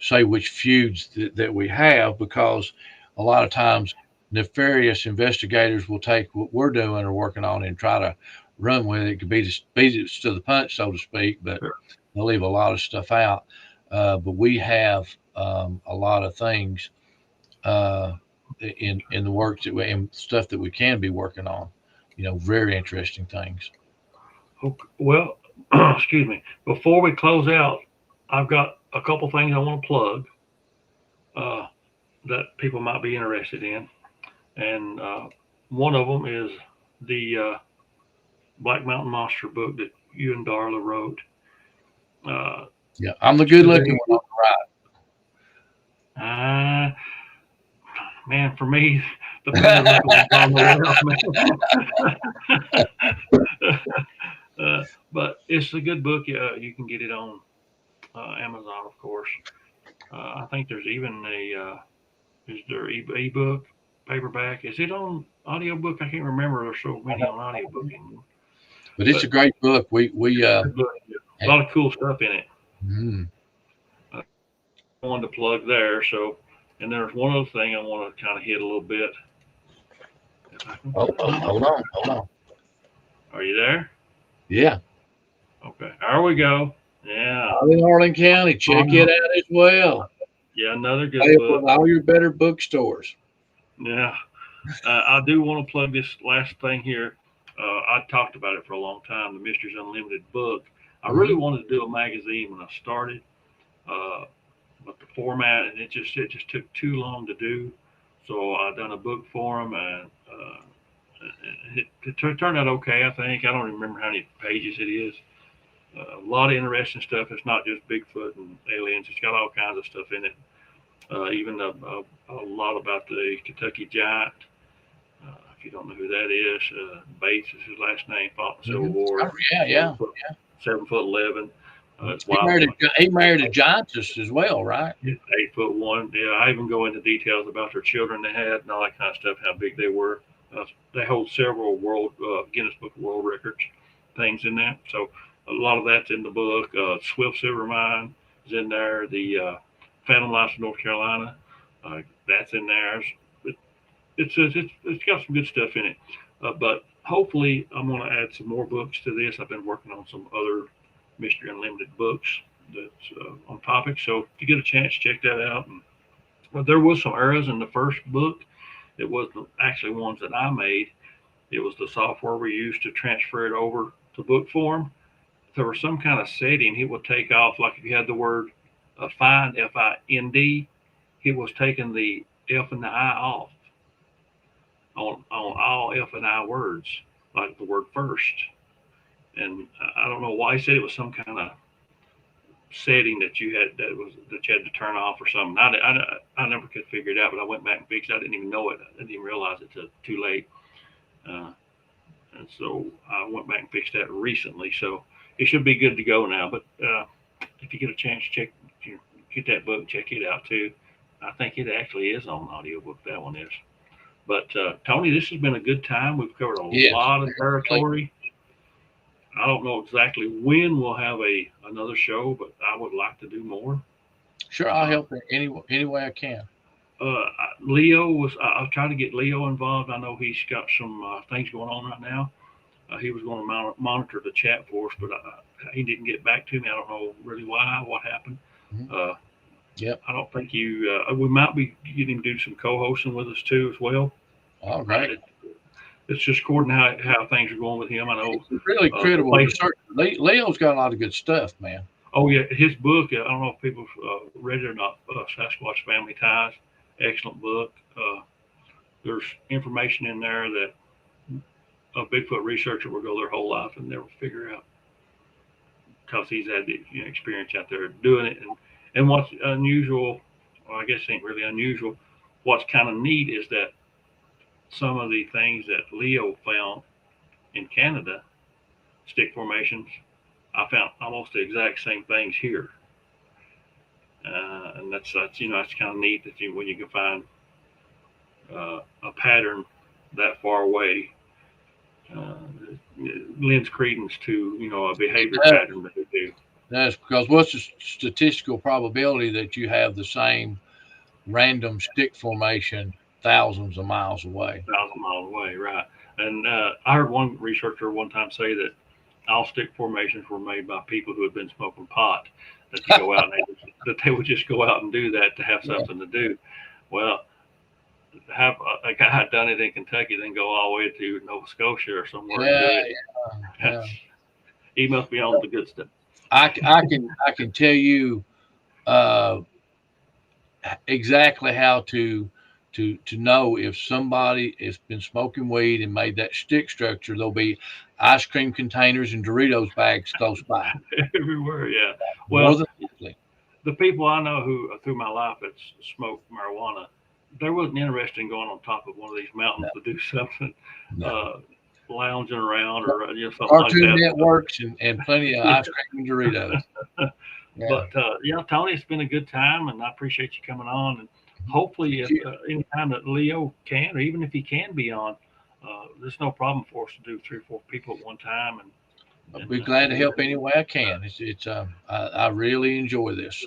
Speaker 1: say which feuds that we have because a lot of times nefarious investigators will take what we're doing or working on and try to run with it. It could beat it to the punch, so to speak, but
Speaker 2: sure.
Speaker 1: they'll leave a lot of stuff out. But we have a lot of things uh, in the works that we and stuff that we can be working on. Very interesting things.
Speaker 2: Okay. Well, excuse me. Before we close out, I've got a couple things I want to plug uh, that people might be interested in, and one of them is the Black Mountain Monster book that you and Darla wrote. Uh,
Speaker 1: Yeah, I'm the good
Speaker 2: should
Speaker 1: looking
Speaker 2: be,
Speaker 1: one on
Speaker 2: uh, man, for me, the better looking one's on the left, man. But it's a good book. You can get it on Amazon, of course. I think there's even is there ebook, paperback? Is it on audiobook? I can't remember. There's so many on audiobook anymore.
Speaker 1: but it's a
Speaker 2: But
Speaker 1: great book. We
Speaker 2: good book. A lot of cool stuff in it.
Speaker 1: mm,
Speaker 2: Uh, I wanted to plug there. So, and there's one other thing I want to kind of hit a little bit. If I can
Speaker 1: oh,
Speaker 2: find it.
Speaker 1: hold on.
Speaker 2: Are you there?
Speaker 1: Yeah,
Speaker 2: Okay. There we go. Yeah.
Speaker 1: out in Harlan County, check it out as well.
Speaker 2: Yeah, another good
Speaker 1: Play up
Speaker 2: book.
Speaker 1: with all your better bookstores.
Speaker 2: Yeah. I do want to plug this last thing here. I talked about it for a long time, the Mysteries Unlimited book. I really
Speaker 1: Hmm.
Speaker 2: wanted to do a magazine when I started, uh, but the format and it just took too long to do. So I done a book for them, and it turned out okay. I think I don't remember how many pages it is. A lot of interesting stuff. It's not just Bigfoot and aliens. It's got all kinds of stuff in it. Even a lot about the Kentucky Giant. If you don't know who that is, Bates is his last name. Fought in the Civil
Speaker 1: Hmm.
Speaker 2: War.
Speaker 1: Oh, yeah, yeah.
Speaker 2: 7 foot, 7'11". It's
Speaker 1: He
Speaker 2: wild.
Speaker 1: married a giantess as well, right?
Speaker 2: 8'1". Yeah, I even go into details about their children they had and all that kind of stuff. How big they were. They hold several world Guinness Book of World Records things in that. So a lot of that's in the book. Swift Silver Mine is in there. The Phantom Lights of North Carolina, that's in there. It's got some good stuff in it. But hopefully, I'm going to add some more books to this. I've been working on some other Mystery Unlimited books that's on topic. So if you get a chance, check that out. And there was some errors in the first book. It wasn't actually ones that I made. It was the software we used to transfer it over to book form. There was some kind of setting it would take off, like if you had the word find, Find, it was taking the F and the I off on all F and I words, like the word first. And I don't know why he said it was some kind of setting that you had to turn off or something. I never could figure it out, but I went back and fixed it. I didn't even know it. I didn't even realize it till too late. Uh, and so I went back and fixed that recently. So it should be good to go now. But if you get a chance, get that book, check it out too. I think it actually is on audiobook. That one is. But Tony, this has been a good time. We've covered a
Speaker 1: Yes.
Speaker 2: lot of territory. I don't know exactly when we'll have another show, but I would like to do more.
Speaker 1: Sure, I'll help in any way I can.
Speaker 2: Leo I was trying to get Leo involved. I know he's got some things going on right now. He was going to monitor the chat for us, but he didn't get back to me. I don't know really why, what happened.
Speaker 1: Mm-hmm. Yep.
Speaker 2: I don't think you. We might be getting him to do some co-hosting with us too as well.
Speaker 1: All right.
Speaker 2: It's just according to how things are going with him. I know.
Speaker 1: It's really credible research. Leo's got a lot of good stuff, man.
Speaker 2: Oh yeah, his book. I don't know if people read it or not. Sasquatch Family Ties. Excellent book. There's information in there that a Bigfoot researcher will go their whole life and never figure out, because he's had the experience out there doing it. And what's unusual, well, I guess it ain't really unusual. What's kind of neat is that some of the things that Leo found in Canada, stick formations, I found almost the exact same things here. And that's kind of neat that when you can find a pattern that far away, lends credence to a behavior pattern that they do.
Speaker 1: That's because what's the statistical probability that you have the same random stick formation thousands of miles away?
Speaker 2: 1,000 miles away, right? And I heard one researcher one time say that all stick formations were made by people who had been smoking pot. That they go out and they would just go out and do that to have something to do. Well, have a guy done it in Kentucky, then go all the way to Nova Scotia or somewhere and do it.
Speaker 1: Yeah.
Speaker 2: He must be on the good stuff.
Speaker 1: I can tell you exactly how to know if somebody has been smoking weed and made that stick structure. There'll be ice cream containers and Doritos bags close by.
Speaker 2: Everywhere, yeah. Well,
Speaker 1: the
Speaker 2: people I know who through my life that smoked marijuana, there wasn't interested in going on top of one of these mountains to do something, lounging around or something
Speaker 1: Cartoon
Speaker 2: like that.
Speaker 1: Networks and plenty of ice cream and Doritos.
Speaker 2: Yeah. But Tony, it's been a good time, and I appreciate you coming on. And hopefully, if anytime that Leo can, or even if he can be on, there's no problem for us to do 3 or 4 people at one time.
Speaker 1: I'll be glad to help any way I can. I really enjoy this.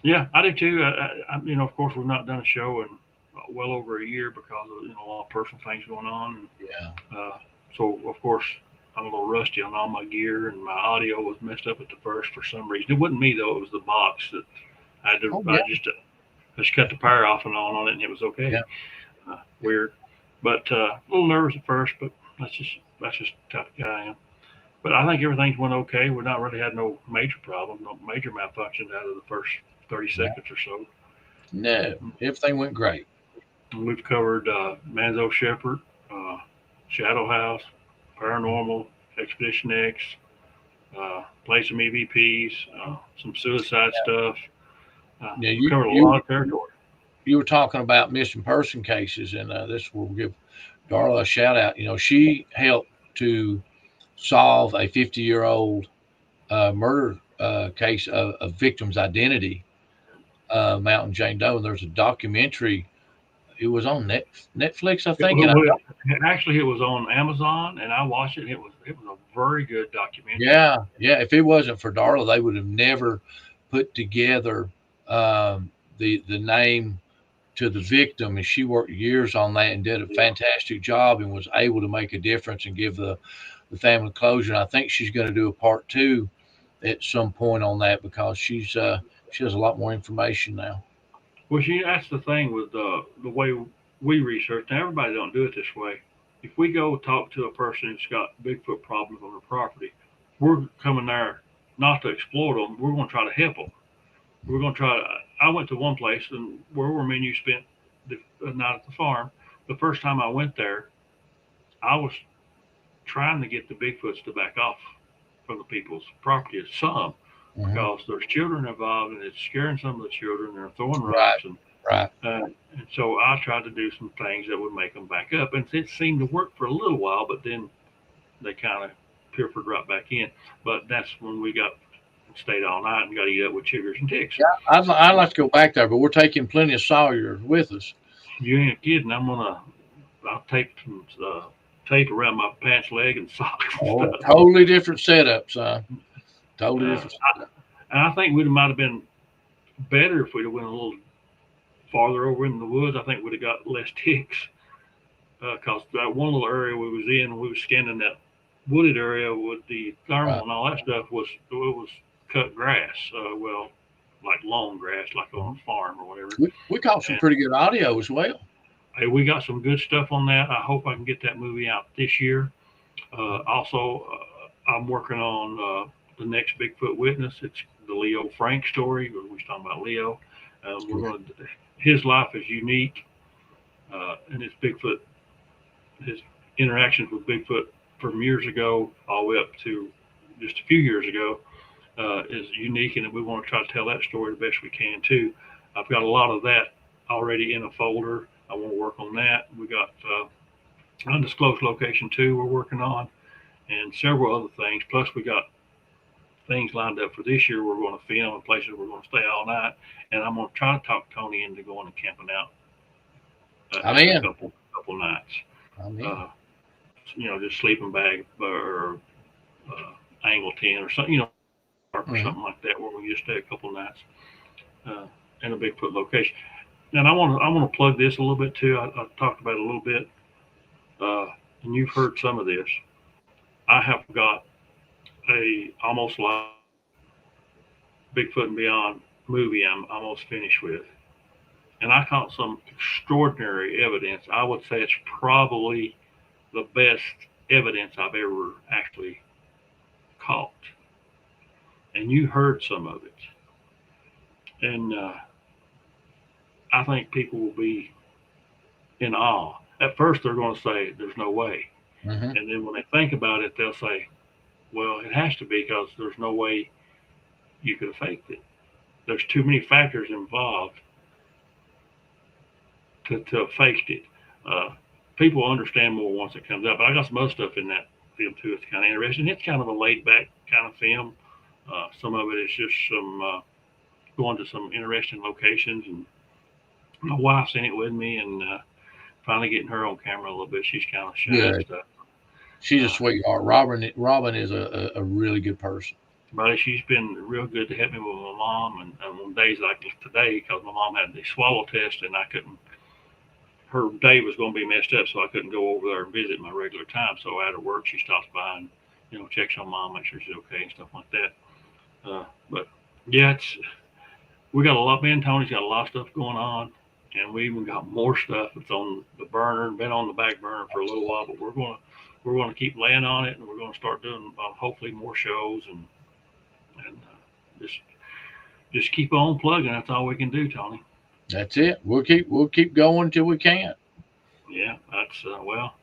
Speaker 2: Yeah, I do too. Of course, we've not done a show in well over a year because of a lot of personal things going on. And, so of course, I'm a little rusty on all my gear, and my audio was messed up at the first for some reason. It wasn't me though; it was the box that I had to. I just cut the power off and on it, and it was okay.
Speaker 1: Yeah.
Speaker 2: Weird, but a little nervous at first. But that's just the type of guy I am. But I think everything's went okay. We've not really had no major problem, no major malfunctions out of the first 30 seconds or so.
Speaker 1: No, everything went great.
Speaker 2: And we've covered Manzo Shepherd, Shadow House, Paranormal, Expedition X, played some EVPs, some suicide stuff. We covered a lot of territory.
Speaker 1: You were talking about missing person cases, and this will give Darla a shout out. She helped to solve a 50-year-old murder case of victim's identity, Mountain Jane Doe. And there's a documentary. It was on Netflix, I think.
Speaker 2: Actually, it was on Amazon, and I watched it. It was a very good documentary.
Speaker 1: Yeah. If it wasn't for Darla, they would have never put together the name to the victim, and she worked years on that and did a fantastic job and was able to make a difference and give the family closure. And I think she's going to do a part 2 at some point on that because she has a lot more information now.
Speaker 2: Well, that's the thing with the way we research. Now, everybody don't do it this way. If we go talk to a person who's got Bigfoot problems on their property, we're coming there not to exploit them. We're going to try to help them. We're going to try to. I went to one place and where me and you spent the night at the farm. The first time I went there, I was trying to get the Bigfoots to back off from the people's property. Some. Because there's children involved and it's scaring some of the children. They're throwing rocks. And so I tried to do some things that would make them back up. And it seemed to work for a little while, but then they kind of pilfered right back in. But that's when we stayed all night and got to eat up with chiggers and ticks.
Speaker 1: Yeah, I'd like to go back there, but we're taking plenty of Sawyer with us.
Speaker 2: You ain't kidding. I'll tape some tape around my pants leg and socks. And
Speaker 1: totally different setup, son. Totally different.
Speaker 2: And I think we might have been better if we'd have went a little farther over in the woods. I think we'd have got less ticks. Because that one little area we was in, we was scanning that wooded area with the thermal and all that stuff was cut grass. Well, like long grass, like on a farm or whatever.
Speaker 1: We caught some pretty good audio as well.
Speaker 2: Hey, we got some good stuff on that. I hope I can get that movie out this year. Also, I'm working on the next Bigfoot witness. It's the Leo Frank story. We was talking about Leo. His life is unique, and his interactions with Bigfoot from years ago all the way up to just a few years ago is unique, and we want to try to tell that story the best we can too. I've got a lot of that already in a folder. I want to work on that. We got undisclosed location 2 we're working on, and several other things. Plus we got things lined up for this year. We're going to film in places we're going to stay all night, and I'm going to try to talk Tony into going and camping out a couple nights. Just sleeping bag or angle tent or something, or something like that, where we just stay a couple nights in a Bigfoot location. And I want to plug this a little bit too. I talked about it a little bit, and you've heard some of this. I have got a almost like Bigfoot and Beyond movie I'm almost finished with, and I caught some extraordinary evidence. I would say it's probably the best evidence I've ever actually caught. And you heard some of it. And I think people will be in awe. At first, they're going to say, there's no way. And then when they think about it, they'll say, well, it has to be, because there's no way you could have faked it. There's too many factors involved to have faked it. People understand more once it comes out, but I got some other stuff in that film too. It's kind of interesting. It's kind of a laid back kind of film. Some of it is just some going to some interesting locations, and my wife's in it with me, and finally getting her on camera a little bit. She's kind of shy and stuff.
Speaker 1: She's a sweetheart. Robin is a really good person.
Speaker 2: But she's been real good to help me with my mom, and on days like today, because my mom had the swallow test, and I couldn't. Her day was going to be messed up, so I couldn't go over there and visit my regular time. So out of work, she stops by and checks on mom, make sure she's okay and stuff like that. But yeah, we got a lot. Me and Tony's got a lot of stuff going on, and we even got more stuff that's on the burner, been on the back burner for a little while. But we're going to keep laying on it, and we're going to start doing hopefully more shows and just keep on plugging. That's all we can do, Tony.
Speaker 1: That's it. We'll keep going until we can.
Speaker 2: Yeah, that's well,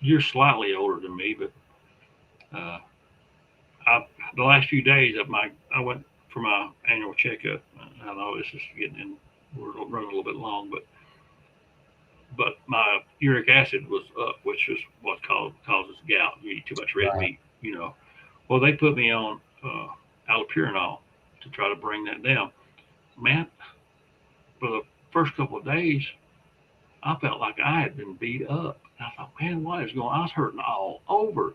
Speaker 2: you're slightly older than me, but the last few days I went for my annual checkup. I know this is getting in, we're running a little bit long, but my uric acid was up, which is what causes gout. You eat too much red meat, Well, they put me on allopurinol to try to bring that down. Man, for the first couple of days, I felt like I had been beat up. And I thought, man, what is going on? I was hurting all over.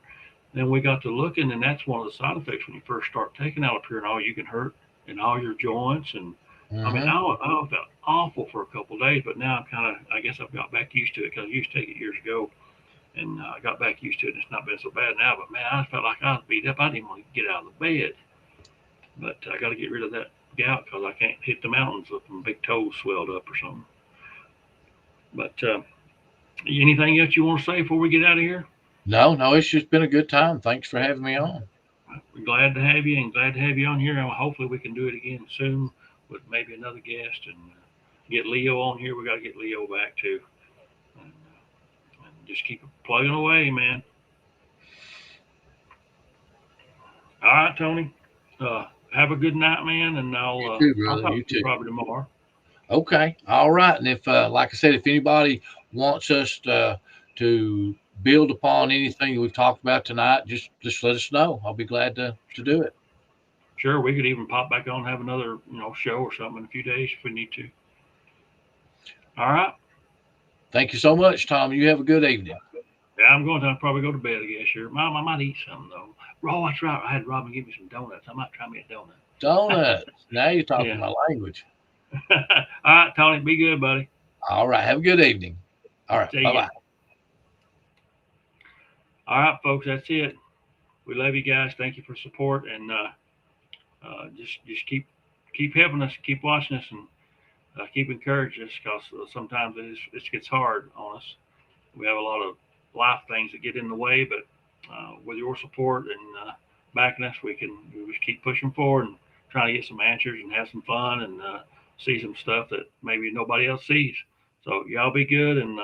Speaker 2: Then we got to looking, and that's one of the side effects when you first start taking allopurinol. You can hurt in all your joints, and I mean, I felt awful for a couple of days, but now I guess I've got back used to it, because I used to take it years ago, and I got back used to it, and it's not been so bad now. But man, I felt like I was beat up. I didn't want to get out of the bed. But I got to get rid of that gout, because I can't hit the mountains with my big toes swelled up or something. But anything else you want to say before we get out of here?
Speaker 1: No, it's just been a good time. Thanks for having me on.
Speaker 2: We're glad to have you, and glad to have you on here. And hopefully we can do it again soon with maybe another guest, and get Leo on here. We got to get Leo back too, and just keep plugging away, man. All right, Tony. Have a good night, man, and I'll talk to you probably tomorrow.
Speaker 1: Okay, all right. And if, like I said, if anybody wants us to build upon anything we've talked about tonight, just let us know. I'll be glad to do it.
Speaker 2: Sure, we could even pop back on and have another show or something in a few days if we need to. All right.
Speaker 1: Thank you so much, Tom. You have a good evening.
Speaker 2: Yeah, I'm going to probably go to bed, I guess. Here, Mom, I might eat something though. Oh, that's right. I had Robin give me some donuts. I might try me a donut.
Speaker 1: Donuts. Now you're talking
Speaker 2: Yeah.
Speaker 1: my language.
Speaker 2: All right, Tony, be good, buddy.
Speaker 1: All right. Have a good evening. All right.
Speaker 2: See
Speaker 1: Bye
Speaker 2: ya.
Speaker 1: bye.
Speaker 2: All right, folks, that's it. We love you guys. Thank you for support, and just keep helping us, keep watching us, and keep encouraging us, because sometimes it gets hard on us. We have a lot of life things that get in the way, but with your support and backing us, we just keep pushing forward and trying to get some answers and have some fun and see some stuff that maybe nobody else sees. So y'all be good, and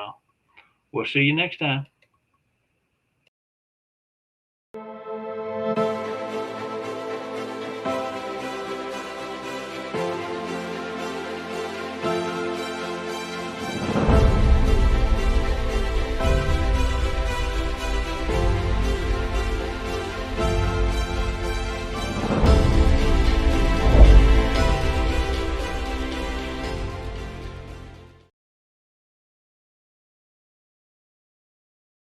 Speaker 2: we'll see you next time.